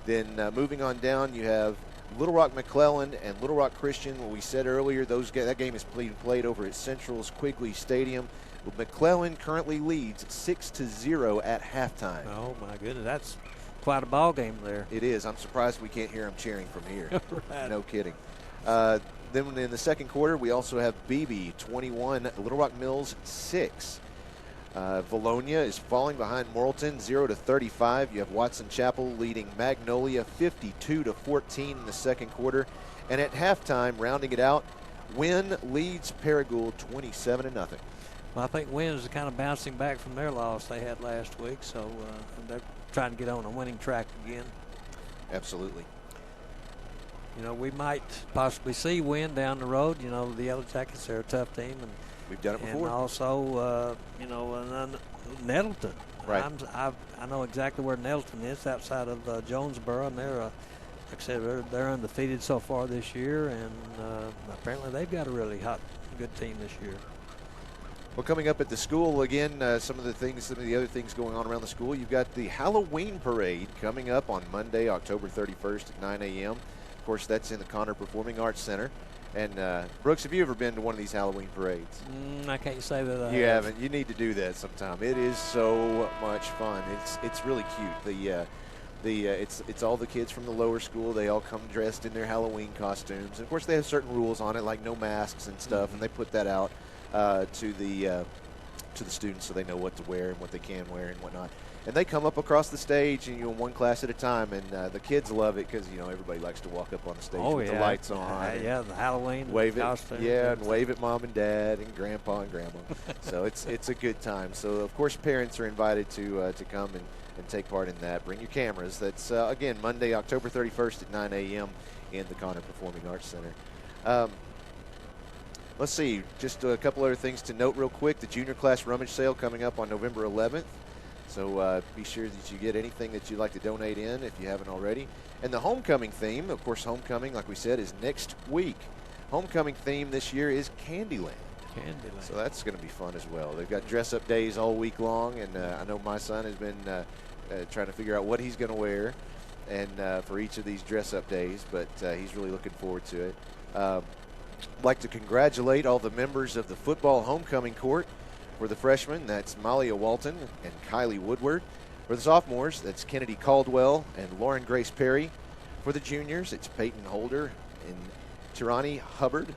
Then moving on down, you have Little Rock McClellan and Little Rock Christian. What we said earlier, that game is played over at Central's Quigley Stadium. McClellan currently leads 6-0 at halftime. Oh my goodness, that's quite a ball game there. It is. I'm surprised we can't hear them cheering from here. Right. No kidding. Then in the second quarter, we also have BB 21, Little Rock Mills 6. Valonia is falling behind Morrilton 0-35. You have Watson Chapel leading Magnolia 52-14 in the second quarter. And at halftime, rounding it out, Wynn leads Paragould 27-0. Well, I think Wynn is kind of bouncing back from their loss they had last week, so they're trying to get on a winning track again. Absolutely. You know, we might possibly see Wynn down the road. You know, the Yellow Jackets are a tough team, and we've done it before. And also, you know, Nettleton. Right. I know exactly where Nettleton is, outside of Jonesboro, and they're, like I said, they're undefeated so far this year, and apparently they've got a really good team this year. Well, coming up at the school again, some of the other things going on around the school. You've got the Halloween parade coming up on Monday, October 31st at 9 a.m. Of course, that's in the Connor Performing Arts Center. And Brooks, have you ever been to one of these Halloween parades? I can't say that I You have. haven't. You need to do that sometime. It is so much fun. It's really cute. It's all the kids from the lower school. They all come dressed in their Halloween costumes. And of course, they have certain rules on it, like no masks and stuff, and they put that out to the students so they know what to wear and what they can wear and whatnot. And they come up across the stage, and one class at a time, and the kids love it because everybody likes to walk up on the stage with the lights on. Yeah, the Halloween wave costume. Yeah, and wave at mom and dad and grandpa and grandma. So it's a good time. So of course parents are invited to come and take part in that. Bring your cameras. That's again Monday, October 31st at 9 a.m. in the Connor Performing Arts Center. Let's see, just a couple other things to note real quick. The junior class rummage sale coming up on November 11th. So be sure that you get anything that you'd like to donate in if you haven't already. And the homecoming theme, of course, homecoming, like we said, is next week. Homecoming theme this year is Candyland. Candyland. So that's going to be fun as well. They've got dress-up days all week long, and I know my son has been trying to figure out what he's going to wear and for each of these dress-up days, but he's really looking forward to it. I'd like to congratulate all the members of the football homecoming court. For the freshmen, that's Malia Walton and Kylie Woodward. For the sophomores, that's Kennedy Caldwell and Lauren Grace Perry. For the juniors, it's Peyton Holder and Tirani Hubbard.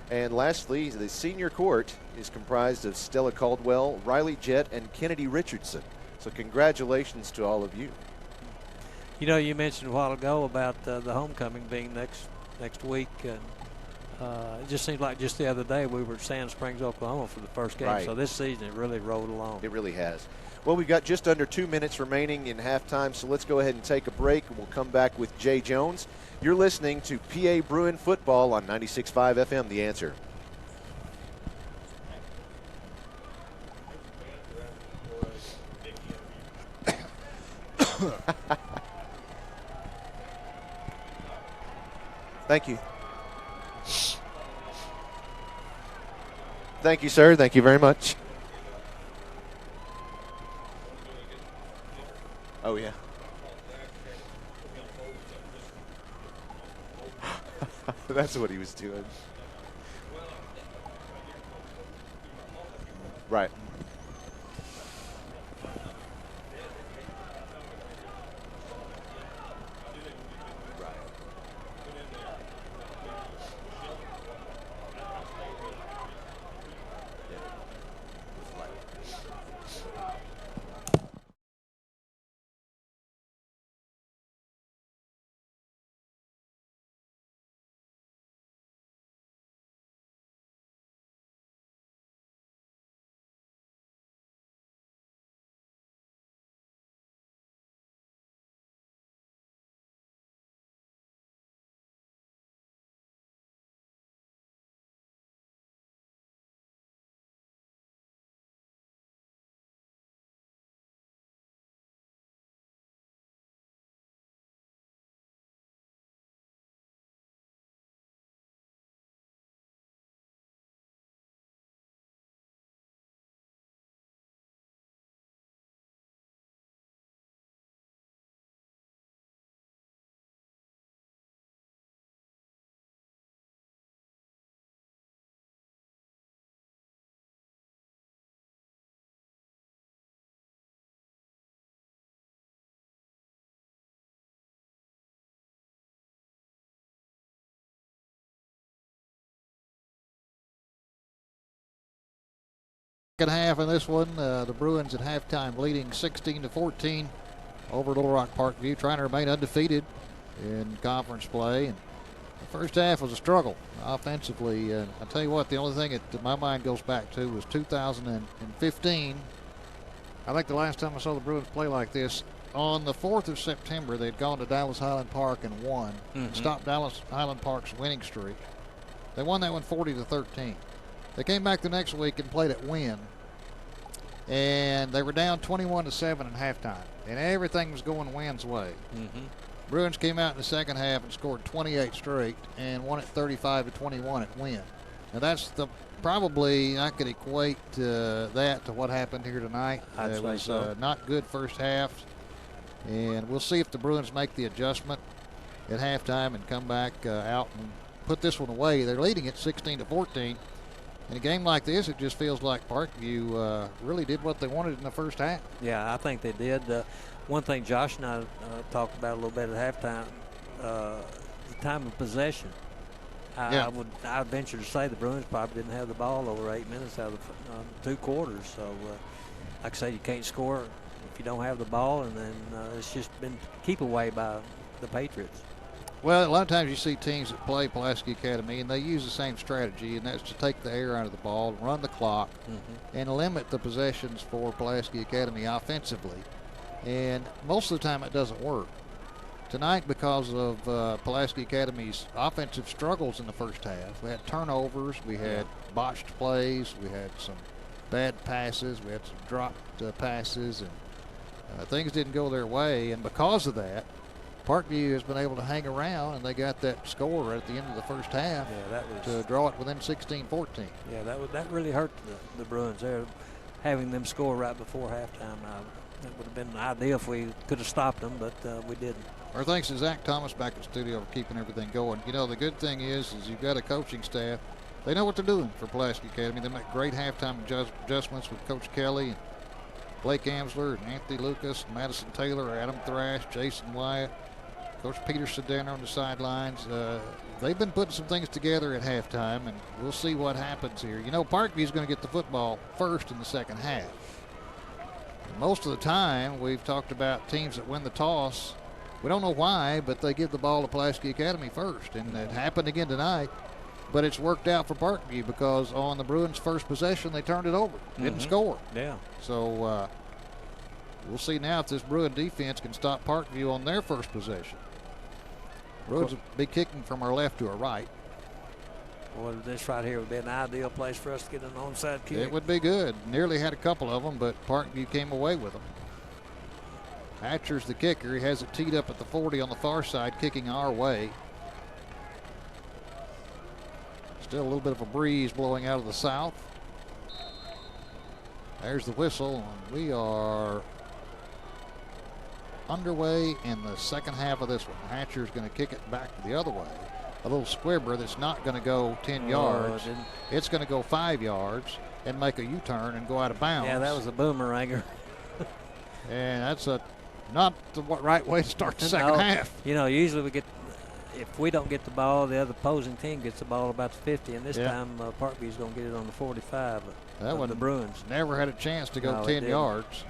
And lastly, the senior court is comprised of Stella Caldwell, Riley Jett, and Kennedy Richardson. So congratulations to all of you. You know, you mentioned a while ago about the homecoming being next week. And it just seems like just the other day we were at Sand Springs, Oklahoma for the first game. Right. So this season it really rolled along. It really has. Well, we've got just under 2 minutes remaining in halftime, so let's go ahead and take a break, and we'll come back with Jay Jones. You're listening to PA Bruin Football on 96.5 FM, The Answer. Thank you. Thank you, sir. Thank you very much. Oh, yeah. That's what he was doing. Right. Second half in this one, the Bruins at halftime leading 16-14 over Little Rock Parkview, trying to remain undefeated in conference play. And the first half was a struggle offensively. I tell you what, the only thing that my mind goes back to was 2015. I think the last time I saw the Bruins play like this, on the 4th of September, they'd gone to Dallas Highland Park and won, and stopped Dallas Highland Park's winning streak. They won that one 40-13. They came back the next week and played at Wynn, and they were down 21-7 at halftime, and everything was going Wynn's way. Bruins came out in the second half and scored 28 straight and won it 35-21 at Wynn. Now that's probably I could equate that to what happened here tonight. It was not good first half, and we'll see if the Bruins make the adjustment at halftime and come back out and put this one away. They're leading it 16-14. In a game like this, it just feels like Parkview really did what they wanted in the first half. Yeah, I think they did. One thing Josh and I talked about a little bit at halftime, the time of possession. I would venture to say the Bruins probably didn't have the ball over 8 minutes out of the 2 quarters. So, like I say, you can't score if you don't have the ball, and then it's just been keep away by the Patriots. Well, a lot of times you see teams that play Pulaski Academy, and they use the same strategy, and that's to take the air out of the ball, run the clock, and limit the possessions for Pulaski Academy offensively. And most of the time it doesn't work. Tonight, because of Pulaski Academy's offensive struggles in the first half, we had turnovers, we had botched plays, we had some bad passes, we had some dropped passes, and things didn't go their way. And because of that, Parkview has been able to hang around, and they got that score at the end of the first half to draw it within 16-14. Yeah, that really hurt the Bruins there, having them score right before halftime. That would have been ideal if we could have stopped them, but we didn't. Our thanks to Zach Thomas back in the studio for keeping everything going. You know, the good thing is you've got a coaching staff. They know what they're doing for Pulaski Academy. They make great halftime adjustments with Coach Kelly and Blake Amsler and Anthony Lucas, Madison Taylor, Adam Thrash, Jason Wyatt, Coach Peterson down on the sidelines. They've been putting some things together at halftime, and we'll see what happens here. You know, Parkview's going to get the football first in the second half. Most of the time, we've talked about teams that win the toss. We don't know why, but they give the ball to Pulaski Academy first, and it happened again tonight. But it's worked out for Parkview because on the Bruins' first possession, they turned it over, didn't score. Yeah. So we'll see now if this Bruin defense can stop Parkview on their first possession. Bruins will be kicking from our left to our right. Well, this right here would be an ideal place for us to get an onside kick. It would be good. Nearly had a couple of them, but Parkview came away with them. Hatcher's the kicker. He has it teed up at the 40 on the far side, kicking our way. Still a little bit of a breeze blowing out of the south. There's the whistle, and we are underway in the second half of this one. Hatcher's going to kick it back the other way. A little squibber that's not going to go 10 yards. It's going to go 5 yards and make a U-turn and go out of bounds. Yeah, that was a boomeranger. And that's not the right way to start the second half. You know, usually if we don't get the ball, the other opposing team gets the ball about the 50, and this time Parkview's going to get it on the 45 of the Bruins. Never had a chance to go 10 yards.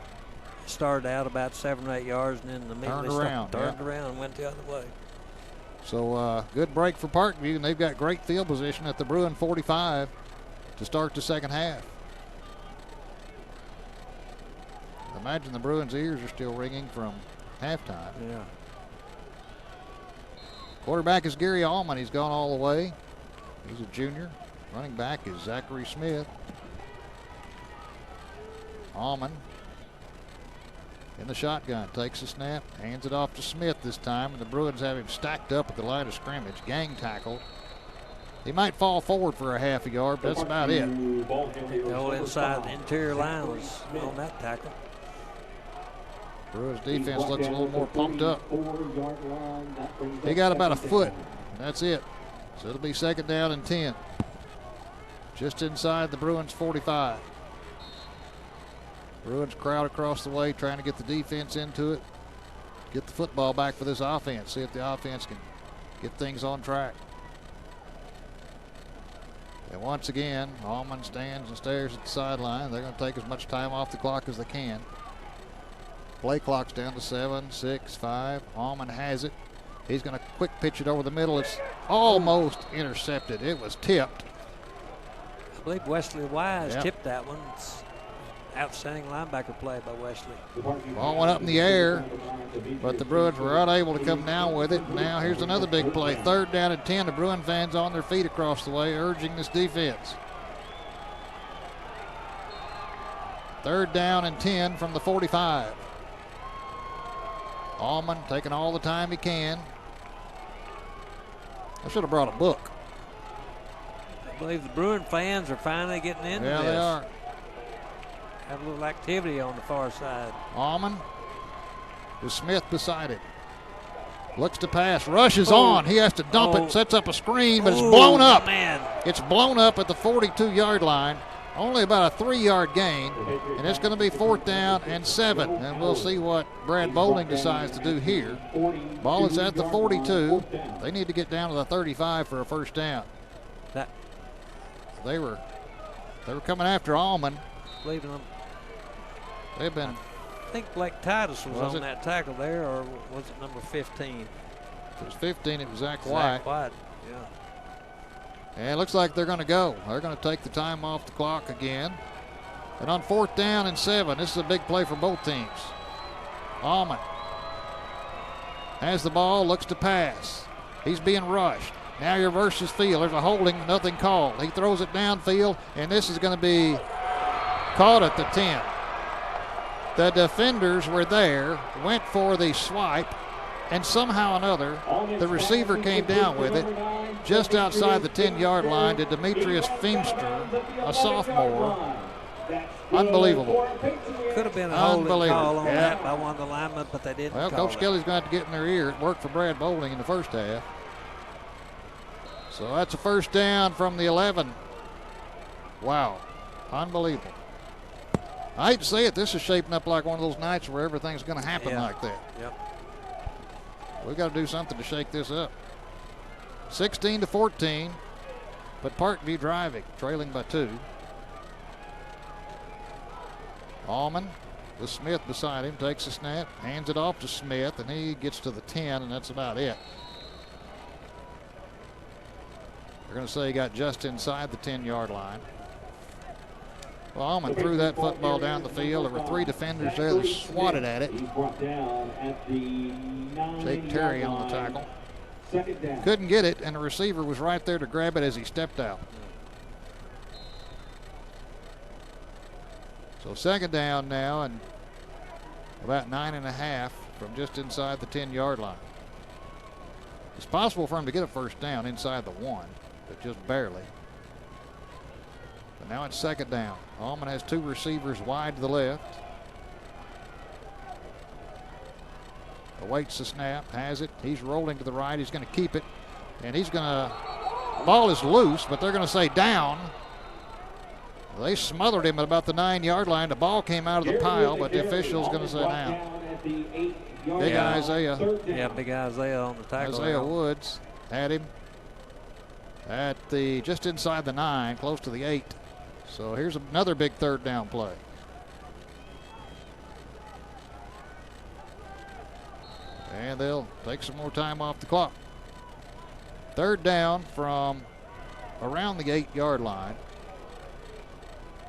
Started out about 7 or 8 yards, and then immediately turned around and went the other way. So good break for Parkview, and they've got great field position at the Bruin 45 to start the second half. Imagine the Bruins' ears are still ringing from halftime. Yeah. Quarterback is Gary Allman. He's gone all the way. He's a junior. Running back is Zachary Smith. Allman in the shotgun, takes a snap, hands it off to Smith this time, and the Bruins have him stacked up at the line of scrimmage, gang tackle. He might fall forward for a half a yard, but that's about it. Go inside the interior line was on that tackle. Bruins defense looks a little more pumped up. He got about a foot, and that's it. So it'll be second down and 10. Just inside the Bruins 45. Bruins crowd across the way trying to get the defense into it. Get the football back for this offense. See if the offense can get things on track. And once again, Allman stands and stares at the sideline. They're going to take as much time off the clock as they can. Play clock's down to 7, 6, 5. Allman has it. He's going to quick pitch it over the middle. It's almost intercepted. It was tipped. I believe Wesley Wise tipped that one. It's outstanding linebacker play by Wesley. Ball went up in the air, but the Bruins were unable to come down with it. Now here's another big play. 3rd down and 10. The Bruin fans on their feet across the way, urging this defense. 3rd down and 10 from the 45. Allman taking all the time he can. I should have brought a book. I believe the Bruin fans are finally getting into this. Yeah, they are. Have a little activity on the far side. Allman with Smith beside him. Looks to pass, rushes on. He has to dump it, sets up a screen, but it's blown up. Man. It's blown up at the 42-yard line. Only about a 3-yard gain, and it's going to be 4th down and 7. And we'll see what Brad Bowling decides to do here. Ball is at the 42. They need to get down to the 35 for a 1st down. They were coming after Allman. Leaving them. They've been. I think Blake Titus was on that tackle there, or was it number 15? If it was 15, it was Zach White. Zach White, yeah. And it looks like they're going to go. They're going to take the time off the clock again. And on 4th down and 7, this is a big play for both teams. Allman has the ball, looks to pass. He's being rushed. Now he reverses field. There's a holding, nothing called. He throws it downfield, and this is going to be caught at the 10. The defenders were there, went for the swipe, and somehow or another, the receiver came down with it just outside the 10-yard line to Demetrius Feemster, a sophomore. Unbelievable. Could have been a holding call on that by one of the linemen, but they didn't call Coach Kelly's going to have to get in their ear. It worked for Brad Bowling in the 1st half. So that's a 1st down from the 11. Wow. Unbelievable. I hate to say it, this is shaping up like one of those nights where everything's going to happen like that. Yep. We've got to do something to shake this up. 16-14, but Parkview driving, trailing by 2. Allman with Smith beside him, takes a snap, hands it off to Smith, and he gets to the 10, and that's about it. They're going to say he got just inside the 10-yard line. Well, Allman threw that football down the field. There were 3 defenders there that swatted at it. Jake Terry on the tackle. Couldn't get it, and the receiver was right there to grab it as he stepped out. So 2nd down now, and about 9.5 from just inside the 10-yard line. It's possible for him to get a 1st down inside the 1, but just barely. But now it's 2nd down. Allman has 2 receivers wide to the left. Awaits the snap, has it. He's rolling to the right. He's going to keep it, and he's going to. Ball is loose, but they're going to say down. They smothered him at about the 9-yard line. The ball came out of the pile, but the official's going to say down. Big Isaiah. Yeah, big Isaiah on the tackle. Isaiah Woods had him at the just inside the 9, close to the 8. So here's another big 3rd down play. And they'll take some more time off the clock. 3rd down from around the 8-yard line.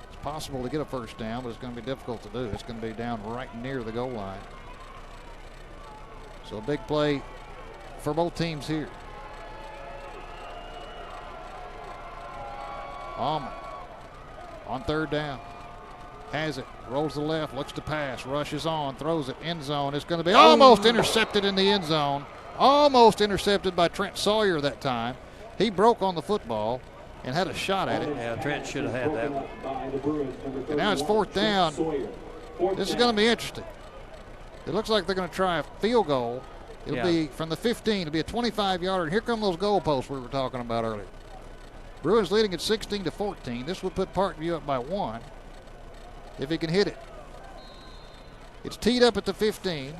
It's possible to get a 1st down, but it's going to be difficult to do. It's going to be down right near the goal line. So a big play for both teams here. Allman on 3rd down. Has it, rolls to the left, looks to pass, rushes on, throws it, end zone. It's going to be almost intercepted in the end zone. Almost intercepted by Trent Sawyer that time. He broke on the football and had a shot at it. Yeah, Trent should have had that one. And now it's 4th down. This is going to be interesting. It looks like they're going to try a field goal. It'll be from the 15. It'll be a 25-yarder. And here come those goalposts we were talking about earlier. Bruins leading at 16-14. This would put Parkview up by 1 if he can hit it. It's teed up at the 15.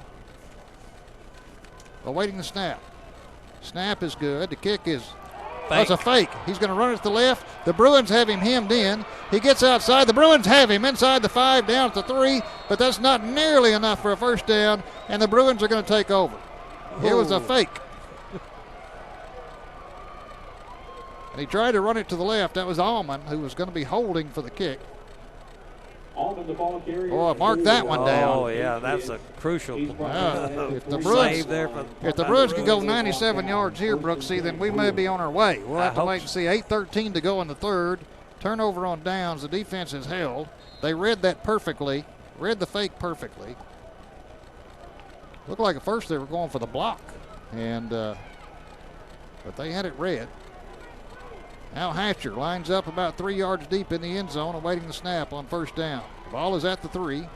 Awaiting the snap. Snap is good. The kick is That's a fake. He's going to run it to the left. The Bruins have him hemmed in. He gets outside. The Bruins have him inside the 5, down at the 3, but that's not nearly enough for a first down, and the Bruins are going to take over. It was a fake. And he tried to run it to the left. That was Allman, who was going to be holding for the kick. Allman, the ball carrier. Boy, mark that one down. Oh, yeah, that's a crucial If the save there. If the Bruins can go 97 yards here, Brooksy, then we may be on our way. We'll have to wait and see. 8:13 to go in the third. Turnover on downs. The defense is held. They read that perfectly, read the fake perfectly. Looked like at first they were going for the block, and but they had it read. Now Hatcher lines up about 3 yards deep in the end zone, awaiting the snap on first down. The ball is at the 3.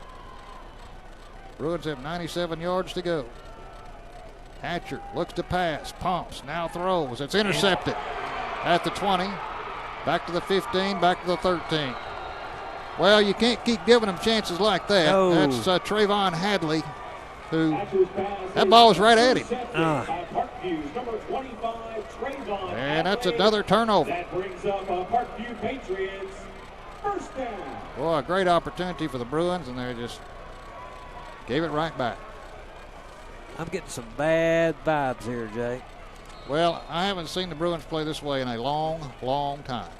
Bruins have 97 yards to go. Hatcher looks to pass, pumps, now throws. It's intercepted at the 20. Back to the 15, back to the 13. Well, you can't keep giving them chances like that. No. That's Trayvon Hadley, who that ball was right at him. And that's another turnover. That brings up Parkview Patriots first down. Boy, a great opportunity for the Bruins, and they just gave it right back. I'm getting some bad vibes here, Jay. Well, I haven't seen the Bruins play this way in a long, long time.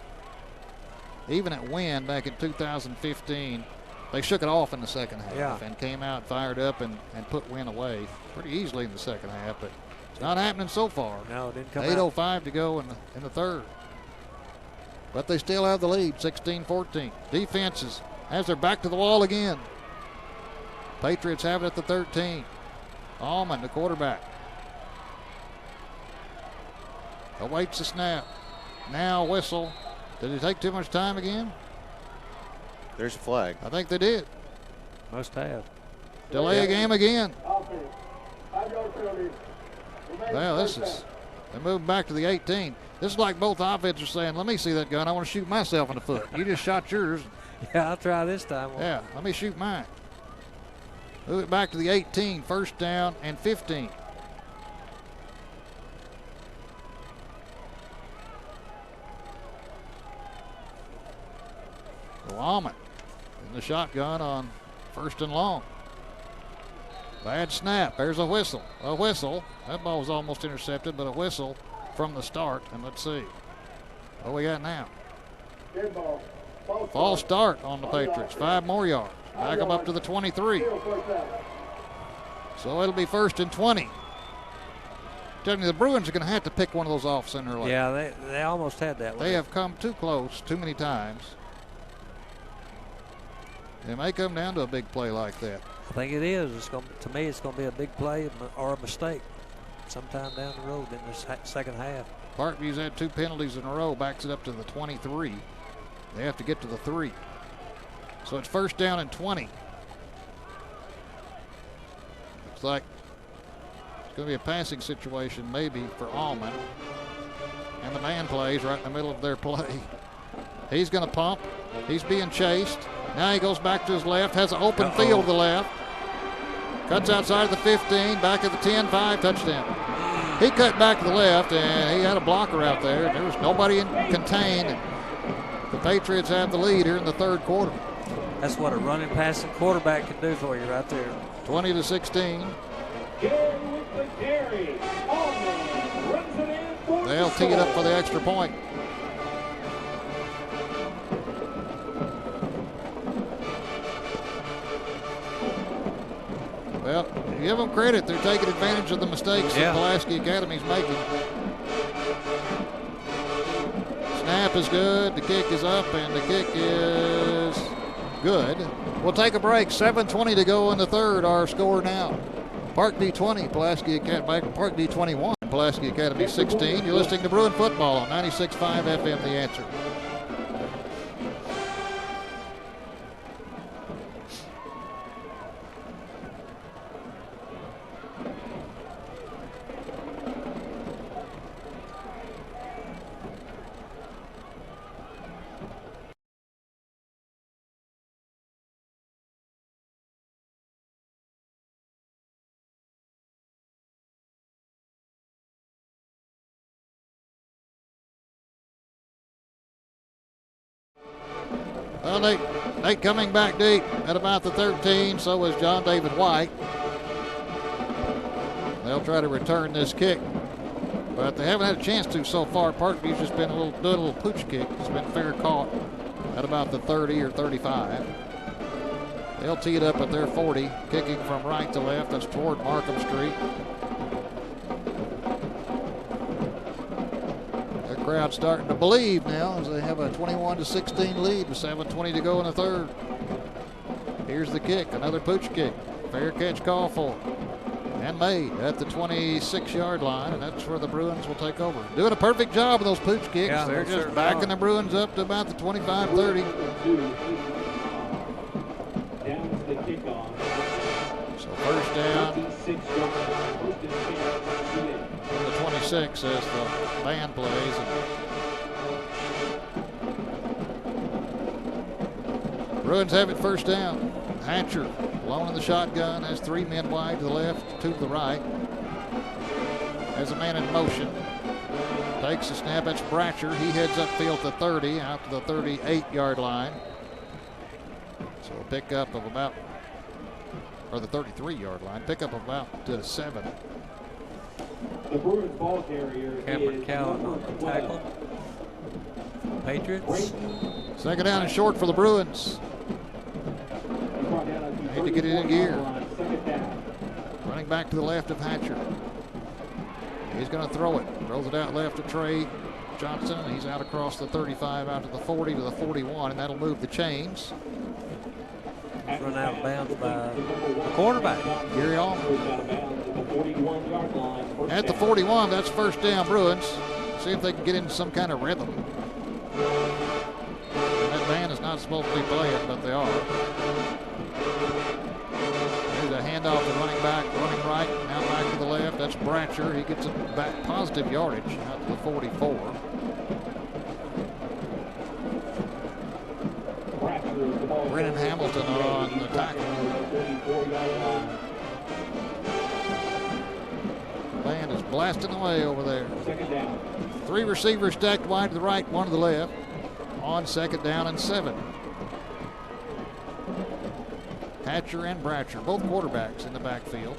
Even at Wynn back in 2015, they shook it off in the second half and came out fired up and put Wynn away pretty easily in the second half, but it's not happening so far. No, it didn't come 8:05 to go in the third. But they still have the lead, 16-14. Defenses has their back to the wall again. Patriots have it at the 13. Allman, the quarterback. Awaits the snap. Now whistle. Did he take too much time again? There's a flag. I think they did. Must have. Delay a game again. Well, they're moving back to the 18. This is like both offenses saying, let me see that gun. I want to shoot myself in the foot. You just shot yours. Yeah, I'll try this time. Yeah, let me shoot mine. Move it back to the 18, first down and 15. Allman in the shotgun on first and long. Bad snap. There's a whistle. A whistle. That ball was almost intercepted, but a whistle from the start. And let's see what we got now. False start on the Patriots. 5 more yards. Back them up to the 23. So it'll be first and 20. Telling you, the Bruins are going to have to pick one of those off sooner or later. Yeah, they almost had that one. They have come too close too many times. It may come down to a big play like that. I think it is. To me, it's going to be a big play or a mistake sometime down the road in this second half. Parkview's had 2 penalties in a row, backs it up to the 23. They have to get to the 3. So it's first down and 20. Looks like it's going to be a passing situation maybe for Allman. And the man plays right in the middle of their play. He's going to pump. He's being chased. Now he goes back to his left, has an open field to the left. Cuts outside of the 15, back at the 10, 5, touchdown. He cut back to the left, and he had a blocker out there. There was nobody contained. The Patriots have the lead here in the third quarter. That's what a running, passing quarterback can do for you right there. 20-16. They'll tee it up for the extra point. Well, give them credit. They're taking advantage of the mistakes that Pulaski Academy's making. Snap is good. The kick is up, and the kick is good. We'll take a break. 7:20 to go in the third. Our score now. Parkview 20, Pulaski Academy. Parkview 21, Pulaski Academy 16. You're listening to Bruin Football on 96.5 FM, The Answer. Well, Nate coming back deep at about the 13. So is John David White. They'll try to return this kick, but they haven't had a chance to so far. Parkview's just been doing a little pooch kick. It's been fair caught at about the 30 or 35. They'll tee it up at their 40, kicking from right to left. That's toward Markham Street. The crowd starting to believe now as they have a 21-16 lead with 7:20 to go in the third. Here's the kick, another pooch kick. Fair catch call for and made at the 26-yard line, and that's where the Bruins will take over. Doing a perfect job of those pooch kicks. Yeah, they're just backing the Bruins up to about the 25-30. So first down from the 26 as the band plays. Bruins have it first down. Hatcher alone in the shotgun, has 3 men wide to the left, 2 to the right. Has a man in motion. Takes a snap. That's Bratcher. He heads upfield to 30, out to the 38-yard line. So a pickup of about, or the 33-yard line, pickup of about to 7. The Bruins ball carrier Cameron is Cowan on number the 12. tackle. Patriots. Second down and short for the Bruins. Need to get it in gear. Running back to the left of Hatcher. He's going to throw it. Throws it out left to Trey Johnson. He's out across the 35, out to the 40 to the 41, and that'll move the chains. Run out of bounds by the quarterback. Gary Allman. At the 41, that's first down Bruins. See if they can get into some kind of rhythm. That band is not supposed to be playing, but they are. There's a handoff to running back, running right, now back to the left. That's Bratcher. He gets it back positive yardage out to the 44. Brennan Hamilton on the tackle. Band is blasting away over there. 3 receivers stacked wide to the right, 1 to the left. On second down and 7. Hatcher and Bratcher, both quarterbacks in the backfield.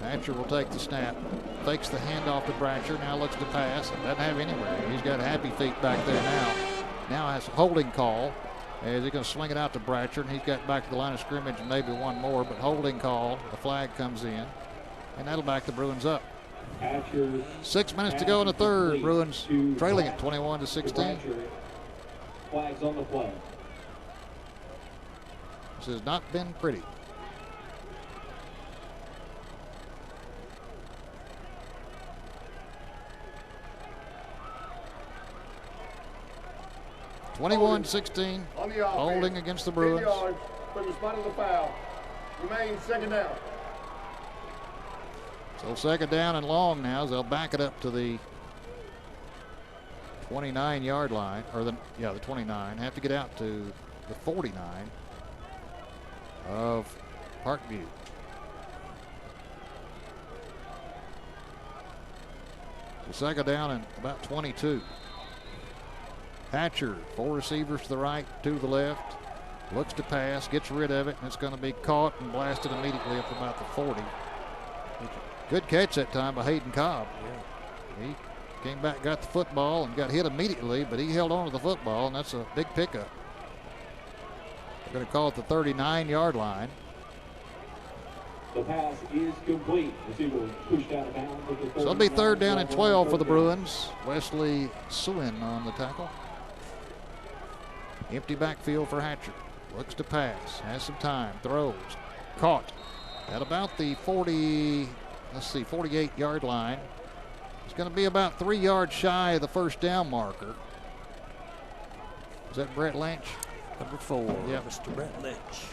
Hatcher will take the snap, fakes the handoff to Bratcher, now looks to pass, doesn't have anywhere. He's got happy feet back there now. Now has a holding call as he's going to swing it out to Bratcher, and he's got back to the line of scrimmage and maybe one more, but holding call, the flag comes in, and that'll back the Bruins up. 6 minutes to go in the third. Bruins trailing at 21-16. Flags on the play. This has not been pretty. (21-16) holding against the Bruins. 10 yards from the spot of the foul. Remains second down. So second down and long now as they'll back it up to the 29-yard line, or the 29. Have to get out to the 49 of Parkview. So second down and about 22. Hatcher, 4 receivers to the right, 2 to the left. Looks to pass, gets rid of it, and it's going to be caught and blasted immediately up about the 40. Good catch that time by Hayden Cobb. Yeah. He came back, got the football, and got hit immediately, but he held on to the football, and that's a big pickup. They're going to call it the 39-yard line. The pass is complete. Receiver pushed out of bounds. So it'll be third down and 12 for the Bruins. Wesley Sewin on the tackle. Empty backfield for Hatcher. Looks to pass, has some time, throws, caught at about the 48-yard line. It's going to be about 3 yards shy of the first down marker. Is that Brett Lynch? Number 4, yep. Mr. Brett Lynch.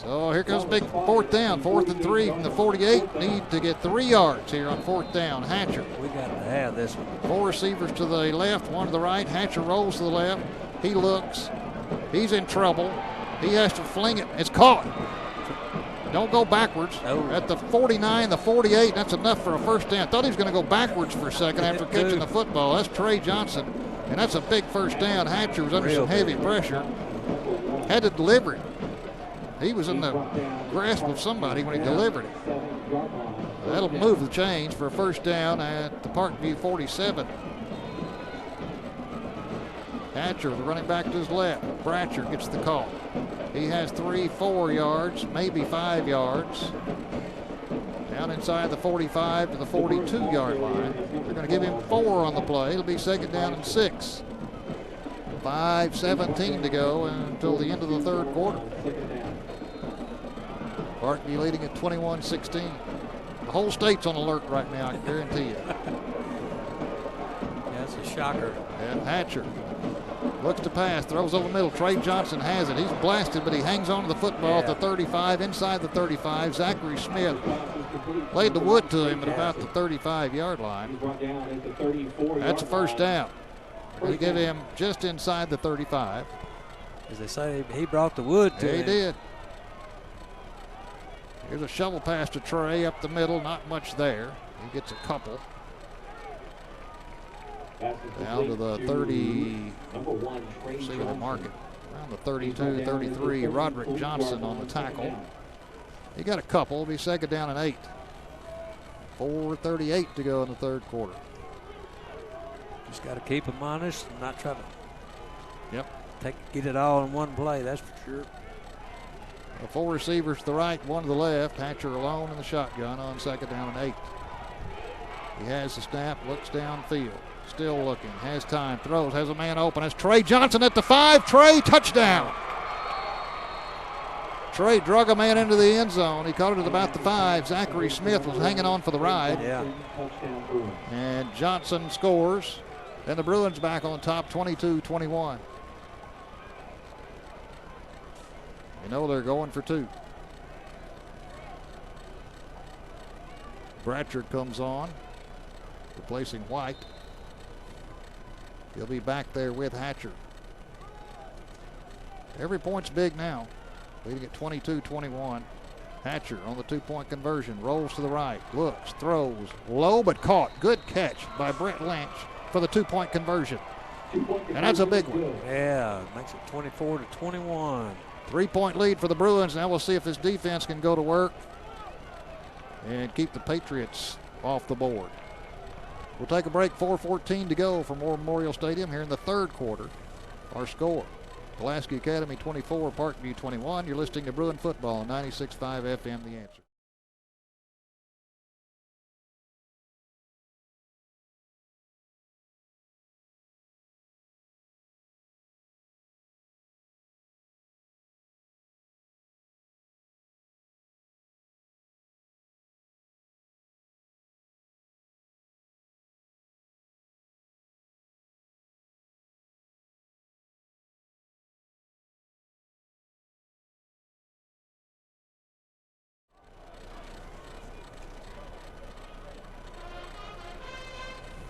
So here comes a big fourth down, 4th and 3 from the 48. Need to get 3 yards here on 4th down. Hatcher. We got to have this one. 4 receivers to the left, 1 to the right. Hatcher rolls to the left. He looks. He's in trouble. He has to fling it. It's caught. Don't go backwards. Oh. At the 49, the 48, that's enough for a first down. Thought he was going to go backwards for a second after catching the football. That's Trey Johnson. And that's a big first down. Hatcher was under Real some heavy big. pressure. Had to deliver it. He was in the grasp of somebody when he delivered it. That'll move the chains for a first down at the Parkview 47. Hatcher, the running back to his left. Bratcher gets the call. He has 3-4 yards, maybe 5 yards. Down inside the 45 to the 42-yard line. They're going to give him 4 on the play. It'll be second down and 6. 5:17 to go until the end of the third quarter. Parkview leading at 21-16. The whole state's on alert right now, I can guarantee you. That's a shocker. And Hatcher looks to pass, throws over the middle. Trey Johnson has it. He's blasted, but he hangs on to the football at the 35, inside the 35. Zachary Smith laid the wood to him at about the 35-yard line. That's a first down. They give him just inside the 35. As they say, he brought the wood to him. He did. Here's a shovel pass to Trey up the middle. Not much there. He gets a couple. Down to the 30. See where the market. Around the 32, 33. Roderick Johnson on the tackle. He got a couple. It'll be second down and 8. 4:38 to go in the third quarter. Just got to keep him honest and not try to get it all in one play, that's for sure. The 4 receivers to the right, 1 to the left. Hatcher alone in the shotgun on second down and 8. He has the snap, looks downfield. Still looking, has time, throws, has a man open. That's Trey Johnson at the 5. Trey, touchdown. Trey drug a man into the end zone. He caught it at about the 5. Zachary Smith was hanging on for the ride. Yeah. And Johnson scores. And the Bruins back on top, 22-21. You know they're going for 2. Bratcher comes on, replacing White. He'll be back there with Hatcher. Every point's big now. Leading at 22-21. Hatcher on the 2-point conversion. Rolls to the right. Looks, throws. Low but caught. Good catch by Brett Lynch for the 2-point conversion. And that's a big one. Yeah, makes it 24-21. 3-point lead for the Bruins. Now we'll see if this defense can go to work and keep the Patriots off the board. We'll take a break. 4:14 to go from War Memorial Stadium here in the third quarter. Our score: Pulaski Academy 24, Parkview 21. You're listening to Bruin Football on 96.5 FM The Answer.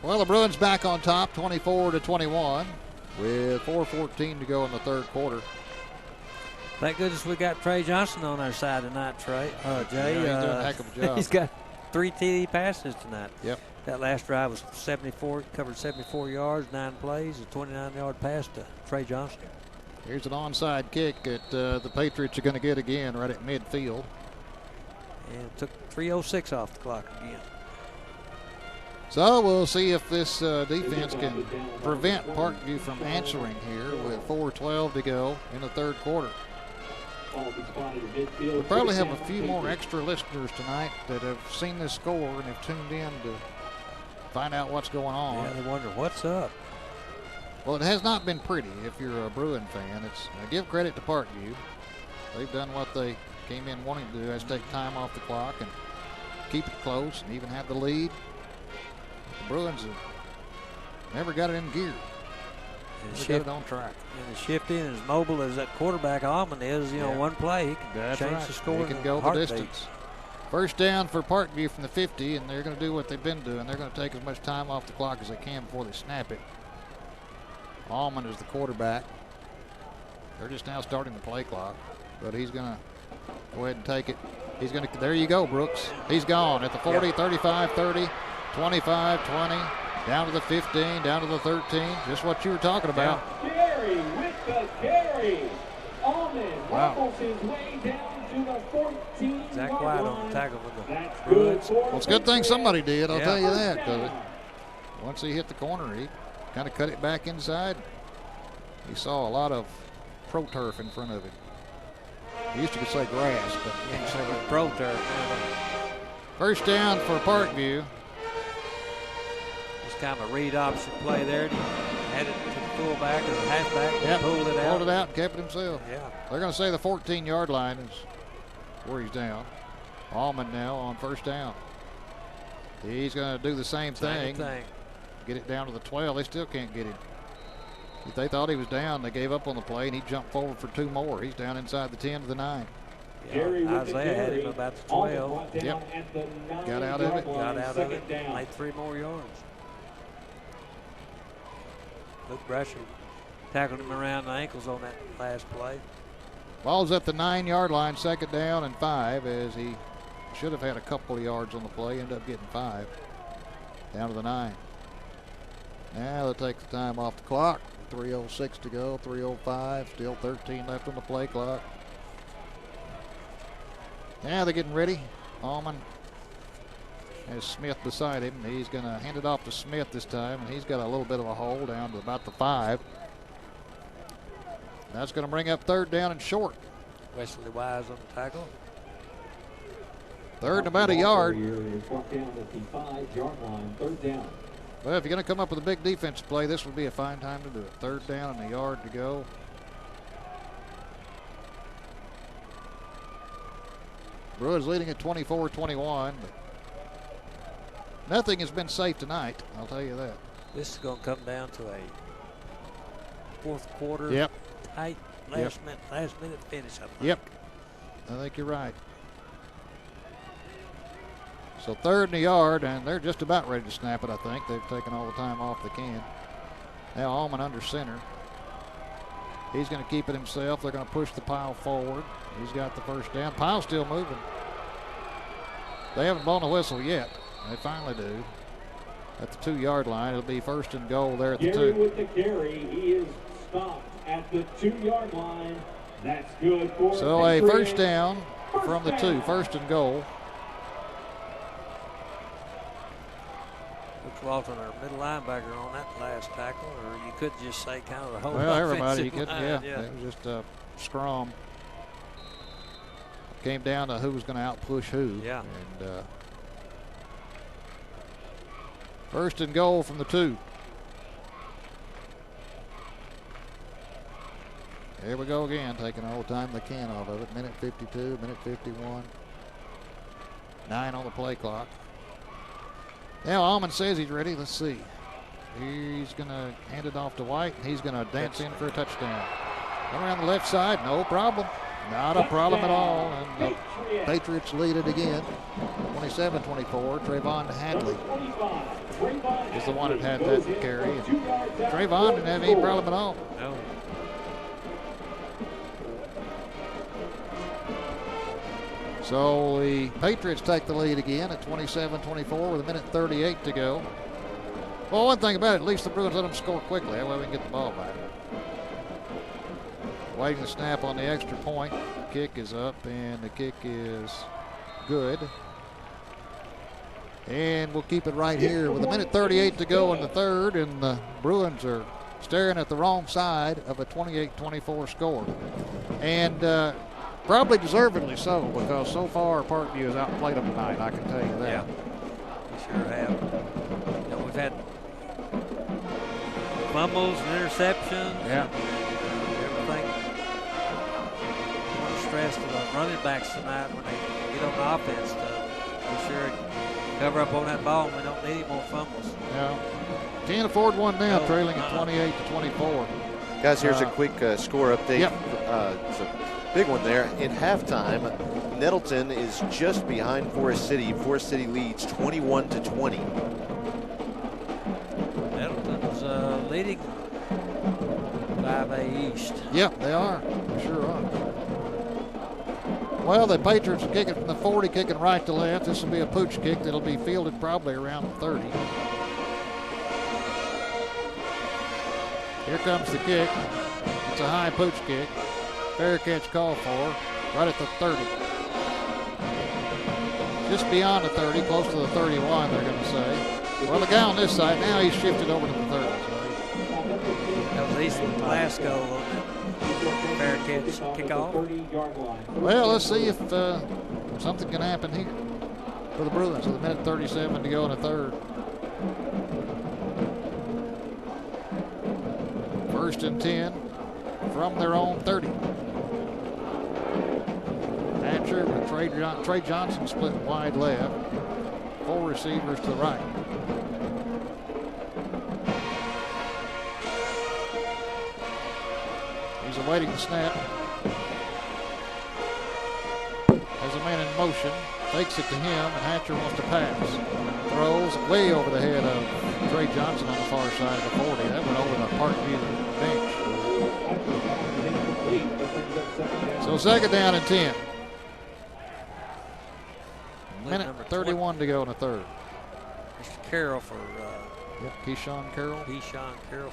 Well, the Bruins back on top, 24-21, with 4:14 to go in the third quarter. Thank goodness we got Trey Johnson on our side tonight, Jay. Yeah, he's doing a heck of a job. He's got 3 TD passes tonight. Yep. That last drive was 74, covered 74 yards, 9 plays, a 29-yard pass to Trey Johnson. Here's an onside kick that the Patriots are going to get again right at midfield. And it took 3:06 off the clock again. So we'll see if this defense can prevent Parkview from answering here with 4:12 to go in the third quarter. We'll probably have a few more extra listeners tonight that have seen this score and have tuned in to find out what's going on. Yeah, they wonder what's up. Well, it has not been pretty if you're a Bruin fan. I give credit to Parkview. They've done what they came in wanting to do. That's take time off the clock and keep it close and even have the lead. The Bruins have never got it in gear. Never got it on track. And as shifty and as mobile as that quarterback Almond is, one play, he can change the score. He can go the distance. First down for Parkview from the 50, and they're going to do what they've been doing. They're going to take as much time off the clock as they can before they snap it. Almond is the quarterback. They're just now starting the play clock, but he's going to go ahead and take it. He's going to, there you go, Brooks. He's gone at the 40, 35, 30, 25, 20. Down to the 15, down to the 13. Just what you were talking about. Gary with the carry. Almond Wow. wobbles his way down to the 14 Zach White on the tackle with the That's Bruins. good. Well, it's a good thing somebody did, I'll Yeah. tell you that. Because once he hit the corner, he kind of cut it back inside. He saw a lot of pro turf in front of him. He used to say grass, but Yeah, so with pro turf. first down for Parkview. Just kind of a read option play there. He had it to the fullback or the halfback and Yep, pulled it out. Pulled it out and kept it himself. Yeah. They're going to say the 14-yard line is where he's down. Almond now on first down. He's going to do the same thing. Get it down to the 12. They still can't get him. If they thought he was down, they gave up on the play, and he jumped forward for 2 more. He's down inside the 10 to the 9. Gary Yeah, with the Isaiah had carry. him about the Almond 12. brought down Yep. at the Got out of it. 9-yard line, Got out of second it. down. Made 3 more yards. Luke Brasher tackled him around the ankles on that last play. Ball's at the 9-yard line, second down and 5, as he should have had a couple of yards on the play, ended up getting 5. Down to the 9. Now they'll take the time off the clock. 3:06 to go, 3:05, still 13 left on the play clock. Now they're getting ready. Almond has Smith beside him. He's going to hand it off to Smith this time, and he's got a little bit of a hole down to about the 5. That's going to bring up third down and short. Wesley Wise on the tackle. Third and about a yard. Here is brought down at the 5-yard line, third down. Well, if you're going to come up with a big defensive play, this would be a fine time to do it. Third down and a yard to go. Bruins leading at 24-21, but nothing has been safe tonight, I'll tell you that. This is going to come down to a fourth quarter Yep. tight last minute finish. I think. Yep. I think you're right. So third and a yard, and they're just about ready to snap it, I think. They've taken all the time off they can. Now Almond under center. He's going to keep it himself. They're going to push the pile forward. He's got the first down. Pile's still moving. They haven't blown a whistle yet. They finally do. At the 2-yard line, it'll be first and goal there at the 2. Gary with the carry. He is stopped at the 2-yard line. That's good for So a Patriots. first down from the 2, first and goal. Coach Walton, our middle linebacker, on that last tackle, or you could just say kind of the whole Well, everybody, you offensive could, line, yeah. It was just a scrum. Came down to who was going to out-push who. Yeah. And first and goal from the 2. Here we go again, taking all the time they can off of it. Minute 52, minute 51. 9 on the play clock. Now Almond says he's ready. Let's see. He's going to hand it off to White. He's going to dance in for a touchdown. Around the left side, no problem. Not a problem at all. And the Patriots lead it again. 27-24. Trayvon Hadley is the one that had that carry. And Trayvon didn't have any problem at all. No. So the Patriots take the lead again at 27-24 with a minute 38 to go. Well, one thing about it, at least the Bruins let them score quickly. That way we can get the ball back. Waiting the snap on the extra point. Kick is up, and the kick is good. And we'll keep it right here with a minute 38 to go in the third, and the Bruins are staring at the wrong side of a 28-24 score. And probably deservedly so, because so far Parkview has outplayed them tonight, I can tell you that. Yeah, we sure have. You know, we've had fumbles and interceptions. Yeah. Everything. I want to stress to the running backs tonight when they get on the offense to be sure to cover up on that ball, and we don't need any more fumbles. Yeah. Can't afford one now, No, trailing at 28-24. Guys, here's a quick score update. Yep. It's a big one there. In halftime, Nettleton is just behind Forest City. Forest City leads 21-20. Nettleton's leading 5A East. Yep, they are. They sure are. Well, the Patriots are kicking from the 40, kicking right to left. This will be a pooch kick that'll be fielded probably around the 30. Here comes the kick. It's a high pooch kick. Fair catch called for, right at the 30. Just beyond the 30, close to the 31, they're going to say. Well, the guy on this side, now he's shifted over to the 30. That was Easton Glasgow on that fair catch kickoff. Well, let's see if something can happen here for the Bruins with a minute 37 to go in the third. First and 10 from their own 30. Hatcher with Trey Johnson split wide left. 4 receivers to the right. He's awaiting the snap. Has a man in motion. Takes it to him, and Hatcher wants to pass. Throws way over the head of Trey Johnson on the far side of the 40. That went over the Parkview bench. So second down and 10. Minute 31 to go in the third. Mr. Carroll for Keyshawn Carroll. Keyshawn Carroll.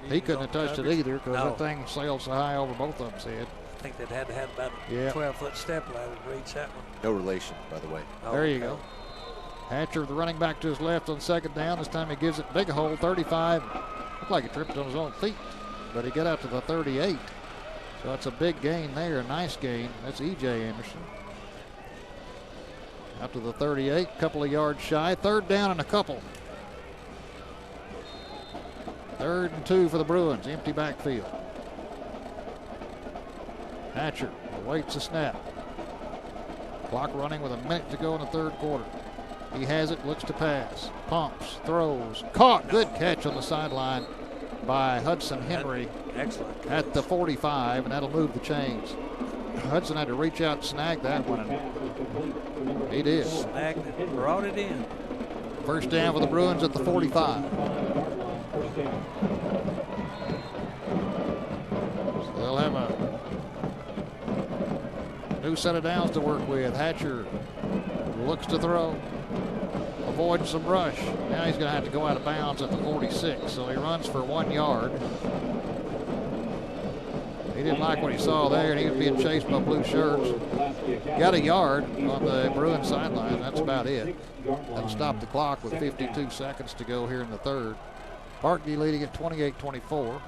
He couldn't have touched it either because No. that thing sailed so high over both of them's head. I think they'd had to have about a Yeah. 12-foot step ladder to reach that one. No relation, by the way. Oh, There you okay. go. Hatcher, the running back to his left on second down. This time he gives it big hole, 35. Looked like he tripped on his own feet, but he got out to the 38. So that's a big gain there, a nice gain. That's E.J. Anderson. Out to the 38, couple of yards shy. Third down and a couple. 3rd and 2 for the Bruins, empty backfield. Hatcher awaits the snap. Clock running with a minute to go in the third quarter. He has it, looks to pass, pumps, throws, caught. Good catch on the sideline by Hudson Henry. Excellent catch. At the 45, and that'll move the chains. Hudson had to reach out and snag that one, and he did. Snagged it, brought it in. First down for the Bruins at the 45. So they'll have a new set of downs to work with. Hatcher looks to throw, avoids some rush. Now he's going to have to go out of bounds at the 46, so he runs for 1 yard. He didn't like what he saw there, and he was being chased by blue shirts. Got a yard on the Bruins sideline. That's about it. That'll stop the clock with 52 seconds to go here in the third. Parkview leading at 28-24.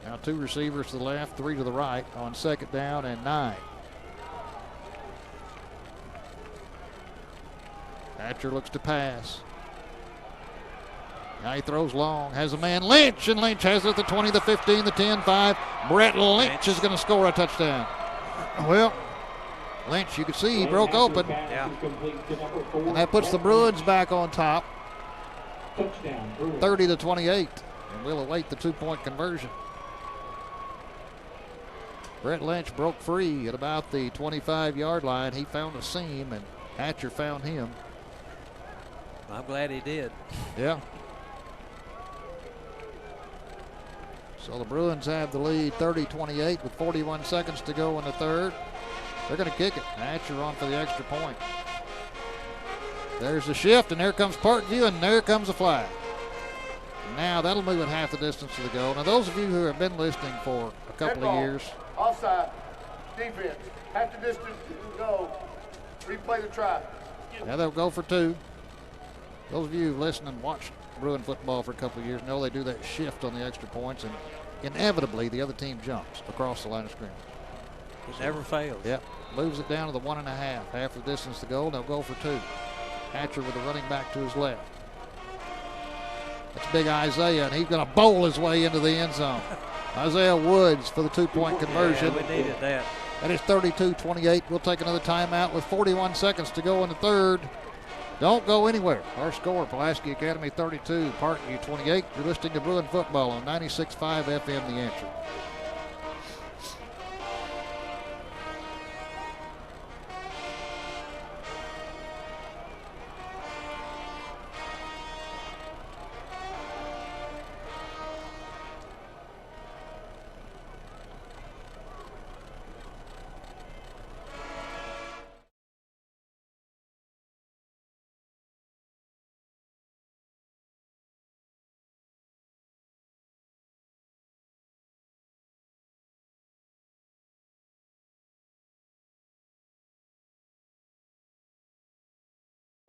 Now 2 receivers to the left, 3 to the right on second down and 9. Hatcher looks to pass. Now he throws long, has a man, Lynch, and Lynch has it at the 20, the 15, the 10, 5. Brett Lynch is going to score a touchdown. Well, Lynch, you can see he broke open. Yeah. And that puts the Bruins back on top, 30-28. And we'll await the 2-point conversion. Brett Lynch broke free at about the 25-yard line. He found a seam, and Hatcher found him. I'm glad he did. Yeah. So the Bruins have the lead 30-28 with 41 seconds to go in the third. They're going to kick it. Hatcher on for the extra point. There's the shift, and there comes Parkview, and there comes the flag. Now that'll move it half the distance to the goal. Now those of you who have been listening for a couple of years. Offside. Defense. Half the distance. Go. Replay the try. Now they'll go for 2. Those of you who listen and watch Bruin football for a couple of years know they do that shift on the extra points, and inevitably the other team jumps across the line of scrimmage. It never fails. Yep. Moves it down to the 1.5. Half the distance to go. They'll go for 2. Hatcher with the running back to his left. That's big Isaiah, and he's going to bowl his way into the end zone. Isaiah Woods for the 2-point conversion. Yeah, we needed that. That is 32-28. We'll take another timeout with 41 seconds to go in the third. Don't go anywhere. Our score, Pulaski Academy 32, Parkview 28. You're listening to Bruin Football on 96.5 FM The Answer.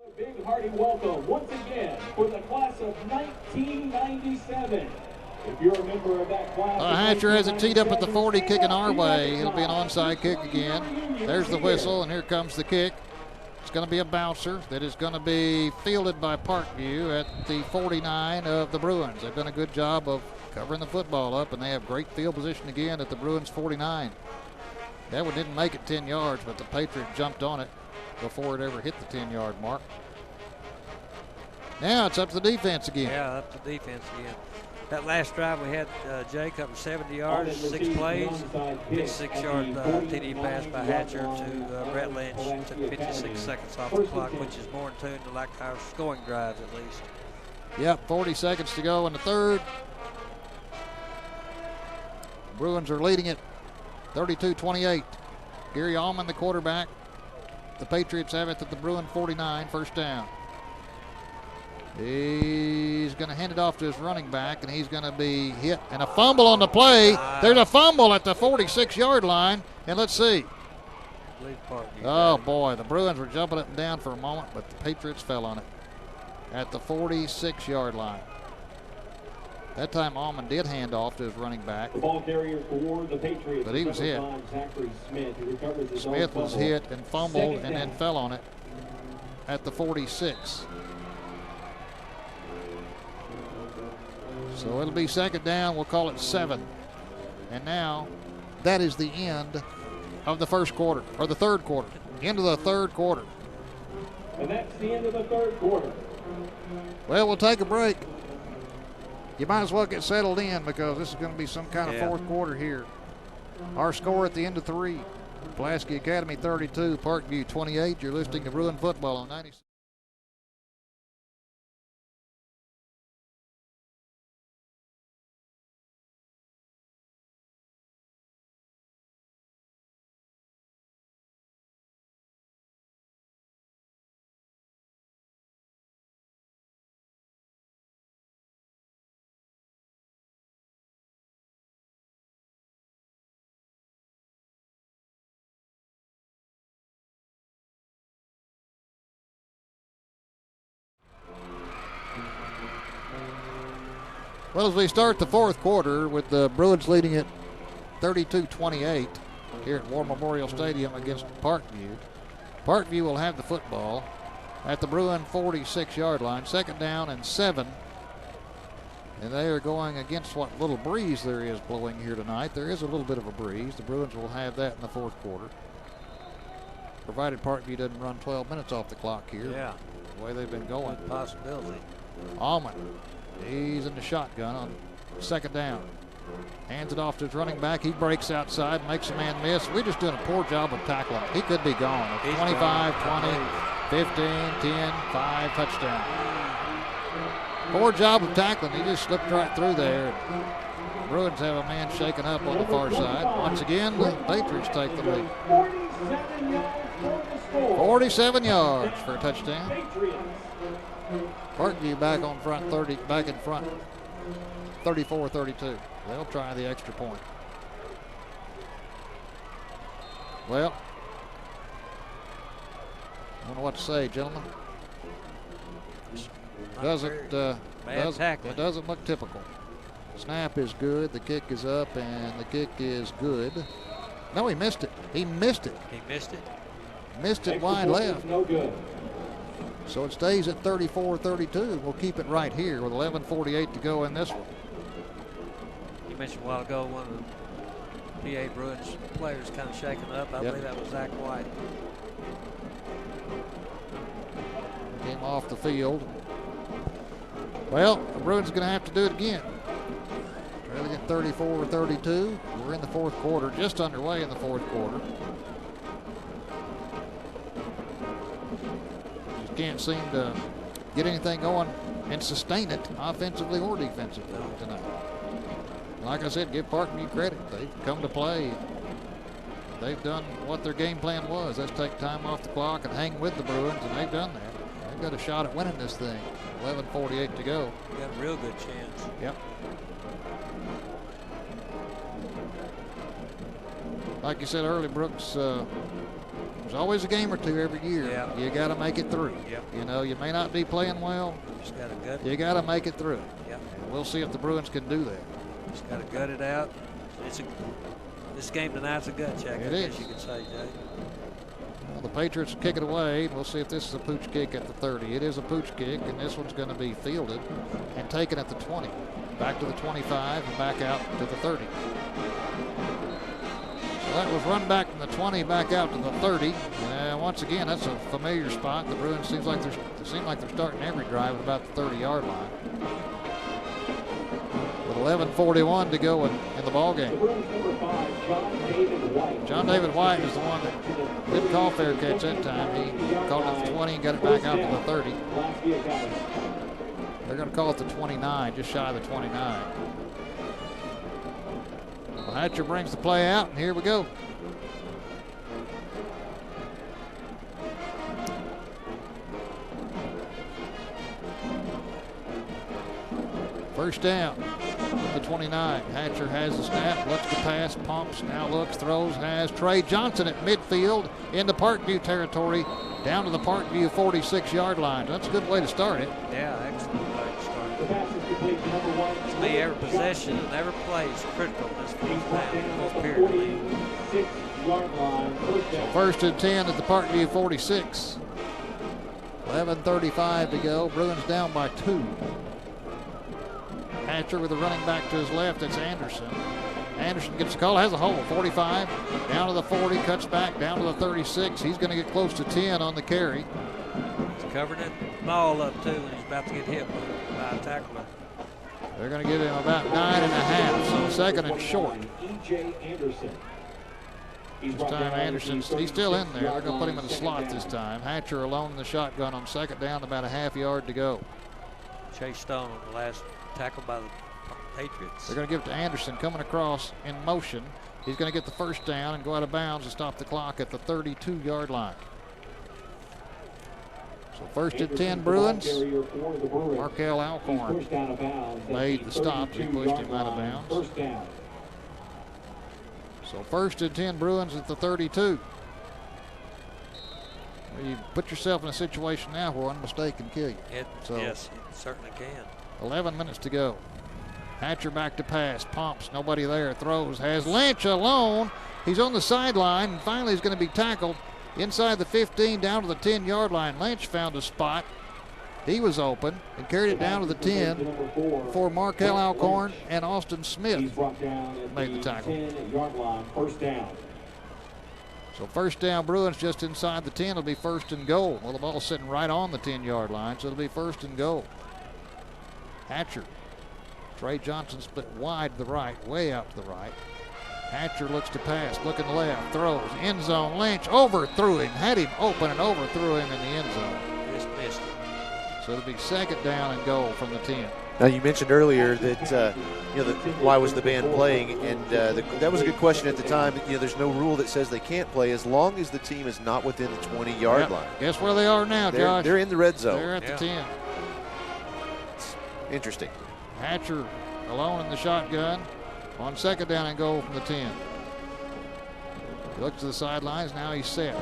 A big hearty welcome once again for the class of 1997. If you're a member of that class, Hatcher has it teed up at the 40, kicking our way. It'll be an onside kick again. There's the whistle, and here comes the kick. It's going to be a bouncer that is going to be fielded by Parkview at the 49 of the Bruins. They've done a good job of covering the football up, and they have great field position again at the Bruins 49. That one didn't make it 10 yards, but the Patriot jumped on it before it ever hit the 10-yard mark. Now it's up to the defense again. Yeah, up to defense again. That last drive we had, Jay covered 70 yards, 6 plays, 56-yard TD pass by Hatcher to Brett Lynch. Took 56 seconds off the clock, which is more in tune to like our scoring drives at least. Yep, 40 seconds to go in the third. Bruins are leading it 32-28. Gary Allman, the quarterback. The Patriots have it at the Bruin 49, first down. He's going to hand it off to his running back, and he's going to be hit. And a fumble on the play. There's a fumble at the 46-yard line. And let's see. Oh, boy. The Bruins were jumping up and down for a moment, but the Patriots fell on it at the 46-yard line. That time, Allman did hand off to his running back. The ball carrier for the Patriots, but he was hit. Smith was hit and fumbled and then fell on it at the 46. So it'll be second down. We'll call it 7. And now that is the end of the first quarter, or the third quarter. End of the third quarter. And that's the end of the third quarter. Well, we'll take a break. You might as well get settled in because this is going to be some kind of fourth quarter here. Our score at the end of 3. Pulaski Academy 32, Parkview 28. You're listening to Bruin Football on 96. Well, as we start the fourth quarter with the Bruins leading it 32-28 here at War Memorial Stadium against Parkview. Parkview will have the football at the Bruin 46-yard line, second down and 7. And they are going against what little breeze there is blowing here tonight. There is a little bit of a breeze. The Bruins will have that in the fourth quarter, provided Parkview doesn't run 12 minutes off the clock here. Yeah. The way they've been going. Good possibility. Allman. He's in the shotgun on second down. Hands it off to his running back. He breaks outside, makes a man miss. We're just doing a poor job of tackling. He could be gone. 25, 20, 15, 10, 5, touchdown. Poor job of tackling. He just slipped right through there. Bruins have a man shaken up on the far side. Once again, the Patriots take the lead. 47 yards for a touchdown. Parkview back on front 30, back in front 34-32. They'll try the extra point. Well, I don't know what to say, gentlemen. It doesn't look typical. Snap is good, the kick is up, and the kick is good. No, he missed it. He missed it. He missed it? Missed it wide left. No good. So it stays at 34-32. We'll keep it right here with 11:48 to go in this one. You mentioned a while ago one of the PA Bruins players kind of shaken up. I believe that was Zach White. Came off the field. Well, the Bruins are going to have to do it again. Trailing at 34-32. We're in the fourth quarter, just underway in the fourth quarter. Can't seem to get anything going and sustain it offensively or defensively tonight. Like I said, give Parkview credit. They've come to play. They've done what their game plan was. Let's take time off the clock and hang with the Bruins, and they've done that. They've got a shot at winning this thing. 11:48 to go. Got a real good chance. Yep. Like you said earlier, Brooks, There's always a game or two every year. Yeah. You got to make it through. Yep. You know, you may not be playing well. Just got to gut. You got to make it through. Yep. And we'll see if the Bruins can do that. Just got to gut it out. This game tonight's a gut check. It I is. guess you could say, Jay. Well, the Patriots kick it away. We'll see if this is a pooch kick at the 30. It is a pooch kick, and this one's going to be fielded and taken at the 20. Back to the 25 and back out to the 30. So that was run back from the 20 back out to the 30. And once again, that's a familiar spot. The Bruins seem like they're starting every drive at about the 30-yard line. With 11:41 to go in the ball game. John David White is the one that didn't call fair catch that time. He called it at the 20 and got it back out to the 30. They're going to call it the 29, just shy of the 29. Well, Hatcher brings the play out, and here we go. First down. The 29. Hatcher has the snap, looks to pass, pumps, now looks, throws, has Trey Johnson at midfield into Parkview territory, down to the Parkview 46-yard line. That's a good way to start it. Yeah, excellent way to start it. To me, every possession and every play is critical in this fourth down, fourth period lead. So first and 10 at the Parkview 46. 11:35 to go. Bruins down by 2. Hatcher with the running back to his left. It's Anderson. Anderson gets the call, has a hole. 45, down to the 40, cuts back, down to the 36. He's going to get close to 10 on the carry. He's covering that ball up, too, and he's about to get hit by a tackler. They're going to give him about 9.5, so second and short. This time Anderson's, he's still in there. They're going to put him in the slot this time. Hatcher alone in the shotgun on second down, about a half yard to go. Chase Stone on the last tackle by the Patriots. They're going to give it to Anderson coming across in motion. He's going to get the first down and go out of bounds and stop the clock at the 32-yard line. So first and 10 Bruins. Markel Alcorn made the stop. He pushed him out of bounds. So first and 10 Bruins at the 32. Well, you put yourself in a situation now where one mistake can kill you. Yes, it certainly can. 11 minutes to go. Hatcher back to pass, pumps, nobody there, throws, has Lynch alone. He's on the sideline, and finally he's going to be tackled inside the 15 down to the 10-yard line. Lynch found a spot. He was open and carried it down to the 10 for Markel Alcorn and Austin Smith made the tackle. So first down Bruins just inside the 10. It'll be first and goal. Well, the ball's sitting right on the 10-yard line, so it'll be first and goal. Hatcher. Trey Johnson split wide to the right, way out to the right. Hatcher looks to pass, looking left, throws, end zone. Lynch overthrew him, had him open and overthrew him in the end zone. Just missed it. So it'll be second down and goal from the 10. Now you mentioned earlier that why was the band playing, and that was a good question at the time. There's no rule that says they can't play as long as the team is not within the 20-yard line. Guess where they are now, Josh? They're in the red zone. They're at the 10. Interesting. Hatcher alone in the shotgun on second down and goal from the 10. He looks to the sidelines. Now he's set.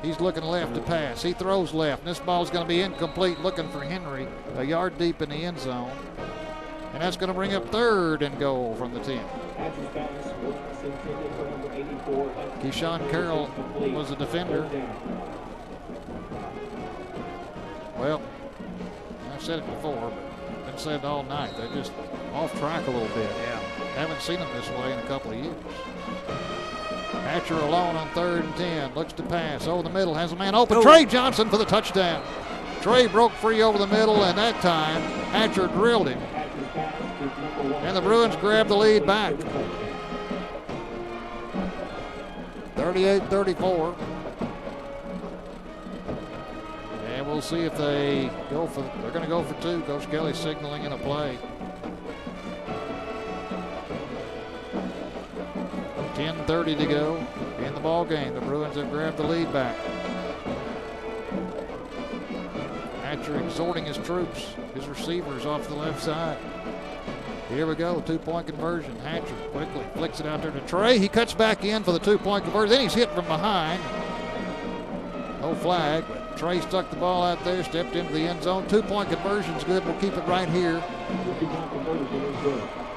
He's looking left to pass. He throws left. And this ball's going to be incomplete, looking for Henry a yard deep in the end zone. And that's going to bring up third and goal from the 10. Keyshawn Carroll was a defender. Well, I've said it before, but been said all night. They're just off track a little bit. Yeah. Haven't seen them this way in a couple of years. Hatcher alone on third and 10. Looks to pass. Over the middle. Has a man open. Trey Johnson for the touchdown. Trey broke free over the middle, and that time Hatcher drilled him. And the Bruins grabbed the lead back. 38-34. And we'll see if they go for, they're going to go for two. Coach Kelly signaling in a play. 10:30 to go in the ball game. The Bruins have grabbed the lead back. Hatcher exhorting his troops, his receivers off the left side. Here we go, two-point conversion. Hatcher quickly flicks it out there to Trey. He cuts back in for the two-point conversion. Then he's hit from behind. No flag, but Trey stuck the ball out there, stepped into the end zone. 2-point conversion's good. We'll keep it right here.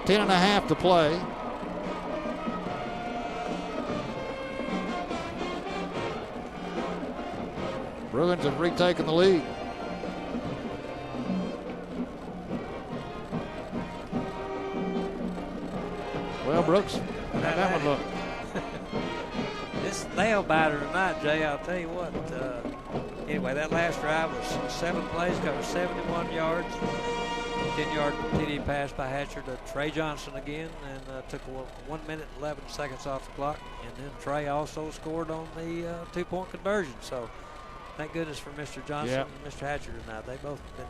10.5 to play. Bruins have retaken the lead. Well, Brooks, how did that one look? This nail biter tonight, Jay, I'll tell you what. Anyway, that last drive was 7 plays, covered 71 yards. 10-yard TD pass by Hatcher to Trey Johnson again, and took 1 minute and 11 seconds off the clock. And then Trey also scored on the 2-point conversion. So thank goodness for Mr. Johnson and Mr. Hatcher tonight. They both have been.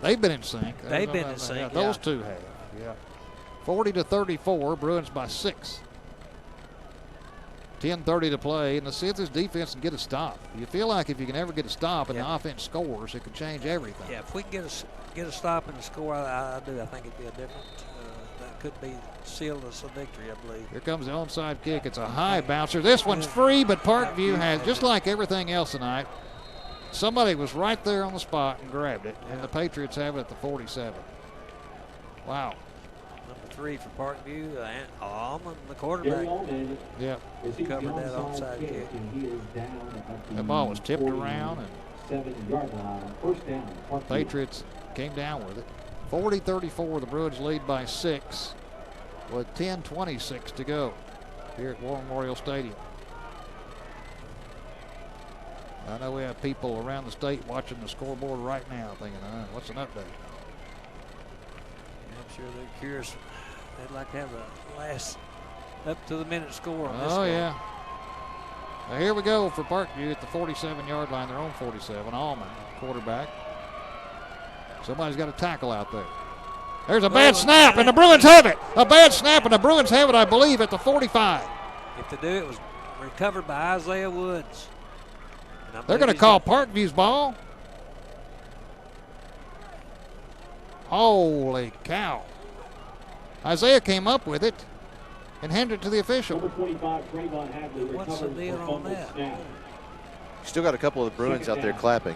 They've been in sync. They've been in sync. Yeah, those two have. Yeah. 40-34, Bruins by 6. 10:30 to play, and let's see if this defense can get a stop. You feel like if you can ever get a stop and the offense scores, it could change everything. Yeah, if we can get a stop and a score, I do. I think it'd be a different. That could be sealed as a victory, I believe. Here comes the onside kick. It's a high bouncer. This one's free, but Parkview has, just like everything else tonight, somebody was right there on the spot and grabbed it, and the Patriots have it at the 47. Wow. Number 3 for Parkview, Allman, the quarterback. Yeah. Covered that onside kick. That ball was tipped around, and 7-yard line, first down. Patriots came down with it. 40-34, the Bruins lead by 6 with 10:26 to go here at War Memorial Stadium. I know we have people around the state watching the scoreboard right now thinking, what's an update? I'm sure they're curious. They'd like to have the last up-to-the-minute score on this Oh, one. yeah. Now here we go for Parkview at the 47-yard line, their own 47. Allman, quarterback. Somebody's got a tackle out there. There's a bad snap, and the Bruins have it. A bad snap, and the Bruins have it, I believe, at the 45. If they do, it was recovered by Isaiah Woods. They're going to call Parkview's ball. Holy cow. Isaiah came up with it and handed it to the official. Number 25, Trayvon Hadley, what's the deal on that? Still got a couple of the Bruins out there clapping.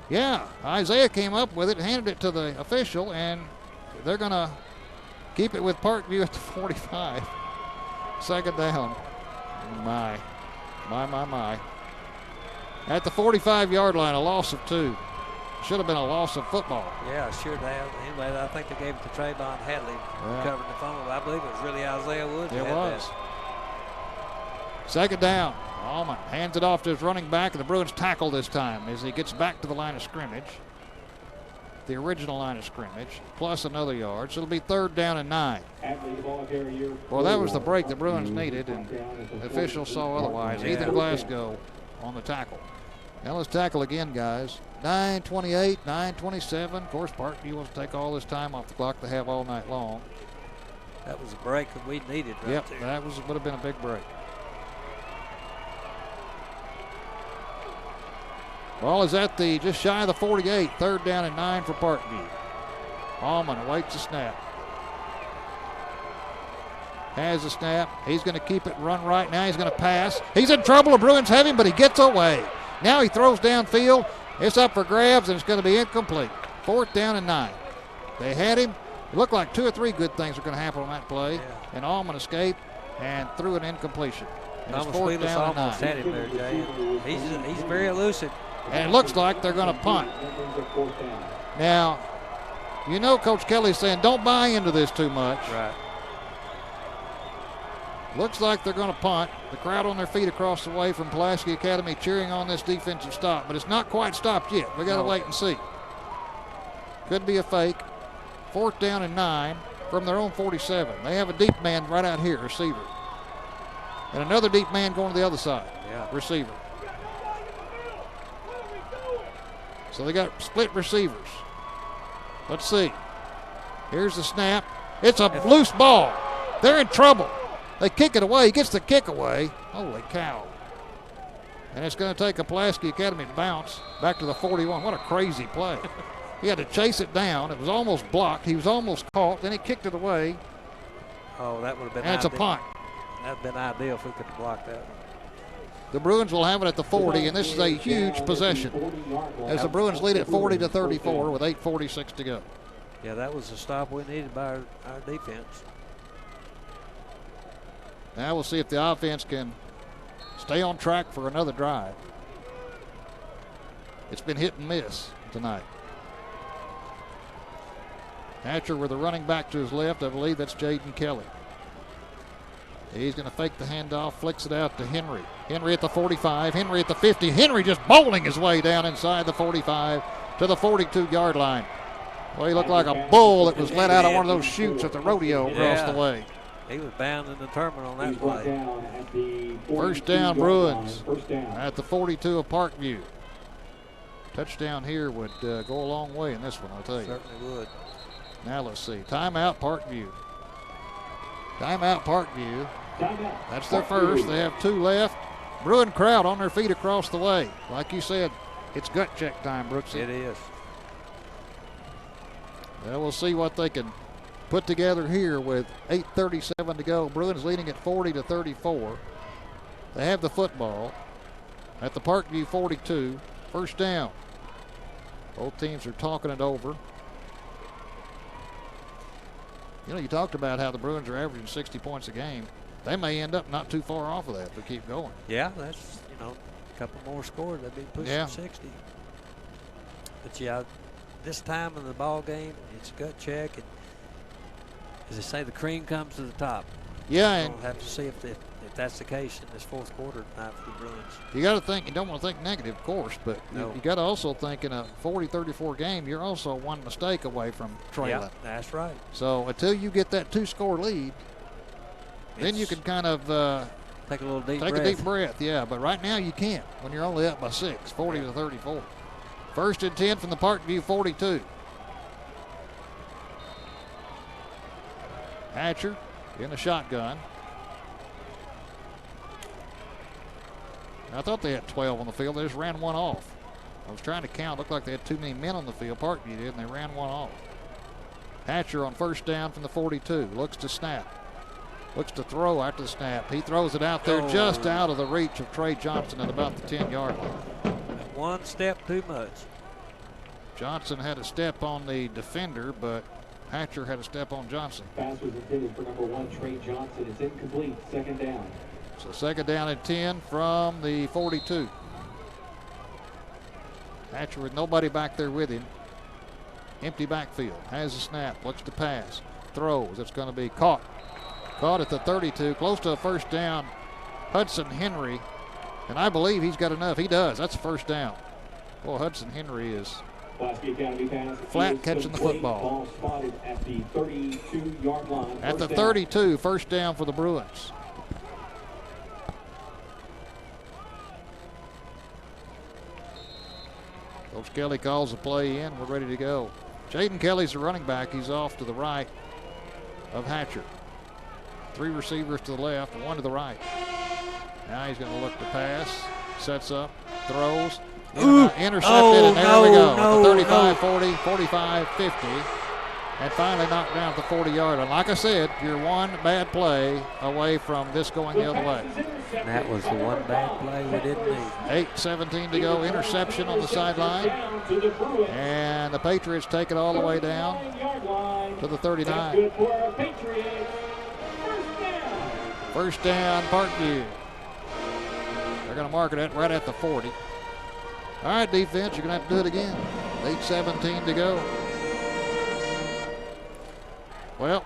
Yeah, Isaiah came up with it, handed it to the official, and they're going to keep it with Parkview at the 45. Second down. My. At the 45-yard line, a loss of 2. Should have been a loss of football. Yeah, sure they have. Anyway, I think they gave it to Trayvon Hadley, covering the fumble. I believe it was really Isaiah Woods. It was. Second down. Allman hands it off to his running back, and the Bruins tackle this time as he gets back to the line of scrimmage. The original line of scrimmage, plus another yard. So it'll be 3rd down and 9. Well, that was the break the Bruins needed, and the officials saw otherwise. Ethan Glasgow on the tackle. Now let's tackle again, guys. 9:28, 9:27. Of course, Parkview wants to take all this time off the clock they have all night long. That was a break that we needed right Yep, there. that would have been a big break. Ball is at the just shy of the 48. 3rd down and 9 for Parkview. Allman awaits the snap. Has the snap. He's going to keep it run right now. He's going to pass. He's in trouble. The Bruins have him, but he gets away. Now he throws downfield. It's up for grabs, and it's going to be incomplete. 4th down and 9. They had him. It looked like 2 or 3 good things were going to happen on that play. And Allman escaped and threw an incompletion. And it's 4th down and 9. Almost had him there, Jay. He's very elusive. And it looks like they're going to punt. Now, you know Coach Kelly's saying don't buy into this too much. Right. Looks like they're going to punt. The crowd on their feet across the way from Pulaski Academy cheering on this defensive stop, but it's not quite stopped yet. We got to wait and see. Could be a fake. 4th down and 9 from their own 47. They have a deep man right out here, receiver. And another deep man going to the other side, receiver. So they got split receivers. Let's see. Here's the snap. It's a loose ball. They're in trouble. They kick it away. He gets the kick away. Holy cow. And it's going to take a Pulaski Academy bounce back to the 41. What a crazy play. He had to chase it down. It was almost blocked. He was almost caught. Then he kicked it away. Oh, that would have been And it's a punt. That would have been ideal if we could have blocked that. The Bruins will have it at the 40, and this is a huge possession as the Bruins lead at 40-34 with 8:46 to go. Yeah, that was the stop we needed by our defense. Now we'll see if the offense can stay on track for another drive. It's been hit and miss tonight. Hatcher with a running back to his left. I believe that's Jaden Kelly. He's going to fake the handoff, flicks it out to Henry. Henry at the 45, Henry at the 50. Henry just bowling his way down inside the 45 to the 42-yard line. Well, he looked like a bull that was let out of one of those chutes at the rodeo across the way. He was bound and determined on that play. First down, Bruins at the 42 of Parkview. Touchdown here would go a long way in this one, I'll tell you. Certainly would. Now let's see. Timeout, Parkview. Timeout, Parkview. That's their first. They have 2 left. Bruin crowd on their feet across the way. Like you said, it's gut check time, Brooksy. It is. Well, we'll see what they can put together here with 8:37 to go. Bruins leading at 40-34. They have the football at the Parkview 42. First down. Both teams are talking it over. You know, you talked about how the Bruins are averaging 60 points a game. They may end up not too far off of that if they keep going. Yeah, that's, a couple more scores. They'd be pushing 60. But, yeah, this time in the ball game, it's a gut check. And as they say, the cream comes to the top. Yeah, and we'll have to see if that's the case in this fourth quarter tonight for the Bruins. You got to think, you don't want to think negative, of course, but you got to also think in a 40-34 game, you're also one mistake away from trailing. Yeah, that's right. So until you get that 2-score lead, then you can kind of take a little deep breath. Yeah, but right now you can't when you're only up by 6, 40-34. First and 10 from the Parkview 42. Hatcher in the shotgun. I thought they had 12 on the field. They just ran one off. I was trying to count. Looked like they had too many men on the field. Parkview did, and they ran one off. Hatcher on first down from the 42. Looks to snap. Looks to throw after the snap. He throws it out there just out of the reach of Trey Johnson at about the 10-yard line. One step too much. Johnson had a step on the defender, but Hatcher had a step on Johnson. Pass was intended for number 1, Trey Johnson. It's incomplete. Second down. So second down and 10 from the 42. Hatcher with nobody back there with him. Empty backfield. Has a snap. Looks to pass. Throws. It's going to be caught. Caught at the 32. Close to a first down. Hudson Henry. And I believe he's got enough. He does. That's a first down. Well, Hudson Henry is flat catching the football. Ball spotted at the 32-yard line. At the 32, first down for the Bruins. Coach Kelly calls the play in. We're ready to go. Jaden Kelly's the running back. He's off to the right of Hatcher. 3 receivers to the left, 1 to the right. Now he's going to look to pass. Sets up, throws. Intercepted, and there we go. 35, 40, 45, 50. And finally knocked down at the 40-yard line. Like I said, you're one bad play away from this going the other way. And that was the one bad play we didn't need. 8:17 to go. Interception on the sideline. And the Patriots take it all the way down to the 39. First down, Parkview. They're going to mark it right at the 40. All right, defense, you're going to have to do it again. 8:17 to go. Well,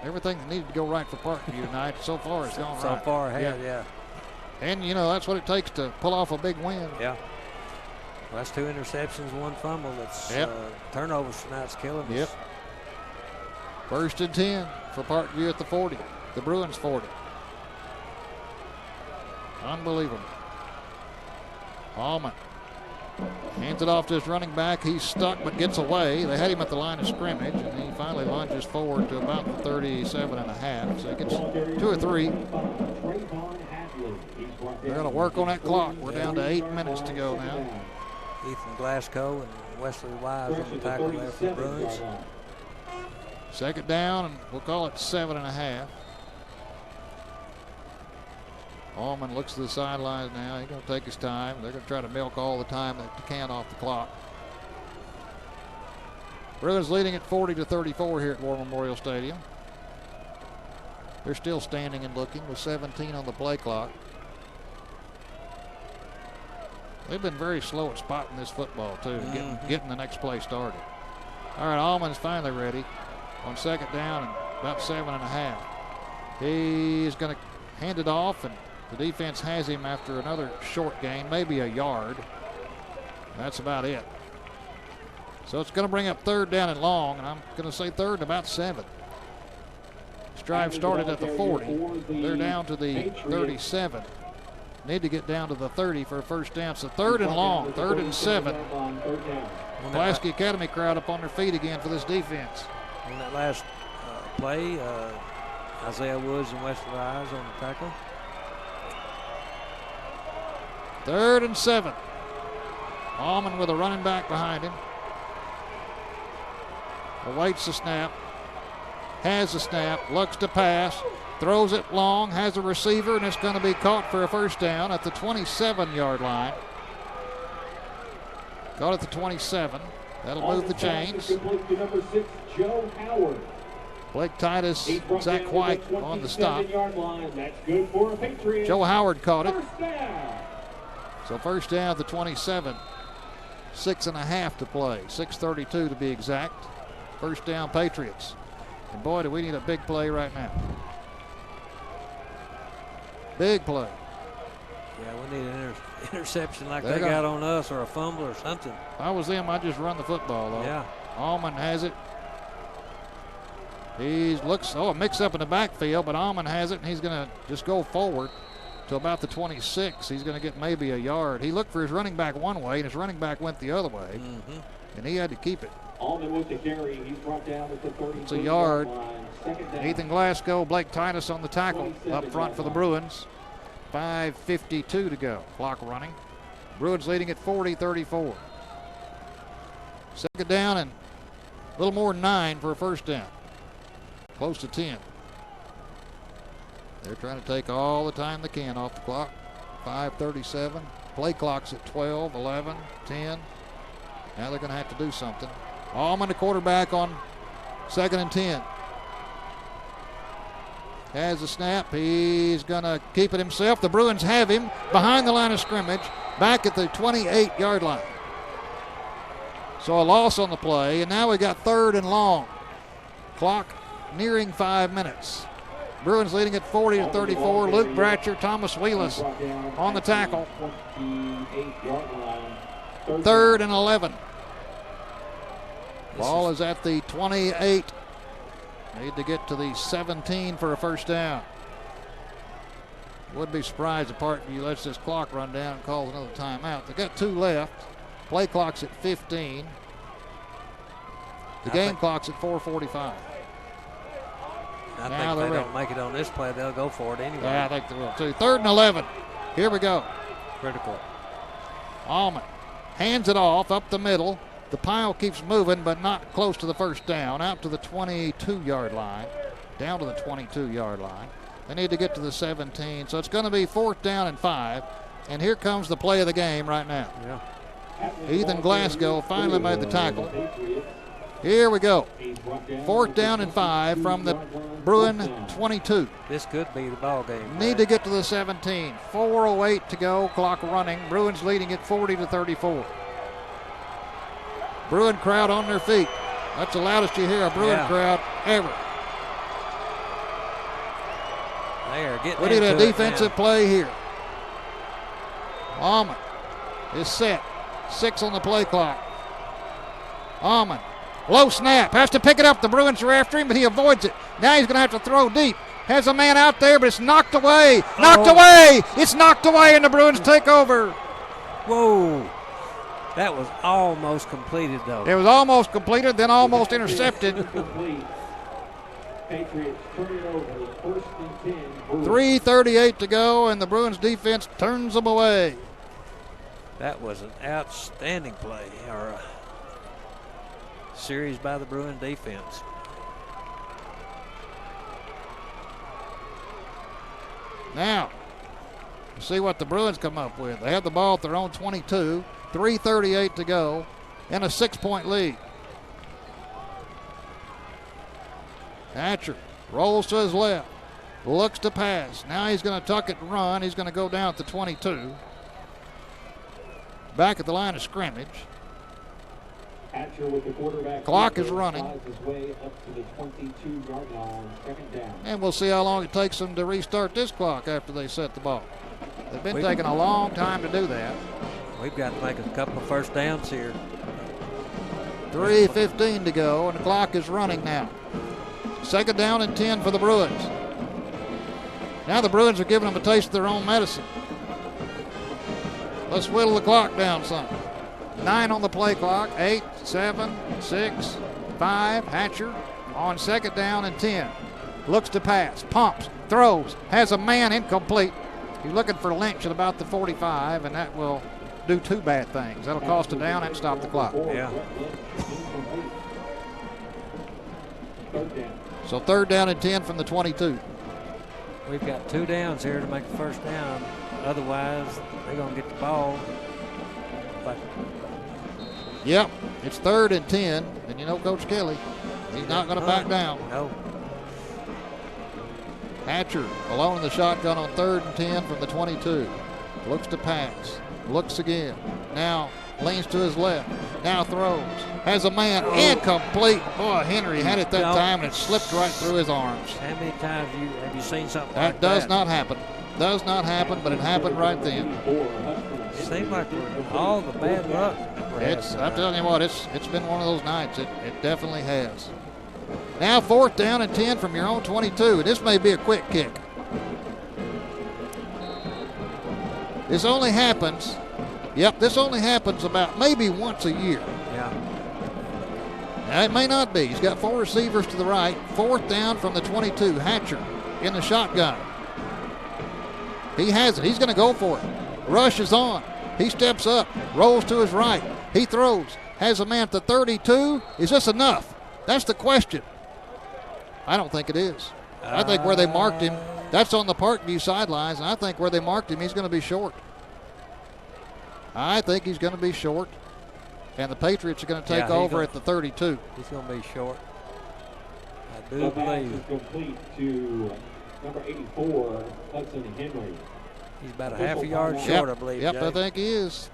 everything that needed to go right for Parkview tonight so far has gone right. So far ahead, yeah. And, that's what it takes to pull off a big win. Yeah. Well, that's 2 interceptions, 1 fumble. That's turnovers tonight's killing us. Yep. First and 10 for Parkview at the 40. The Bruins 40. Unbelievable. Allman hands it off to his running back. He's stuck but gets away. They had him at the line of scrimmage, and he finally lunges forward to about the 37 and a half. So he gets 2 or 3. They're going to work on that clock. We're down to 8 minutes to go now. Ethan Glasgow and Wesley Wise on the tackle there for the Bruins. Second down, and we'll call it 7.5. Allman looks to the sidelines now. He's going to take his time. They're going to try to milk all the time that they can off the clock. Bruins leading at 40-34 here at War Memorial Stadium. They're still standing and looking with 17 on the play clock. They've been very slow at spotting this football, too, getting the next play started. All right, Allman's finally ready on second down and about 7.5. He's going to hand it off, and the defense has him after another short gain, maybe a yard. That's about it. So it's going to bring up third down and long, and I'm going to say third and about 7. This drive started at the 40. They're down to the 37. Need to get down to the 30 for a first down. So third and long, 3rd and 7. Pulaski Academy crowd up on their feet again for this defense. On that last play, Isaiah Woods and Wesley Rise on the tackle. 3rd and 7. Allman with a running back behind him. Awaits the snap. Has the snap. Looks to pass. Throws it long. Has a receiver, and it's going to be caught for a first down at the 27-yard line. Caught at the 27. That'll move the chains. Number 6, Joe Howard. Blake Titus, Zach White on the stop. That's good for a Patriot. Joe Howard caught it. First down. So first down at the 27. 6.5 to play. 6:32 to be exact. First down, Patriots. And boy, do we need a big play right now. Big play. Yeah, we need an interception like they got on us, or a fumble or something. If I was them, I'd just run the football, though. Yeah. Allman has it. He looks, a mix up in the backfield, but Allman has it, and he's going to just go forward to about the 26. He's going to get maybe a yard. He looked for his running back one way, and his running back went the other way, and he had to keep it. Allman with the carry. He's brought down at the 30. It's a yard. Ethan Glasgow, Blake Titus on the tackle up front for the Bruins. 5:52 to go. Clock running. Bruins leading at 40-34. Second down and a little more than 9 for a first down. Close to 10. They're trying to take all the time they can off the clock. 5:37. Play clock's at 12, 11, 10. Now they're going to have to do something. Allman, the quarterback, on 2nd and 10. Has the snap. He's going to keep it himself. The Bruins have him behind the line of scrimmage, back at the 28-yard line. So a loss on the play, and now we got 3rd and long. Clock nearing 5 minutes. Bruins leading at 40-34. Luke Bratcher, Thomas Wheelis on the tackle. 3rd and 11. Ball is at the 28. Need to get to the 17 for a first down. Would be surprised if Parkview lets this clock run down and calls another timeout. They got 2 left. Play clock's at 15. The game clock's at 4:45. I think if they don't make it on this play, they'll go for it anyway. Yeah, I think they will too. 3rd and 11. Here we go. Critical. Allman hands it off up the middle. The pile keeps moving, but not close to the first down. Out to the 22-yard line. Down to the 22-yard line. They need to get to the 17. So it's going to be 4th down and 5. And here comes the play of the game right now. Yeah. Ethan Glasgow finally made the tackle. Here we go. 4th down and 5 from the Bruin 22. This could be the ball game. Need to get to the 17. 4:08 to go. Clock running. Bruins leading at 40-34. Bruin crowd on their feet. That's the loudest you hear a Bruin crowd ever. They are getting We need a defensive play here. Allman is set. 6 on the play clock. Allman, low snap, has to pick it up. The Bruins are after him, but he avoids it. Now he's going to have to throw deep. Has a man out there, but it's knocked away. Knocked away. It's knocked away, and the Bruins take over. Whoa. That was almost completed, though. It was almost completed, then almost intercepted. Patriots turn it over. 1st and 10. 3:38 to go, and the Bruins defense turns them away. That was an outstanding play, or a series by the Bruin defense. Now, See what the Bruins come up with. They have the ball at their own 22, 3:38 to go, and a 6-point lead. Hatcher rolls to his left, looks to pass. Now he's going to tuck it and run. He's going to go down at the 22. Back at the line of scrimmage. Hatcher with the quarterback. Clock is running. Slides his way up to the 22-yard line, second down. And we'll see how long it takes them to restart this clock after they set the ball. They've been taking a long time to do that. We've got to make a couple of first downs here. 3:15 to go, and the clock is running now. Second down and 10 for the Bruins. Now the Bruins are giving them a taste of their own medicine. Let's whittle the clock down some. 9 on the play clock. 8, 7, 6, 5. Hatcher on second down and 10. Looks to pass, pumps, throws, has a man incomplete. He's looking for Lynch at about the 45, and that will do two bad things. That'll cost a down and stop the clock. Yeah. So third down and 10 from the 22. We've got 2 downs here to make the first down. Otherwise, they're going to get the ball. But Yep, it's third and 10, and you know Coach Kelly, he's not going to back down. No. Hatcher alone in the shotgun on third and 10 from the 22. Looks to pass, looks again. Now leans to his left, now throws. Has a man incomplete. Boy, Henry had it that time and it slipped right through his arms. How many times have you seen something That like does that? not happen. Does not happen, but it happened right then. It seems like all the bad luck. I'm telling you what, it's been one of those nights. It definitely has. Now fourth down and 10 from your own 22. This may be a quick kick. This only happens about maybe once a year. Yeah. Now it may not be. He's got 4 receivers to the right. Fourth down from the 22. Hatcher in the shotgun. He has it. He's going to go for it. Rush is on. He steps up, rolls to his right. He throws. Has a man at the 32. Is this enough? That's the question. I don't think it is. I think where they marked him, that's on the Parkview sidelines, and I think where they marked him, he's going to be short. I think he's going to be short, and the Patriots are going to take over at the 32. He's going to be short. I do The pass believe. is complete to number 84, Hudson Henry. He's about a half a yard short, I believe. Yep, Jay. I think he is.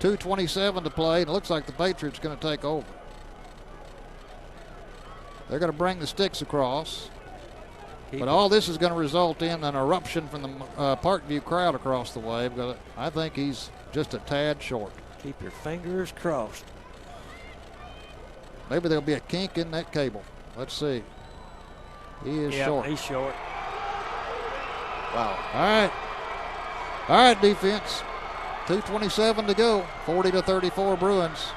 2:27 to play, and it looks like the Patriots are going to take over. They're going to bring the sticks across. But all this is going to result in an eruption from the Parkview crowd across the way. Because I think he's just a tad short. Keep your fingers crossed. Maybe there'll be a kink in that cable. Let's see. He is short. He's short. Wow. All right, defense. 2:27 to go. 40-34 Bruins.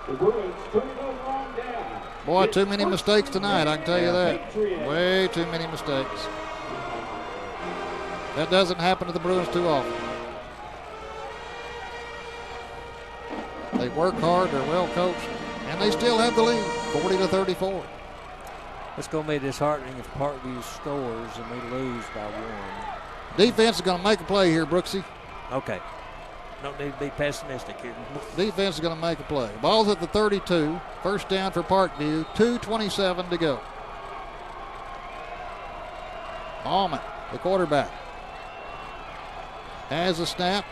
The Bruins turn it over on down. Boy, too many mistakes tonight, I can tell you that. Way too many mistakes. That doesn't happen to the Bruins too often. They work hard, they're well coached, and they still have the lead, 40-34. It's going to be disheartening if Parkview scores and we lose by 1. Defense is going to make a play here, Brooksy. Okay. Don't need to be pessimistic here. Defense is going to make a play. Ball's at the 32. First down for Parkview. 2:27 to go. Allman, the quarterback, has a snap.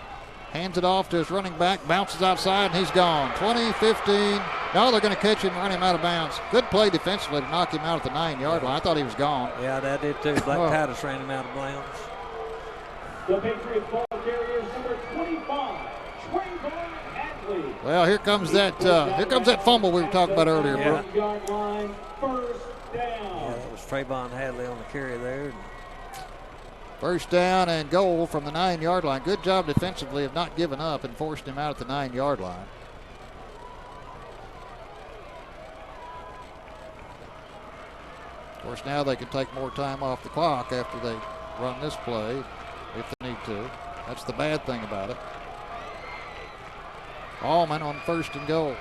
Hands it off to his running back. Bounces outside, and he's gone. 20-15. No, they're going to catch him and run him out of bounds. Good play defensively to knock him out at the 9-yard line. I thought he was gone. Yeah, that did too. Black Titus ran him out of bounds. The Patriots ball carriers, number 25, Trayvon Hadley. Well, here comes that fumble we were talking about earlier, bro. 1-yard line, first down. Yeah, that was Trayvon Hadley on the carry there. First down and goal from the 9-yard line. Good job defensively of not giving up and forced him out at the 9-yard line. Of course, now they can take more time off the clock after they run this play if they need to. That's the bad thing about it. Allman on first and goal.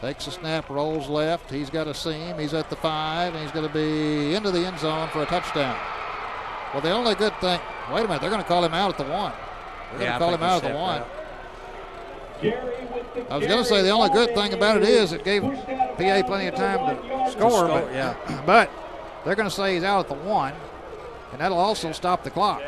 Takes a snap, rolls left. He's got a seam. He's at the 5, and he's going to be into the end zone for a touchdown. Well, the only good thing, wait a minute, they're going to call him out at the 1. They're going to call him out at the 1. I was going to say the only good thing about it is it gave PA plenty of time to score, but they're going to say he's out at the 1, and that'll also stop the clock.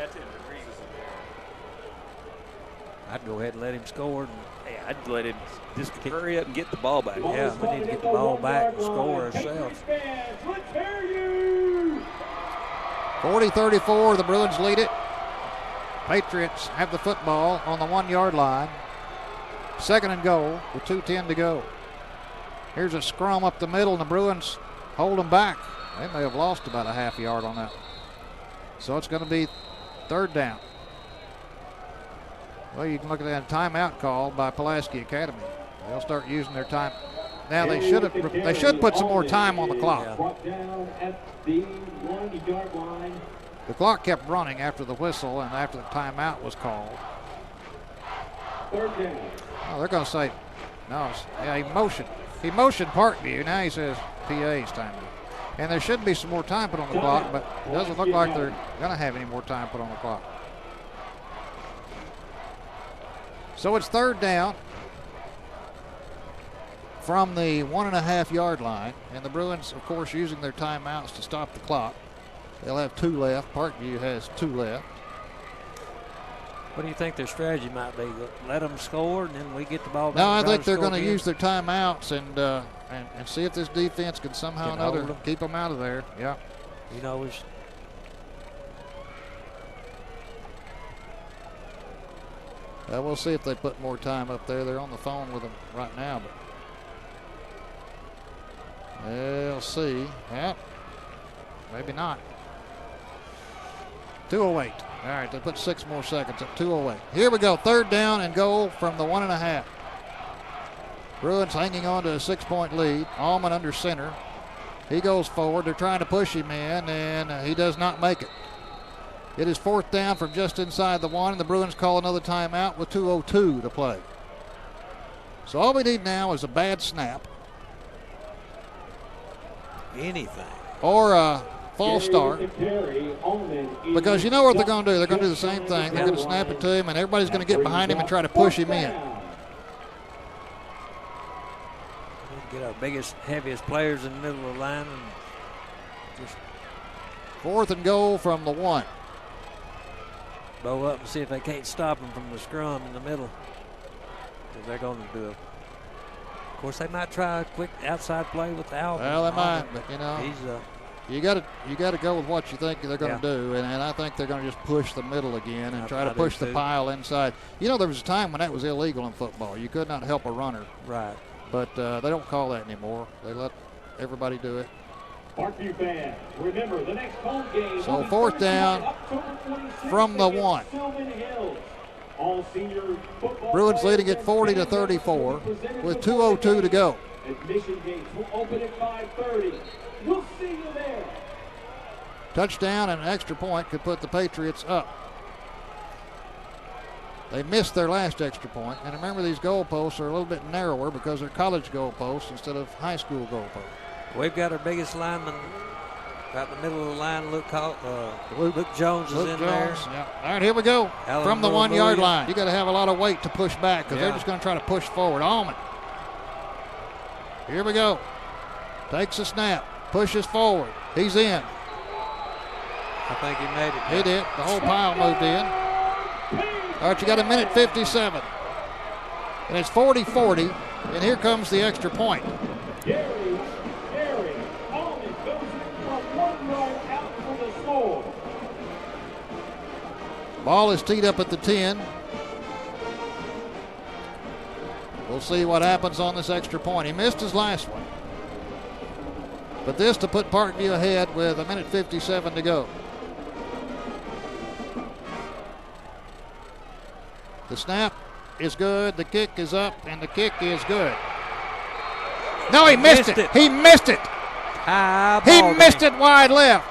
I'd go ahead and let him score. Yeah, I'd let him just hurry up and get the ball back. Yeah, we need to get the ball back and score ourselves. 40-34, the Bruins lead it. Patriots have the football on the 1-yard line. 2nd and goal with 2:10 to go. Here's a scrum up the middle, and the Bruins hold them back. They may have lost about a half yard on that. So it's going to be 3rd down. Well, you can look at that timeout called by Pulaski Academy. They'll start using their time. Now they should put some more time on the clock. The clock kept running after the whistle and after the timeout was called. 3rd down. Oh, they're going to say, no, yeah, he motioned. He motioned Parkview. Now he says PA's time. And there should be some more time put on the clock, but it doesn't look like they're going to have any more time put on the clock. So it's 3rd down from the 1.5-yard line, and the Bruins, of course, using their timeouts to stop the clock. They'll have 2 left. Parkview has 2 left. What do you think their strategy might be? Let them score, and then we get the ball back? No, I think they're going to use their timeouts and see if this defense can somehow or another keep them out of there. Yeah. You know, it's we'll see if they put more time up there. They're on the phone with them right now, but we'll see. Yeah, maybe not. 2:08. All right, they put 6 more seconds at 2:08. Here we go, 3rd down and goal from the 1.5. Bruins hanging on to a 6-point lead. Allman under center. He goes forward. They're trying to push him in, and he does not make it. It is 4th down from just inside the 1, and the Bruins call another timeout with 2:02 to play. So all we need now is a bad snap. anything. Or a false start. Because you know what they're going to do. They're going to do the same thing. They're going to snap it to him, and everybody's going to get behind him and try to push him in. Get our biggest, heaviest players in the middle of the line. And just 4th and goal from the 1. bow up and see if they can't stop him from the scrum in the middle. Because they're going to do it. Of course, they might try a quick outside play with Alvin. Well, they might, but you know, he's you got to go with what you think they're going to do, and I think they're going to just push the middle again and try to push the pile inside. You know, there was a time when that was illegal in football. You could not help a runner. Right. But they don't call that anymore. They let everybody do it. Parkview fans, remember the next home game. So 4th down from the 1. Bruins leading it 40-34 with 2:02 to go. Admission gates will open at 5:30. We'll see you there. Touchdown and an extra point could put the Patriots up. They missed their last extra point. And remember, these goalposts are a little bit narrower because they're college goalposts instead of high school goalposts. We've got our biggest lineman right in the middle of the line. Luke Jones is in there. Yeah. All right, here we go. From the 1-yard line. You got to have a lot of weight to push back because they're just going to try to push forward. Allman. Here we go. Takes a snap. Pushes forward. He's in. I think he made it. He did. The whole pile moved in. All right, you got a minute 57. And it's 40-40. And here comes the extra point. Allman goes from 1 yard out for the score. Ball is teed up at the 10. We'll see what happens on this extra point. He missed his last one. But this to put Parkview ahead with a minute 57 to go. The snap is good, the kick is up, and the kick is good. No, he missed it. He missed it. He missed it wide left.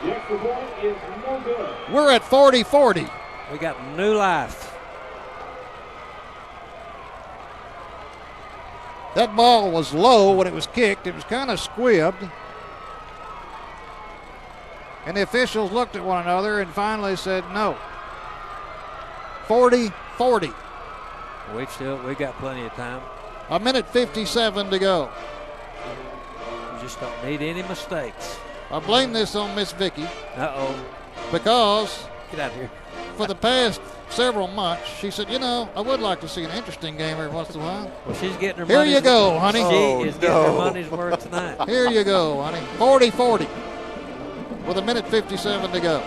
The extra point is no good. We're at 40-40. We got new life. That ball was low when it was kicked. It was kind of squibbed. And the officials looked at one another and finally said no. 40-40. We got plenty of time. 1:57 to go. You just don't need any mistakes. I blame this on Miss Vicky. Uh-oh. Because Get out of here. for the past several months, she said, I would like to see an interesting game every once in a while. Well, she's getting her Here money's you go, honey. She is getting her money's worth tonight. Here you go, honey. 40-40 with 1:57 to go.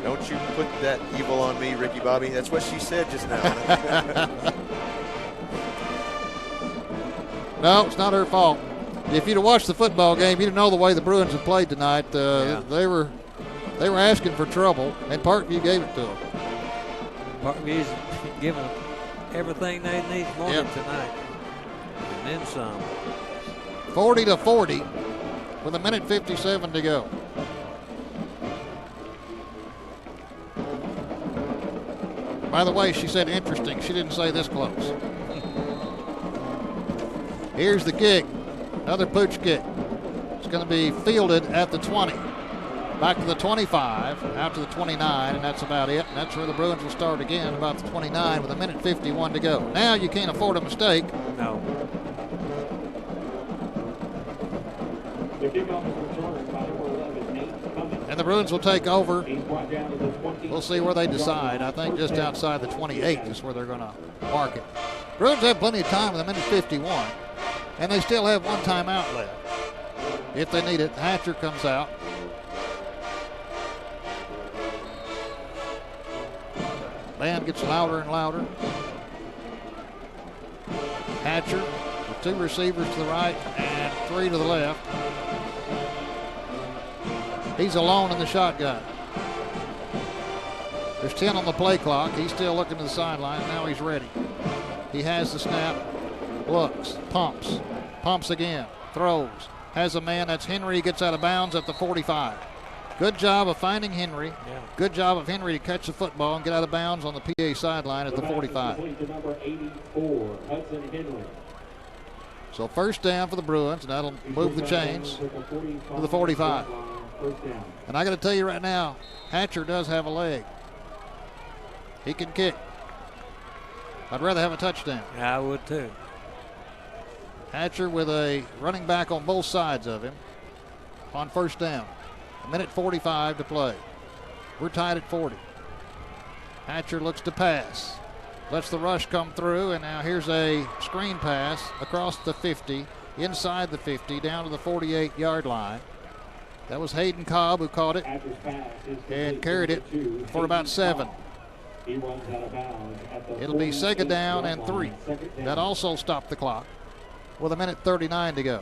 Don't you put that evil on me, Ricky Bobby. That's what she said just now. No, it's not her fault. If you'd have watched the football game, you'd know the way the Bruins have played tonight. They were asking for trouble, and Parkview gave it to them. Parkview's giving them everything they need wanted tonight, and then some. 40-40 with 1:57 to go. By the way, she said interesting. She didn't say this close. Here's the kick. Another pooch kick. It's going to be fielded at the 20. Back to the 25, out to the 29, and that's about it. And that's where the Bruins will start again, about the 29 with 1:51 to go. Now you can't afford a mistake. No. The kickoff is returned by number 11, Nate Cummings. And the Bruins will take over. He's brought down to the 20. We'll see where they decide. I think just outside the 28 is where they're going to mark it. Bruins have plenty of time with 1:51, and they still have one timeout left. If they need it, Hatcher comes out. Band gets louder and louder. Hatcher with 2 receivers to the right and 3 to the left. He's alone in the shotgun. There's 10 on the play clock. He's still looking to the sideline. Now he's ready. He has the snap. Looks. Pumps again. Throws. Has a man. That's Henry. Gets out of bounds at the 45. Good job of finding Henry. Yeah. Good job of Henry to catch the football and get out of bounds on the PA sideline at the 45. To number 84, Hudson Henry. So first down for the Bruins, and that'll move the chains to the 45. And I got to tell you right now, Hatcher does have a leg. He can kick. I'd rather have a touchdown. Yeah, I would too. Hatcher with a running back on both sides of him on first down. 1:45 to play. We're tied at 40. Hatcher looks to pass. Lets the rush come through, and now here's a screen pass across the 50, inside the 50, down to the 48-yard line. That was Hayden Cobb who caught it and carried it for about 7. He runs out of bounds at the It'll be second down and 3. That also stopped the clock with 1:39 to go.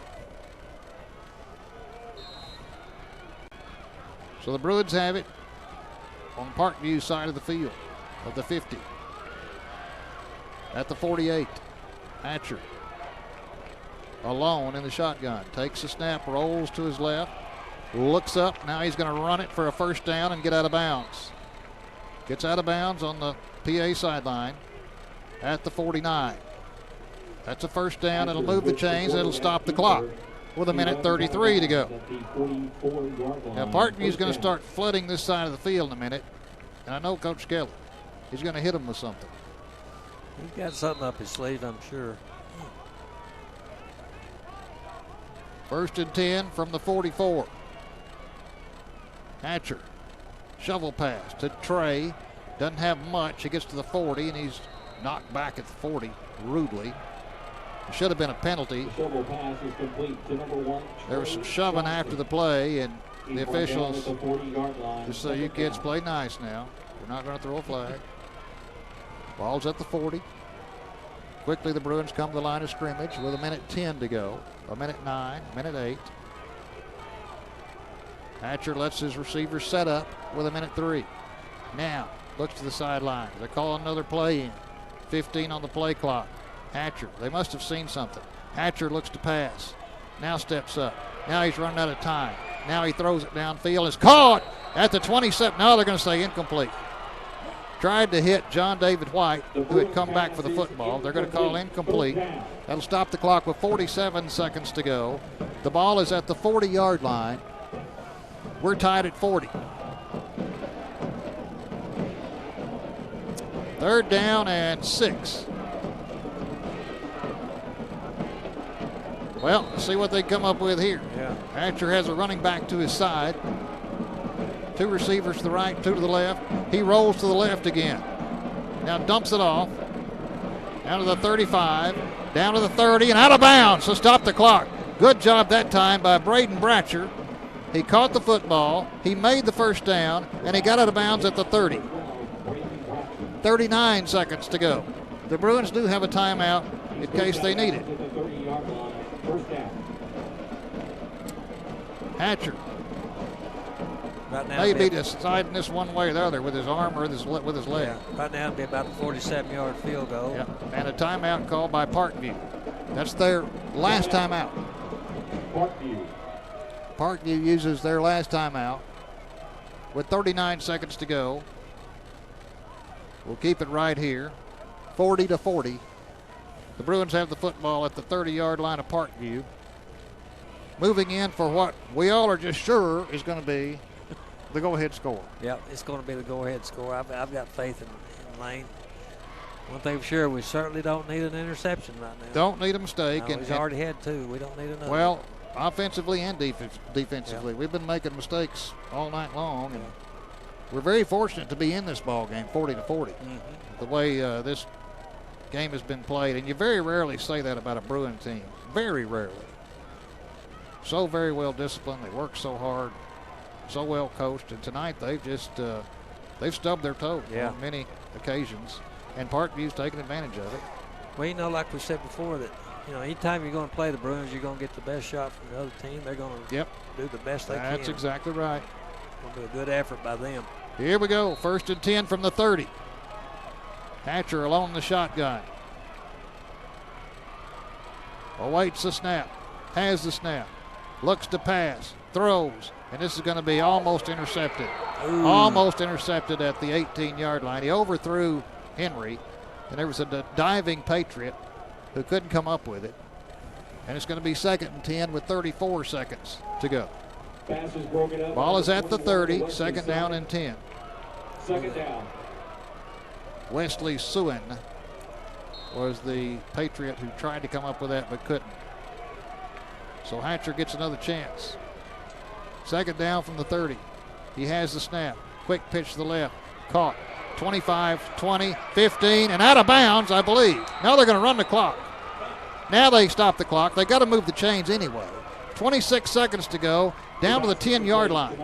So the Bruins have it on Parkview side of the field of the 50. At the 48, Hatcher alone in the shotgun. Takes a snap, rolls to his left, looks up. Now he's going to run it for a first down and get out of bounds. Gets out of bounds on the PA sideline at the 49. That's a first down. It'll move the chains. It'll stop the clock with 1:33 to go. Now Parkview's going to start flooding this side of the field in a minute. And I know Coach Kelly, he's going to hit him with something. He's got something up his sleeve, I'm sure. First and 10 from the 44. Hatcher, shovel pass to Trey. Doesn't have much. He gets to the 40, and he's knocked back at the 40 rudely. It should have been a penalty. There was some shoving after the play, and the officials just say, you kids play nice now. We're not going to throw a flag. Ball's at the 40. Quickly the Bruins come to the line of scrimmage with 1:10 to go. 1:09, 1:08. Hatcher lets his receiver set up with 1:03. Now looks to the sideline. They're calling another play in. 15 on the play clock. Hatcher, they must have seen something. Hatcher looks to pass. Now steps up. Now he's running out of time. Now he throws it downfield. It's caught at the 27. Now they're going to say incomplete. tried to hit John David White, who had come back for the football. They're going to call incomplete. That'll stop the clock with 47 seconds to go. The ball is at the 40-yard line. We're tied at 40. Third down and 6. Well, let's see what they come up with here. Yeah. Hatcher has a running back to his side. 2 receivers to the right, 2 to the left. He rolls to the left again. Now dumps it off. Down to the 35, down to the 30, and out of bounds. So stop the clock. Good job that time by Braden Bratcher. He caught the football, he made the first down, and he got out of bounds at the 30. 39 seconds to go. The Bruins do have a timeout in case they need it. Hatcher Right now, may be deciding this one way or the other with his arm or with his leg. yeah, right now it'll be about a 47-yard field goal. Yeah. And a timeout called by Parkview. That's their last timeout. Parkview uses their last timeout with 39 seconds to go. We'll keep it right here. 40-40. The Bruins have the football at the 30-yard line of Parkview. Moving in for what we all are just sure is going to be the go-ahead score. Yep, it's going to be the go-ahead score. I've got faith in Lane. One thing for sure, we certainly don't need an interception right now. Don't need a mistake. No, he's already had 2. We don't need another. Well, offensively and defensively, Yeah. we've been making mistakes all night long, and we're very fortunate to be in this ball game, 40-40. Mm-hmm. The way this game has been played, and you very rarely say that about a Bruin team. Very rarely. So very well disciplined. They work so hard, so well coached, and tonight they've just they've stubbed their toe on many occasions, and Parkview's taken advantage of it. Well, you know, like we said before, that anytime you're going to play the Bruins, you're going to get the best shot from the other team. They're going to do the best they can. That's exactly right. It's going to be a good effort by them. Here we go. 1st and 10 from the 30. Hatcher alone in the shotgun. Awaits the snap. Has the snap. Looks to pass. Throws. And this is going to be almost intercepted. Ooh. Almost intercepted at the 18-yard line. He overthrew Henry. And there was a diving Patriot who couldn't come up with it. And it's going to be 2nd and 10 with 34 seconds to go. Ball is at the 30. 2nd down and 10. 2nd down. Wesley Suen was the Patriot who tried to come up with that but couldn't. So Hatcher gets another chance. 2nd down from the 30. He has the snap. Quick pitch to the left. Caught. 25, 20, 15, and out of bounds, I believe. Now they're going to run the clock. Now they stop the clock. They got to move the chains anyway. 26 seconds to go. Down to the 10-yard line.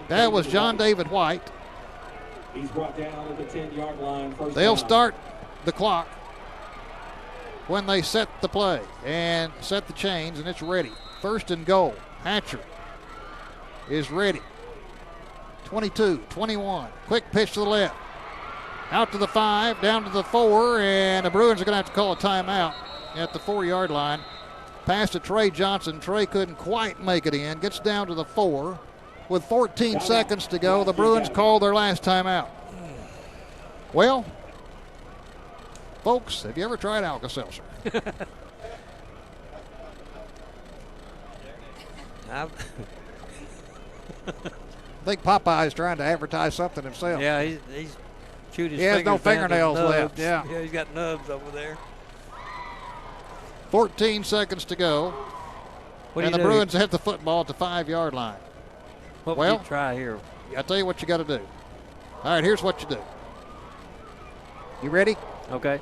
That was John David White. He's brought down at the 10-yard line. They'll start the clock when they set the play and set the chains, and it's ready. 1st and goal. Hatcher is ready. 22, 21. Quick pitch to the left. Out to the 5, down to the 4, and the Bruins are going to have to call a timeout at the 4-yard line. Pass to Trey Johnson. Trey couldn't quite make it in. Gets down to the 4. With 14 seconds to go, the Bruins call their last timeout. Well, folks, have you ever tried Alka-Seltzer? I think Popeye's trying to advertise something himself. Yeah, he's chewed his He has no fingers down to fingernails left. nubs. Yeah. He's got nubs over there. 14 seconds to go. What And do the you do? Bruins have the football at the 5-yard line. What Well, would you try here? I'll tell you what you got to do. All right, here's what you do. You ready? Okay,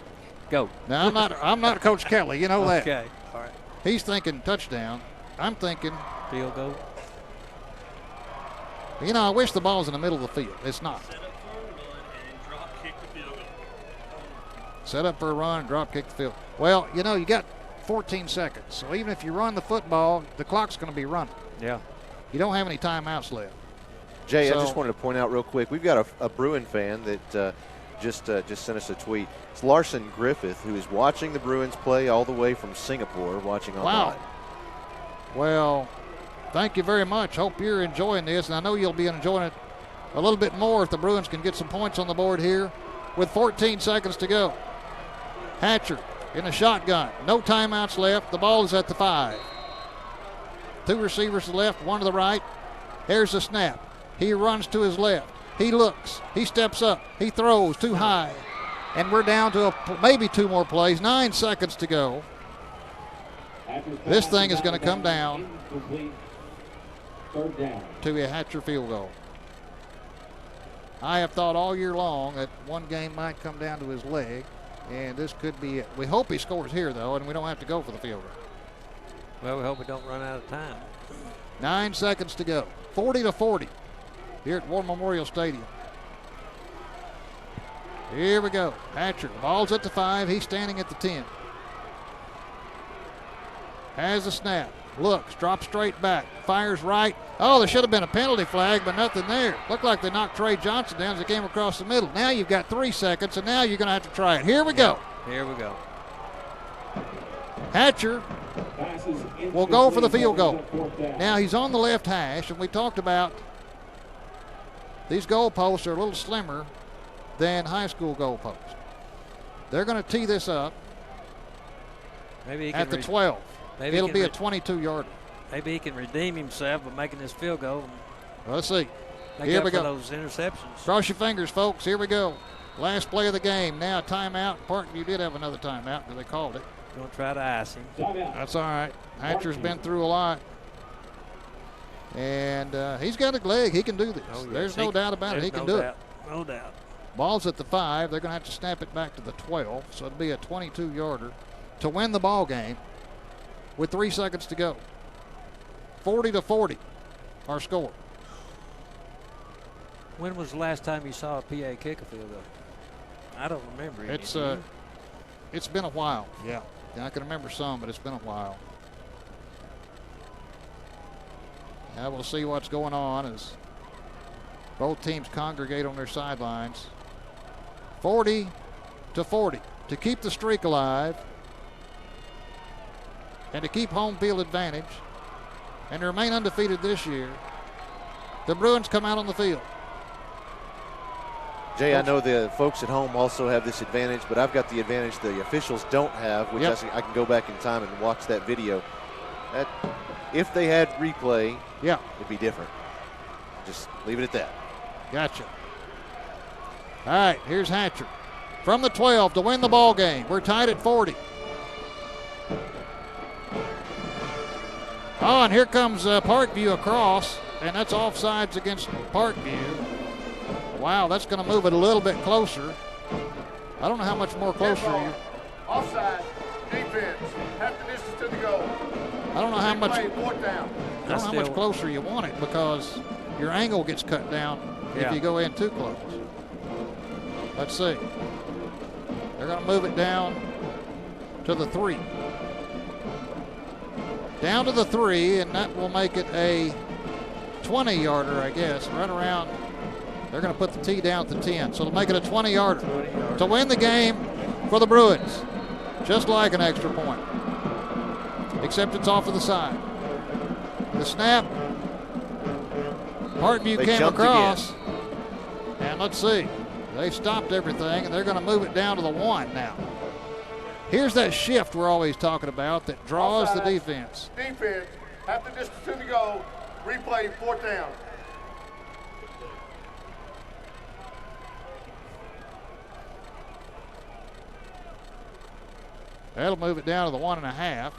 go. Now, I'm not Coach Kelly. You know that. Okay, all right. He's thinking touchdown. I'm thinking, Field goal. I wish the ball's in the middle of the field. It's not. Set up for a run and drop kick the field. Well, you got 14 seconds. So even if you run the football, the clock's going to be running. Yeah. You don't have any timeouts left. Jay, I So- just wanted to point out real quick, we've got a Bruin fan that just sent us a tweet. It's Larson Griffith, who is watching the Bruins play all the way from Singapore, watching online. Wow. Well, thank you very much. Hope you're enjoying this, and I know you'll be enjoying it a little bit more if the Bruins can get some points on the board here with 14 seconds to go. Hatcher in a shotgun. No timeouts left. The ball is at the 5. 2 receivers to the left, 1 to the right. Here's the snap. He runs to his left. He looks. He steps up. He throws too high. And we're down to maybe 2 more plays. 9 seconds to go. This thing is going to come down to a Hatcher field goal. I have thought all year long that one game might come down to his leg, and this could be it. We hope he scores here, though, and we don't have to go for the field goal. Well, we hope we don't run out of time. 9 seconds to go. 40-40 here at War Memorial Stadium. Here we go. Hatcher, ball's at the 5. He's standing at the 10. Has a snap. Looks, drops straight back. Fires right. Oh, there should have been a penalty flag, but nothing there. Looked like they knocked Trey Johnson down as he came across the middle. Now you've got 3 seconds, and now you're going to have to try it. Here we go. Here we go. Hatcher will go for the field goal. Now he's on the left hash, and we talked about these goalposts are a little slimmer than high school goalposts. They're going to tee this up at the 12. It'll be a 22-yarder. Maybe he can redeem himself by making this field goal. Well, let's see. Make Here up we for go. those interceptions. Cross your fingers, folks. Here we go. Last play of the game. Now timeout. Parkview did have another timeout because they called it. Don't try to ice him. That's all right. Hatcher's been through a lot. And he's got a leg. He can do this. Oh, yes. There's no doubt about it. He can do it. No doubt. Ball's at the 5. They're going to have to snap it back to the 12. So it'll be a 22-yarder to win the ball game with 3 seconds to go. 40-40 our score. When was the last time you saw a PA kick a field goal? I don't remember. It's been a while. Yeah, I can remember some, but it's been a while. Now we'll see what's going on as both teams congregate on their sidelines. 40-40 to keep the streak alive and to keep home field advantage and to remain undefeated this year. The Bruins come out on the field. Jay, I know the folks at home also have this advantage, but I've got the advantage the officials don't have, which I can go back in time and watch that video. If they had replay, it'd be different. Just leave it at that. Gotcha. All right, here's Hatcher from the 12 to win the ball game. We're tied at 40. Oh, and here comes Parkview across, and that's offsides against Parkview. Wow, that's going to move it a little bit closer. I don't know how much more closer you. Offside, defense, half the distance to the goal. I don't know how much. Fourth down. I don't know how much closer you want it because your angle gets cut down if you go in too close. Let's see. They're going to move it down to the 3. Down to the 3, and that will make it a 20-yarder, I guess, right around. They're going to put the tee down at the 10, so it'll make it a 20-yarder to win the game for the Bruins, just like an extra point, except it's off to the side. The snap, Parkview came across, and let's see. They stopped everything, and they're going to move it down to the 1 now. Here's that shift we're always talking about that draws the defense. Defense, half the distance to the goal, replay, fourth down. That'll move it down to the 1.5.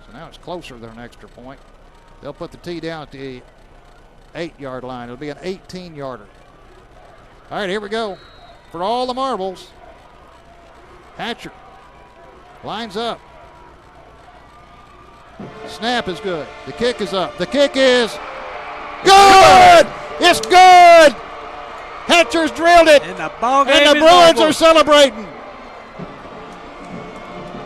So now it's closer than an extra point. They'll put the tee down at the 8-yard line. It'll be an 18-yarder. All right, here we go. For all the marbles, Hatcher lines up. Snap is good. The kick is up. The kick is good! It's good! Hatcher's drilled it. And the ball game and the Bruins are celebrating.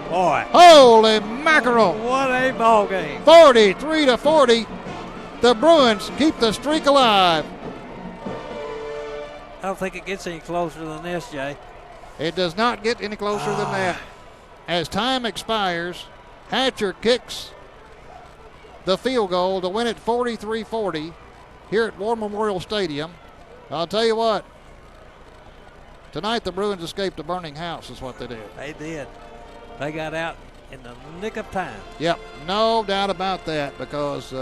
Boy. Holy mackerel. What a ball game. 43-40. The Bruins keep the streak alive. I don't think it gets any closer than this, Jay. It does not get any closer than that. As time expires, Hatcher kicks the field goal to win it 43-40. here at War Memorial Stadium. I'll tell you what, tonight the Bruins escaped a burning house is what they did. They did. They got out in the nick of time. Yep, no doubt about that, because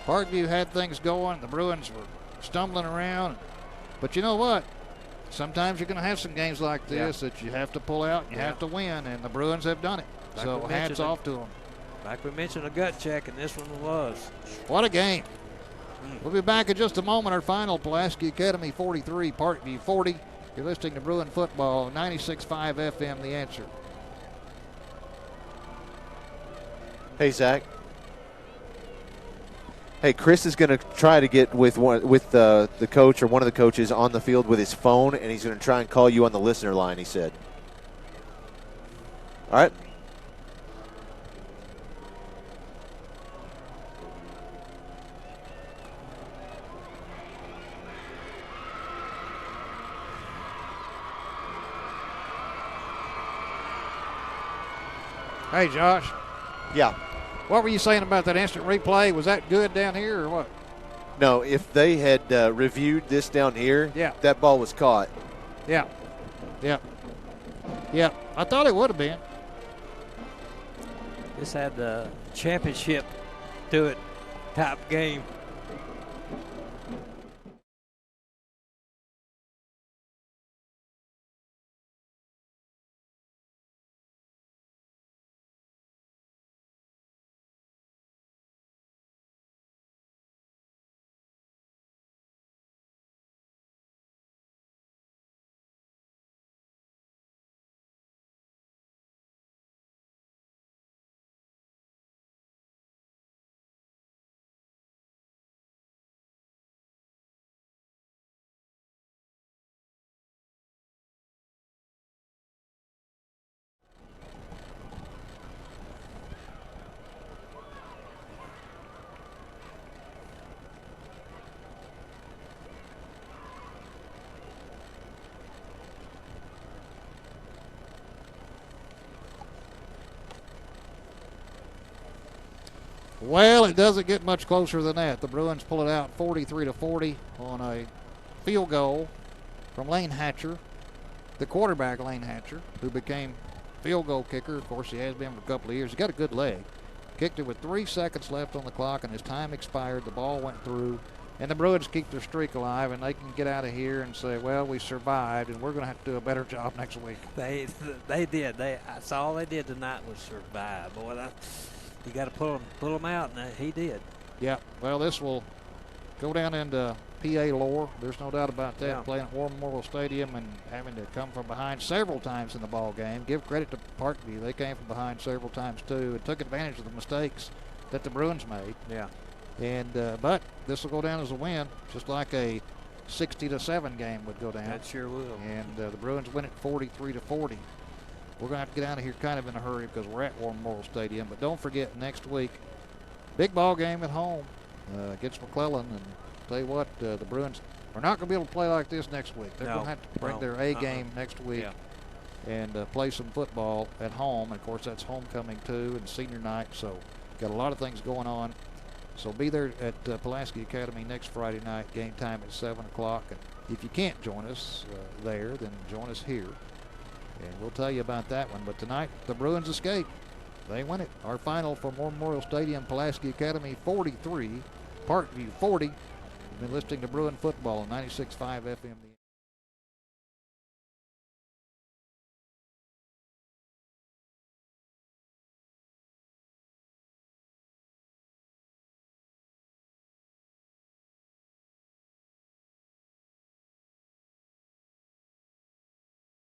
Parkview had things going. The Bruins were stumbling around. But you know what? Sometimes you're going to have some games like this that you have to pull out and you have to win, and the Bruins have done it. Like so hats off to them. Like we mentioned, a gut check, and this one was. What a game. We'll be back in just a moment. Our final, Pulaski Academy 43, Parkview 40. You're listening to Bruin Football, 96.5 FM, The Answer. Hey, Zach. Hey, Chris is going to try to get with the coach or one of the coaches on the field with his phone, and he's going to try and call you on the listener line, he said. All right. Hey, Josh. Yeah. What were you saying about that instant replay? Was that good down here or what? No, if they had reviewed this down here, that ball was caught. Yeah. I thought it would have been. This had the championship to it type game. Well, it doesn't get much closer than that. The Bruins pull it out 43-40 on a field goal from Lane Hatcher, the quarterback Lane Hatcher, who became field goal kicker. Of course, he has been for a couple of years. He got a good leg. Kicked it with 3 seconds left on the clock, and his time expired. The ball went through, and the Bruins keep their streak alive, and they can get out of here and say, well, we survived, and we're going to have to do a better job next week. They did. That's all they did tonight was survive. Boy, you got to pull them out, and he did. Yeah, well, this will go down into PA lore. There's no doubt about that. Yeah. Playing at War Memorial Stadium and having to come from behind several times in the ball game. Give credit to Parkview. They came from behind several times, too, and took advantage of the mistakes that the Bruins made. Yeah. And but this will go down as a win, just like a 60-7 game would go down. That sure will. And the Bruins win it 43-40. We're going to have to get out of here kind of in a hurry because we're at War Memorial Stadium. But don't forget, next week, big ball game at home against McClellan. And tell you what, the Bruins are not going to be able to play like this next week. They're going to have to bring their A game next week and play some football at home. And, of course, that's homecoming, too, and senior night. So got a lot of things going on. So be there at Pulaski Academy next Friday night, game time at 7 o'clock. And if you can't join us there, then join us here. And we'll tell you about that one. But tonight, the Bruins escape. They win it. Our final from War Memorial Stadium, Pulaski Academy 43, Parkview 40. You've been listening to Bruin Football on 96.5 FM.